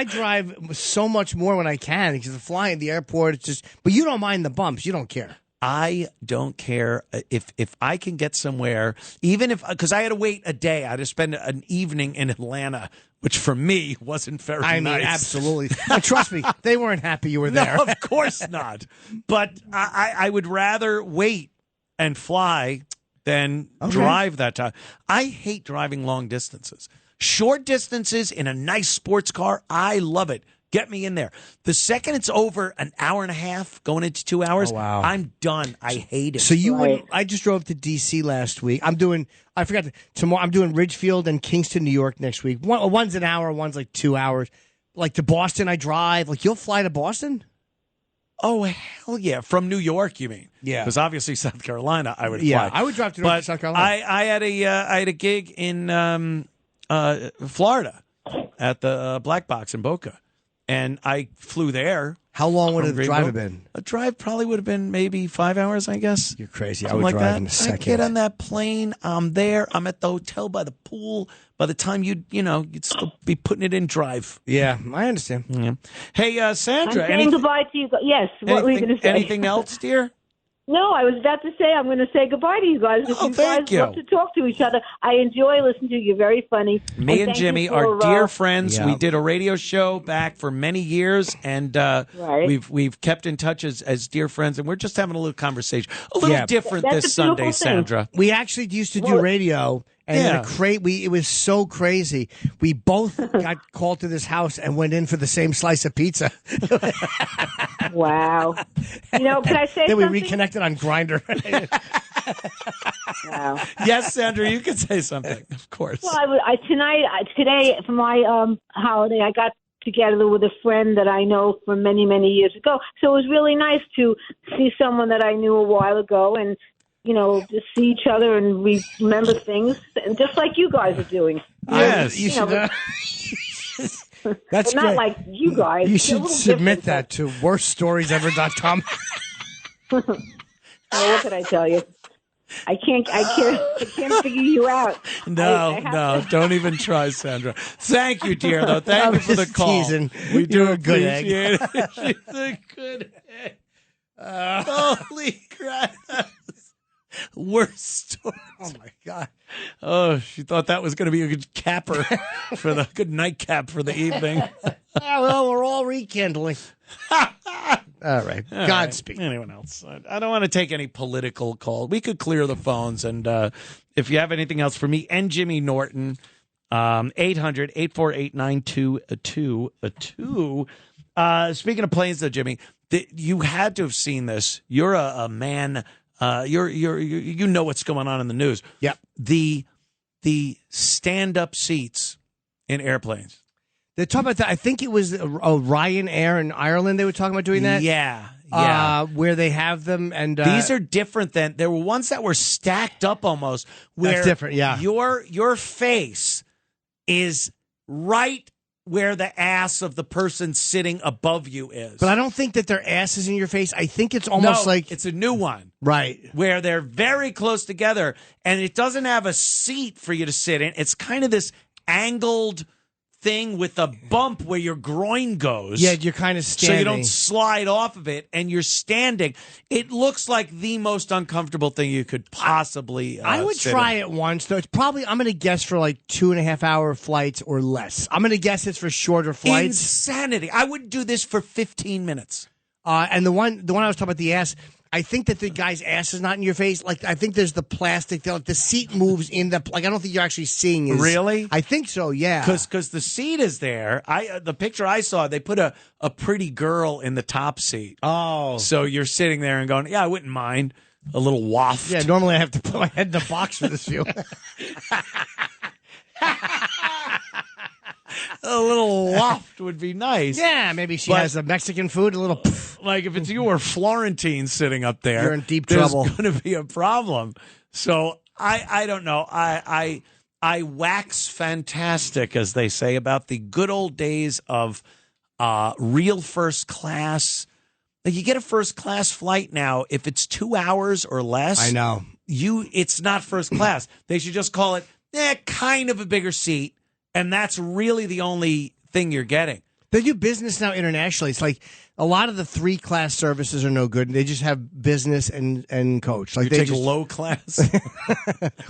drive so much more when I can because the flying at the airport. It's just. But you don't mind the bumps. You don't care. I don't care if I can get somewhere, even if, because I had to wait a day. I had to spend an evening in Atlanta, which for me wasn't very nice. I mean, absolutely. And trust me, they weren't happy you were there. No, of course not. But I would rather wait and fly than drive that time. I hate driving long distances. Short distances in a nice sports car, I love it. Get me in there. The second it's over an hour and a half, going into 2 hours, I'm done. I hate it. So you wouldn't. I just drove to D.C. last week. I'm doing Ridgefield and Kingston, New York next week. One's an hour, one's like 2 hours. Like to Boston, I drive. Like you'll fly to Boston? Oh, hell yeah. From New York, you mean? Yeah. Because obviously South Carolina, I would fly. Yeah, I would drive to North South Carolina. I had a gig in Florida at the Black Box in Boca. And I flew there. How long would from the drive have Greenville. been? A drive probably would have been maybe 5 hours, I guess. You're crazy. I Something would like drive that. in a second. I get on that plane. I'm there. I'm at the hotel by the pool. By the time you'd still be putting it in drive. Yeah, I understand. Yeah. Hey, Sandra. I'm saying goodbye to you. Yes. What were you going to say? Anything else, dear? No, I was about to say I'm going to say goodbye to you guys. Oh, you thank guys you. love to talk to each other. I enjoy listening to you. You're very funny. Me and thank Jimmy you are for, dear friends. Yeah. We did a radio show back for many years, and we've kept in touch as dear friends, and we're just having a little conversation. A little different That's this a beautiful Sunday, thing. Sandra. We actually used to do radio, and it was so crazy. We both got called to this house and went in for the same slice of pizza. Wow. Can I say then we something? reconnected on Grindr. Wow. Yes, Sandra, you can say something, of course. Well, today for my holiday, I got together with a friend that I know from many, many years ago. So it was really nice to see someone that I knew a while ago and, just see each other and remember things, and just like you guys are doing. Yes. You should. That's not great. like you guys. You They're a should little submit different, that to worststoriesever.com. Well, what can I tell you? I can't figure you out. No, don't even try, Sandra. Thank you, dear, though. Thank you for the call. Teasing. We do You're a good appreciate it. She's a good egg. Holy crap. Worst story. Oh, my God. Oh, she thought that was going to be a good capper for the good nightcap for the evening. Well, we're all rekindling. All right. Godspeed. Right. Anyone else? I don't want to take any political call. We could clear the phones. And if you have anything else for me and Jimmy Norton, 800-848-9222. Speaking of planes, though, Jimmy, you had to have seen this. You're a man. You know what's going on in the news. Yep. The stand-up seats in airplanes. They're talking about that. I think it was Ryanair in Ireland. They were talking about doing that. Yeah. Where they have them, and these are different than there were ones that were stacked up almost. Where that's different. Yeah. Your face is right where the ass of the person sitting above you is. But I don't think that their ass is in your face. I think it's almost like it's a new one. Right. Where they're very close together, and it doesn't have a seat for you to sit in. It's kind of this angled thing with a bump where your groin goes. Yeah, you're kind of standing. So you don't slide off of it, and you're standing. It looks like the most uncomfortable thing you could possibly I would try it once, though. It's probably, I'm going to guess, for like 2.5 hour flights or less. I'm going to guess it's for shorter flights. Insanity. I would do this for 15 minutes. And the one I was talking about, the ass, I think that the guy's ass is not in your face. Like, I think there's the plastic. The seat moves in the. Like, I don't think you're actually seeing his. Really? I think so. Yeah. Because the seat is there. The picture I saw, they put a pretty girl in the top seat. Oh. So you're sitting there and going, yeah, I wouldn't mind a little waft. Yeah. Normally I have to put my head in the box for this view. A little waft would be nice. Yeah, maybe she has a Mexican food, a little. Like if it's you or Florentine sitting up there, you're in deep trouble. There's going to be a problem. So I don't know. I wax fantastic, as they say, about the good old days of real first class. Like you get a first class flight now, if it's 2 hours or less. I know. It's not first class. They should just call it kind of a bigger seat. And that's really the only thing you're getting. They do business now internationally. It's like a lot of the 3-class services are no good. They just have business and coach. Like you they take just low class.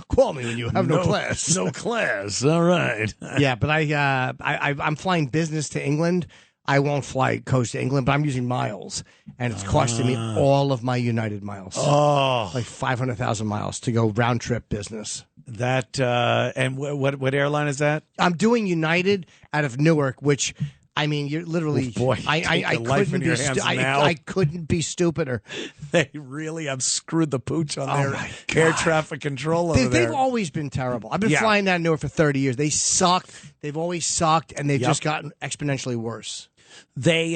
Call me when you have no class. No class. All right. Yeah, but I'm flying business to England. I won't fly coach to England, but I'm using miles, and it's costing me all of my United miles. Oh, like 500,000 miles to go round trip business. That and what airline is that? I'm doing United out of Newark, which I mean, you're literally. Oh boy, I couldn't be. I couldn't be stupider. They really have screwed the pooch on their air traffic control over there. They've always been terrible. I've been flying down Newark for 30 years. They suck. They've always sucked, and they've just gotten exponentially worse. They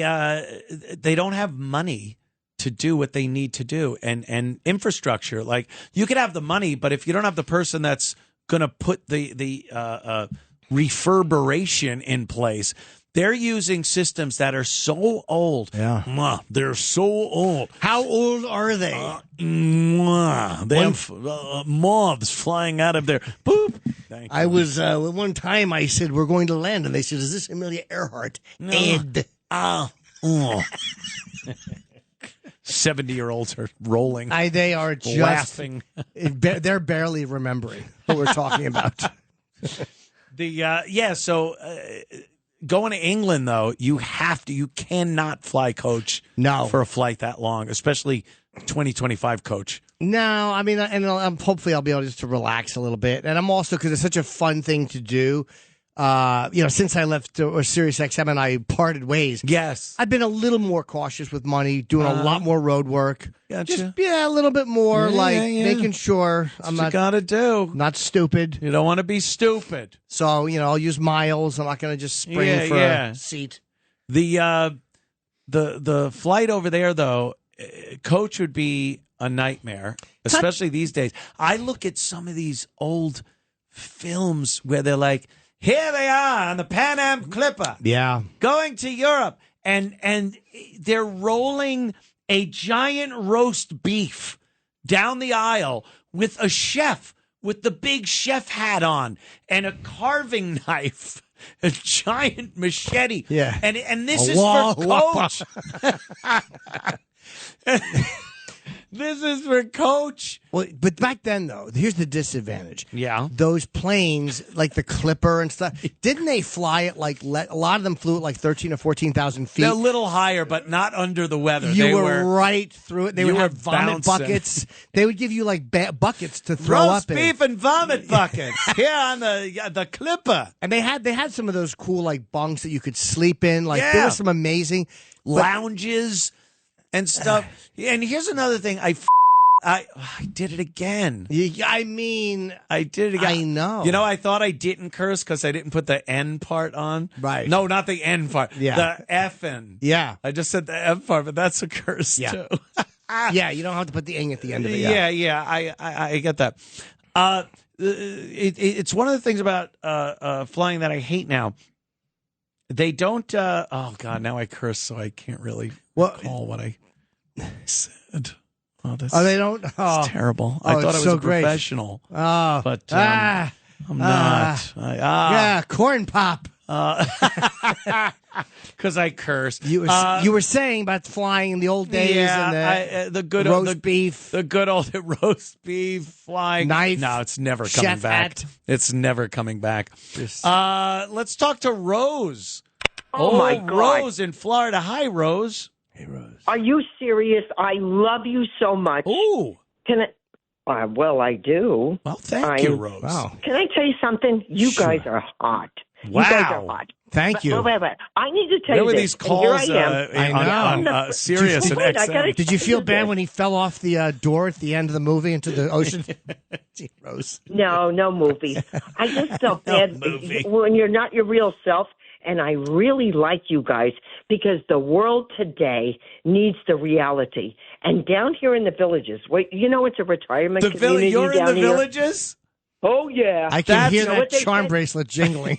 don't have money to do what they need to do, and infrastructure. Like you could have the money, but if you don't have the person that's going to put the reverberation in place, they're using systems that are so old. Yeah, they're so old. How old are they? They have moths flying out of there. Boop. I was one time. I said we're going to land, and they said, "Is this Amelia Earhart?" No. Ed. 70-year-olds are rolling. They are just laughing. They're barely remembering what we're talking about. So going to England though, you cannot fly coach for a flight that long, especially 2025 coach. No, I mean, and hopefully I'll be able just to relax a little bit, and I'm also because it's such a fun thing to do. Since I left Sirius XM and I parted ways, yes, I've been a little more cautious with money, doing a lot more road work. Gotcha. Just a little bit more, making sure I'm not. Gotta do. Not stupid. You don't want to be stupid. So I'll use miles. I'm not going to just spring for a seat. The flight over there though, coach would be a nightmare, especially these days. I look at some of these old films where they're like, here they are on the Pan Am Clipper. Yeah. Going to Europe. And they're rolling a giant roast beef down the aisle with a chef with the big chef hat on and a carving knife, a giant machete. Yeah. And this is for Coach. This is for Coach. Well, but back then, though, here's the disadvantage. Yeah. Those planes, like the Clipper and stuff, didn't they fly at a lot of them flew at like 13 or 14,000 feet? They're a little higher, but not under the weather. You were right through it. They would have vomit bouncing. buckets. They would give you like buckets to throw roast up in. beef and vomit buckets here on the Clipper. And they had some of those cool like bunks that you could sleep in. Like Yeah. there was some amazing lounges and stuff. And here's another thing. I did it again. I mean, I did it again. I know. You know, I thought I didn't curse because I didn't put the N part on. Right. No, not the N part. Yeah. The F-N. Yeah. I just said the F part, but that's a curse too. Yeah, you don't have to put the ing at the end of it. Yeah. I get that. It's one of the things about flying that I hate now. They don't. Oh God, now I curse, so I can't really recall what I said. Oh, they don't. That's terrible. I thought I was so a great. professional. Oh, but I'm not. Yeah, corn pop. Because I curse. You were saying about flying in the old days and the good roast beef, the good old roast beef flying knife. No, it's never coming chef back. hat. It's never coming back. Let's talk to Rose. Oh my God. Rose in Florida. Hi, Rose. Hey, Rose. Are you serious? I love you so much. Ooh. Can I? Well, I do. Well, thank you, Rose. Wow. Can I tell you something? You guys are hot. Wow. You guys are hot. Thank you. Wait. I need to tell There you were this. these And here calls I am. on Sirius and Wait, I gotta- XM. Did you feel bad when he fell off the door at the end of the movie into the ocean? Gee, Rose. No movies. I just felt bad movie. when you're not your real self. And I really like you guys because the world today needs the reality. And down here in the villages, it's a retirement community You're in down the here. villages? Oh, yeah. I can hear You know that what they charm said? bracelet jingling.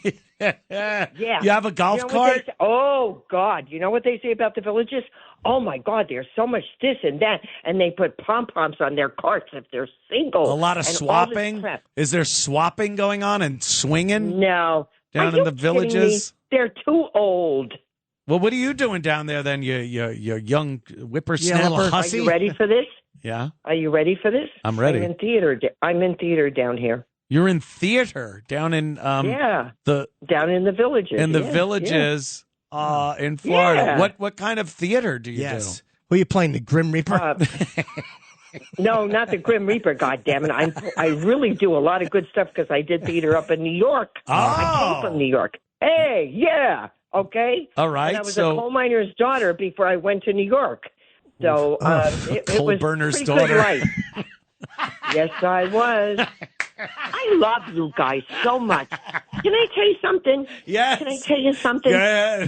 Yeah. You have a golf You know what cart? they say? Oh, God. You know what they say about the villages? Oh, my God, there's so much this and that. And they put pom-poms on their carts if they're single. A lot of and all this swapping? crap. Is there swapping going on and swinging No. down Are in the you kidding me? villages? They're too old. Well, what are you doing down there then, you young whippersnapper? little Are hussy. you ready for this? Yeah, Are you ready for this? I'm ready. I'm in theater down here. You're in theater down in Yeah. the Down in the villages. in the Yeah, villages in Florida. Yeah. What kind of theater do you Yes. Who are you playing, the Grim Reaper? No, not the Grim Reaper. God damn it! I really do a lot of good stuff because I did theater up in New York. I came from New York. Hey, yeah, okay. All right. And I was so a coal miner's daughter before I went to New York. So it coal was burner's pretty good daughter. life. Yes, I was. I love you guys so much. Can I tell you something? Yes. Can I tell you something? Yeah.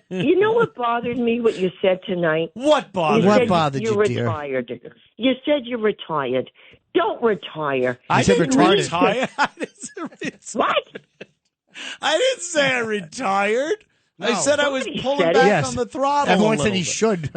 You know what bothered me? What you said tonight. What bothered? What said bothered you're you, dear? retired. You said you're retired. Don't retire. I said didn't retarded. retire. What? I didn't say I retired. I said I was Somebody pulling said it. back Yes. on the throttle. Everyone a said he little should.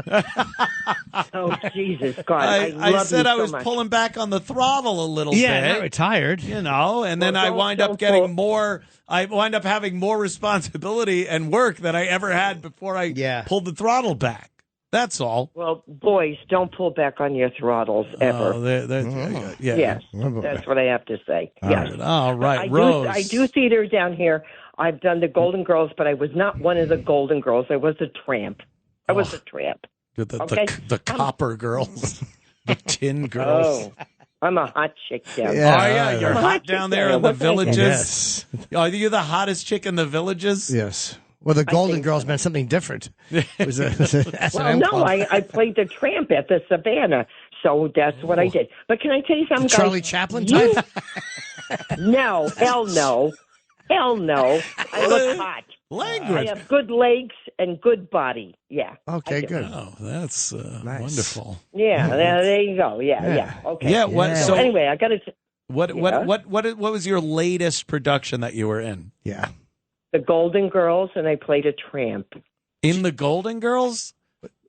Oh, Jesus, God. I love said you I was so much. pulling back on the throttle a little Yeah, bit. not retired. You know, and then Well, I don't- wind up don't getting pull- more. I wind up having more responsibility and work than I ever had before I pulled the throttle back. That's all. Well, boys, don't pull back on your throttles ever. Oh, yeah. Yes, that's what I have to say. Yes. All right, I Rose. I do theater down here. I've done the Golden Girls, but I was not one of the Golden Girls. I was a tramp. I was a tramp. The copper girls, the tin girls. Oh, I'm a hot chick down there. Yeah. Oh, yeah, you're I'm a hot hot down chick there down in the there. What can I say? villages. Are you the hottest chick in the villages? Yes. Well, the Golden think Girls meant something different. It was a S&M Well, no, club. I played the tramp at the Savannah, so that's what I did. But can I tell you something, guys? Charlie Chaplin You- type? No, hell no. Hell no. I look hot. I Language. have good legs and good body. Yeah. Okay, good. Oh, that's Nice. wonderful. Yeah, there you go. Yeah. Okay. Yeah. What? Yeah. So So anyway, I got to what was your latest production that you were in? Yeah. the Golden Girls, and I played a tramp. In the Golden Girls?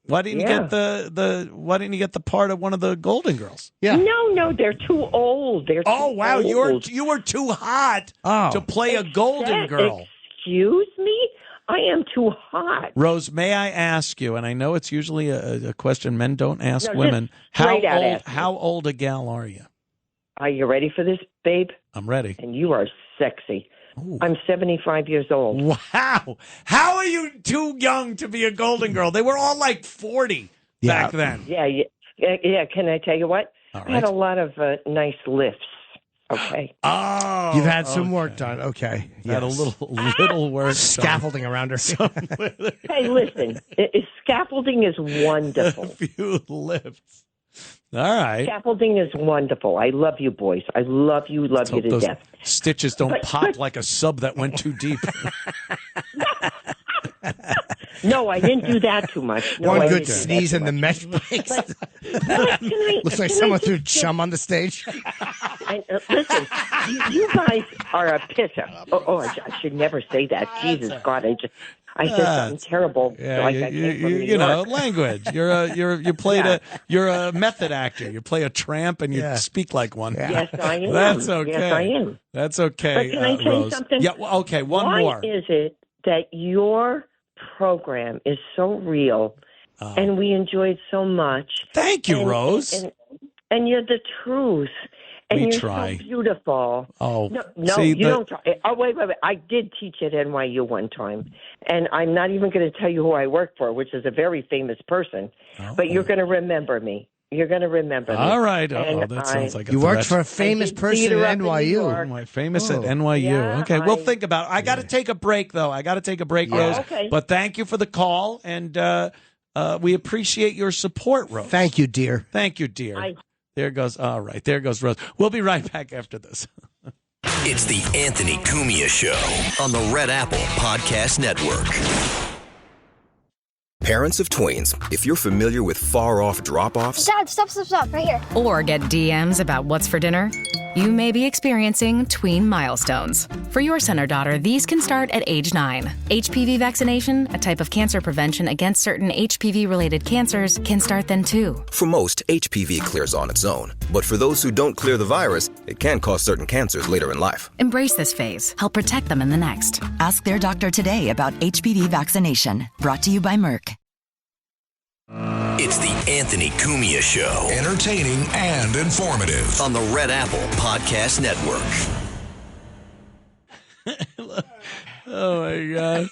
Why didn't you get Why didn't you get the part of one of the Golden Girls? Yeah. No, they're too old. They're Oh too wow, old. you were too hot to play a Golden Girl. Excuse me? I am too hot. Rose, may I ask you? And I know it's usually a question men don't ask No, women. just straight out ask me. How old a gal are you? Are you ready for this, babe? I'm ready. And you are sexy. Ooh. I'm 75 years old. Wow. How are you too young to be a Golden Girl? They were all like 40 back then. Yeah. Can I tell you what? All right. I had a lot of nice lifts. Okay. Oh, You've had some work done. Okay. You had a little work. Scaffolding around her. Hey, listen. Scaffolding is wonderful. A few lifts. All right. Scaffolding is wonderful. I love you, boys. I love you to Those death. stitches don't pop like a sub that went too deep. No, I didn't do that too much. No, One good sneeze and the mesh breaks. But Looks like someone threw chum on the stage. Listen, you guys are a pisser. I should never say that. Jesus God, I said something terrible. Yeah, like I came from New York. language. You're a method actor. You play a tramp and you speak like one. Yes, I am. That's okay. Yes, I am. That's okay. But can I tell you Rose. something? Yeah. Okay. One more. Why is it that your program is so real and we enjoy it so much? Thank you, Rose. And you're the truth. And We you're try. so beautiful. Oh, no, see, you don't try. Oh, wait. I did teach at NYU one time, and I'm not even going to tell you who I work for, which is a very famous person. But you're going to remember me. You're going to remember me. All right. That sounds like a You threat. worked for a famous person at NYU. My famous at NYU. Yeah, okay, we'll think about it. I got to take a break, though. Rose. Okay. But thank you for the call, and we appreciate your support, Rose. Thank you, dear. Thank you, dear. There goes. All right. There goes Rose. We'll be right back after this. It's the Anthony Cumia Show on the Red Apple Podcast Network. Parents of tweens, if you're familiar with far-off drop-offs... Dad, stop, right here. Or get DMs about what's for dinner, you may be experiencing tween milestones. For your son or daughter, these can start at age 9. HPV vaccination, a type of cancer prevention against certain HPV-related cancers, can start then too. For most, HPV clears on its own. But for those who don't clear the virus, it can cause certain cancers later in life. Embrace this phase. Help protect them in the next. Ask their doctor today about HPV vaccination. Brought to you by Merck. It's the Anthony Cumia Show. Entertaining and informative. On the Red Apple Podcast Network. Oh, my God.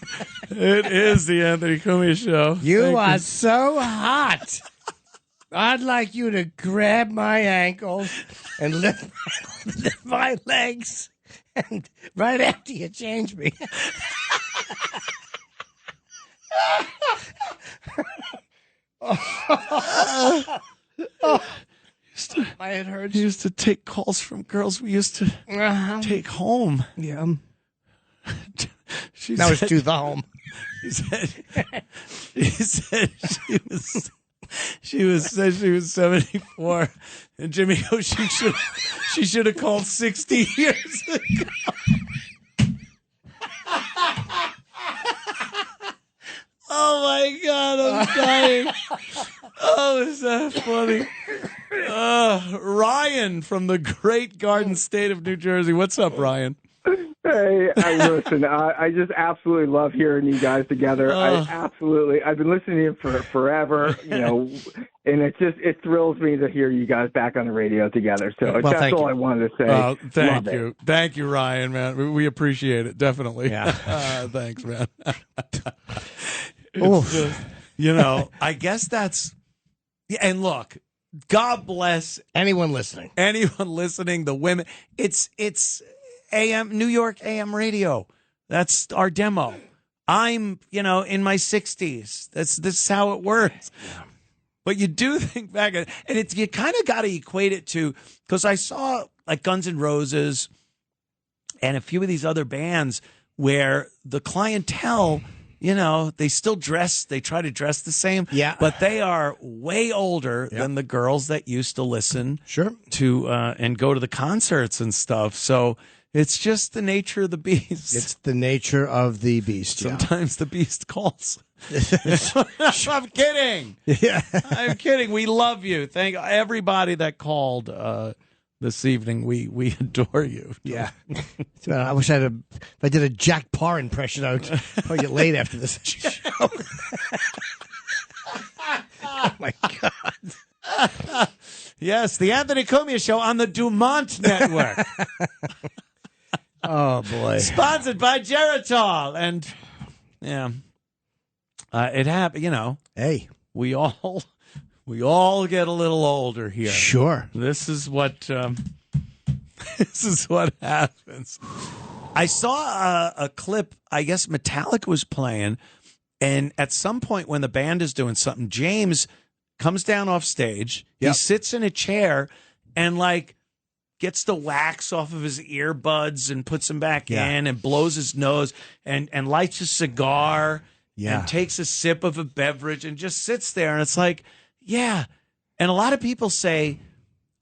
It is the Anthony Cumia Show. You are so hot. I'd like you to grab my ankles and lift my legs, and right after you change me. My head hurts. He used to take calls from girls we used to take home. Yeah. She Now it's said- to the home. He said she was 74, and Jimmy goes, she should have called 60 years ago. Oh my God, I'm dying. Oh, is that funny? Ryan from the great Garden State of New Jersey. What's up, Ryan? Hey, listen, I just absolutely love hearing you guys together. I've been listening to you for forever, and it thrills me to hear you guys back on the radio together. So that's all I wanted to say. Thank you. Thank you, Ryan, man. We appreciate it. Definitely. Yeah. Thanks, man. It's just, I guess that's, and look, God bless anyone listening. The women. It's AM, New York AM radio. That's our demo. I'm, in my 60s. This is how it works. Yeah. But you do think back, and you kind of got to equate it to, because I saw like Guns N' Roses and a few of these other bands where the clientele, they still they try to dress the same. Yeah. But they are way older than the girls that used to listen to and go to the concerts and stuff. So it's just the nature of the beast. It's the nature of the beast. Sometimes the beast calls. I'm kidding. Yeah. I'm kidding. We love you. Thank everybody that called this evening. We adore you. Yeah. I wish if I did a Jack Parr impression, I would probably get laid after this show. Oh, my God. Yes, the Anthony Cumia Show on the Dumont Network. Oh, boy. Sponsored by Geritol. And, yeah, it happened, Hey. We all get a little older here. Sure. This is what happens. I saw a clip, I guess Metallica was playing, and at some point when the band is doing something, James comes down off stage. Yep. He sits in a chair and gets the wax off of his earbuds and puts them back in and blows his nose and lights a cigar and takes a sip of a beverage and just sits there. And it's like, yeah. And a lot of people say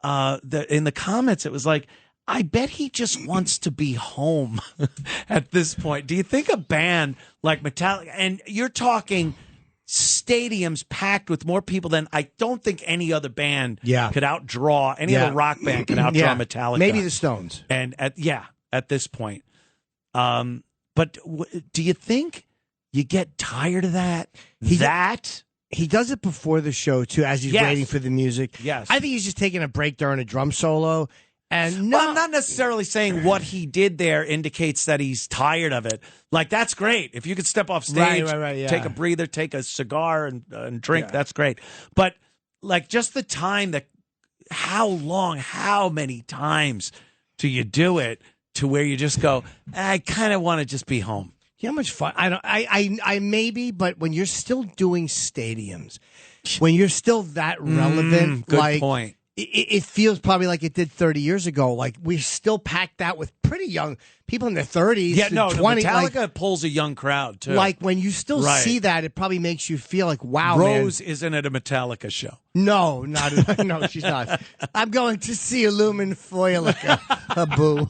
that in the comments, it was like, I bet he just wants to be home at this point. Do you think a band like Metallica, and you're talking stadiums packed with more people than I don't think any other band could outdraw, any other rock band could outdraw Metallica. Maybe the Stones. And at this point. But do you think you get tired of that? He does it before the show, too, as he's waiting for the music. Yes. I think he's just taking a break during a drum solo. And I'm not necessarily saying what he did there indicates that he's tired of it. That's great. If you could step off stage, take a breather, take a cigar and drink, that's great. But just the time how many times do you do it to where you just go, I kind of want to just be home. You know how much fun? I maybe, but when you're still doing stadiums, when you're still that relevant, good point. It feels probably like it did 30 years ago. We still packed that with pretty young people in their 30s. Yeah, no, 20. Metallica pulls a young crowd, too. When you still see that, it probably makes you feel like, wow, Rose isn't at a Metallica show. No, no, she's not. I'm going to see Illumin Foilica. A boo.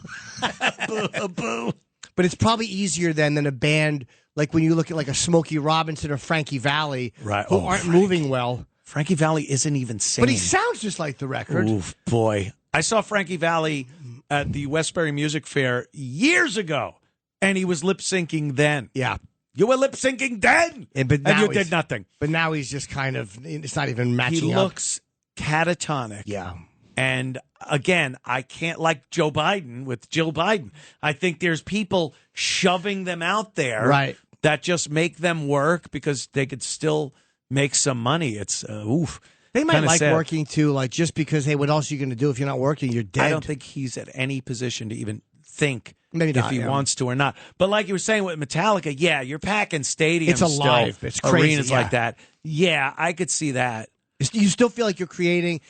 A boo. But it's probably easier than a band, when you look at a Smokey Robinson or Frankie Valli, who aren't moving well. Frankie Valli isn't even singing. But he sounds just like the record. Oof, boy. I saw Frankie Valli at the Westbury Music Fair years ago, and he was lip-syncing then. Yeah. You were lip-syncing then, and you did nothing. But now he's just it's not even matching He up. looks catatonic. Yeah. And, again, I can't like Joe Biden with Jill Biden. I think there's people shoving them out there that just make them work because they could still make some money. It's oof. They might like sad. working too, just because, hey, what else are you going to do if you're not working? You're dead. I don't think he's at any position to even think Maybe if he wants to or not. But like you were saying with Metallica, you're packing stadiums. It's alive. Still, it's crazy. Arenas like that. Yeah, I could see that. You still feel like you're creating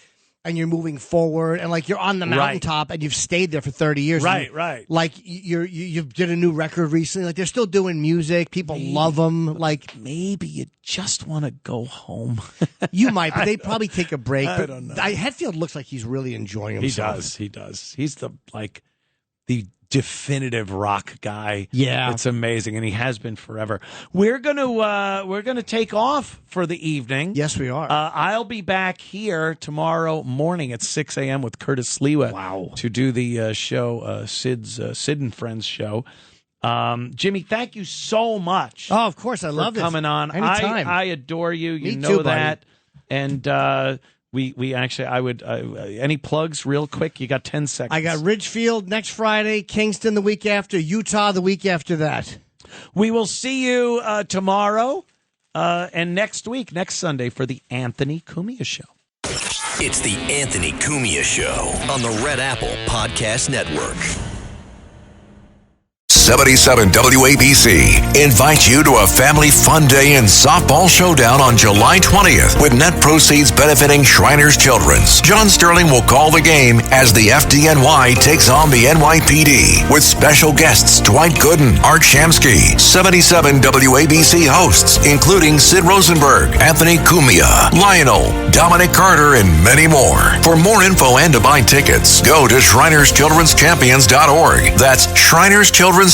and you're moving forward and you're on the mountaintop and you've stayed there for 30 years. Right. You did a new record recently. They're still doing music. People love them. Maybe you just want to go home. You might, but they probably take a break. I don't know. Hetfield looks like he's really enjoying himself. He does. He's the definitive rock guy. Yeah. It's amazing, and he has been forever. We're gonna take off for the evening. Yes, we are. I'll be back here tomorrow morning at 6 a.m. with Curtis Lewa. Wow. To do the show, Sid and Friends show. Jimmy, thank you so much. Oh, of course, I love coming on. Anytime. I adore you. You Me know too, that, and. We actually, I would, any plugs real quick? You got 10 seconds. I got Ridgefield next Friday, Kingston the week after, Utah the week after that. We will see you tomorrow and next Sunday for the Anthony Cumia Show. It's the Anthony Cumia Show on the Red Apple Podcast Network. 77 WABC invites you to a family fun day and softball showdown on July 20th with net proceeds benefiting Shriners Children's. John Sterling will call the game as the FDNY takes on the NYPD with special guests Dwight Gooden, Art Shamsky, 77 WABC hosts including Sid Rosenberg, Anthony Cumia, Lionel, Dominic Carter, and many more. For more info and to buy tickets, go to ShrinersChildren'sChampions.org. That's ShrinersChildren'sChampions.org.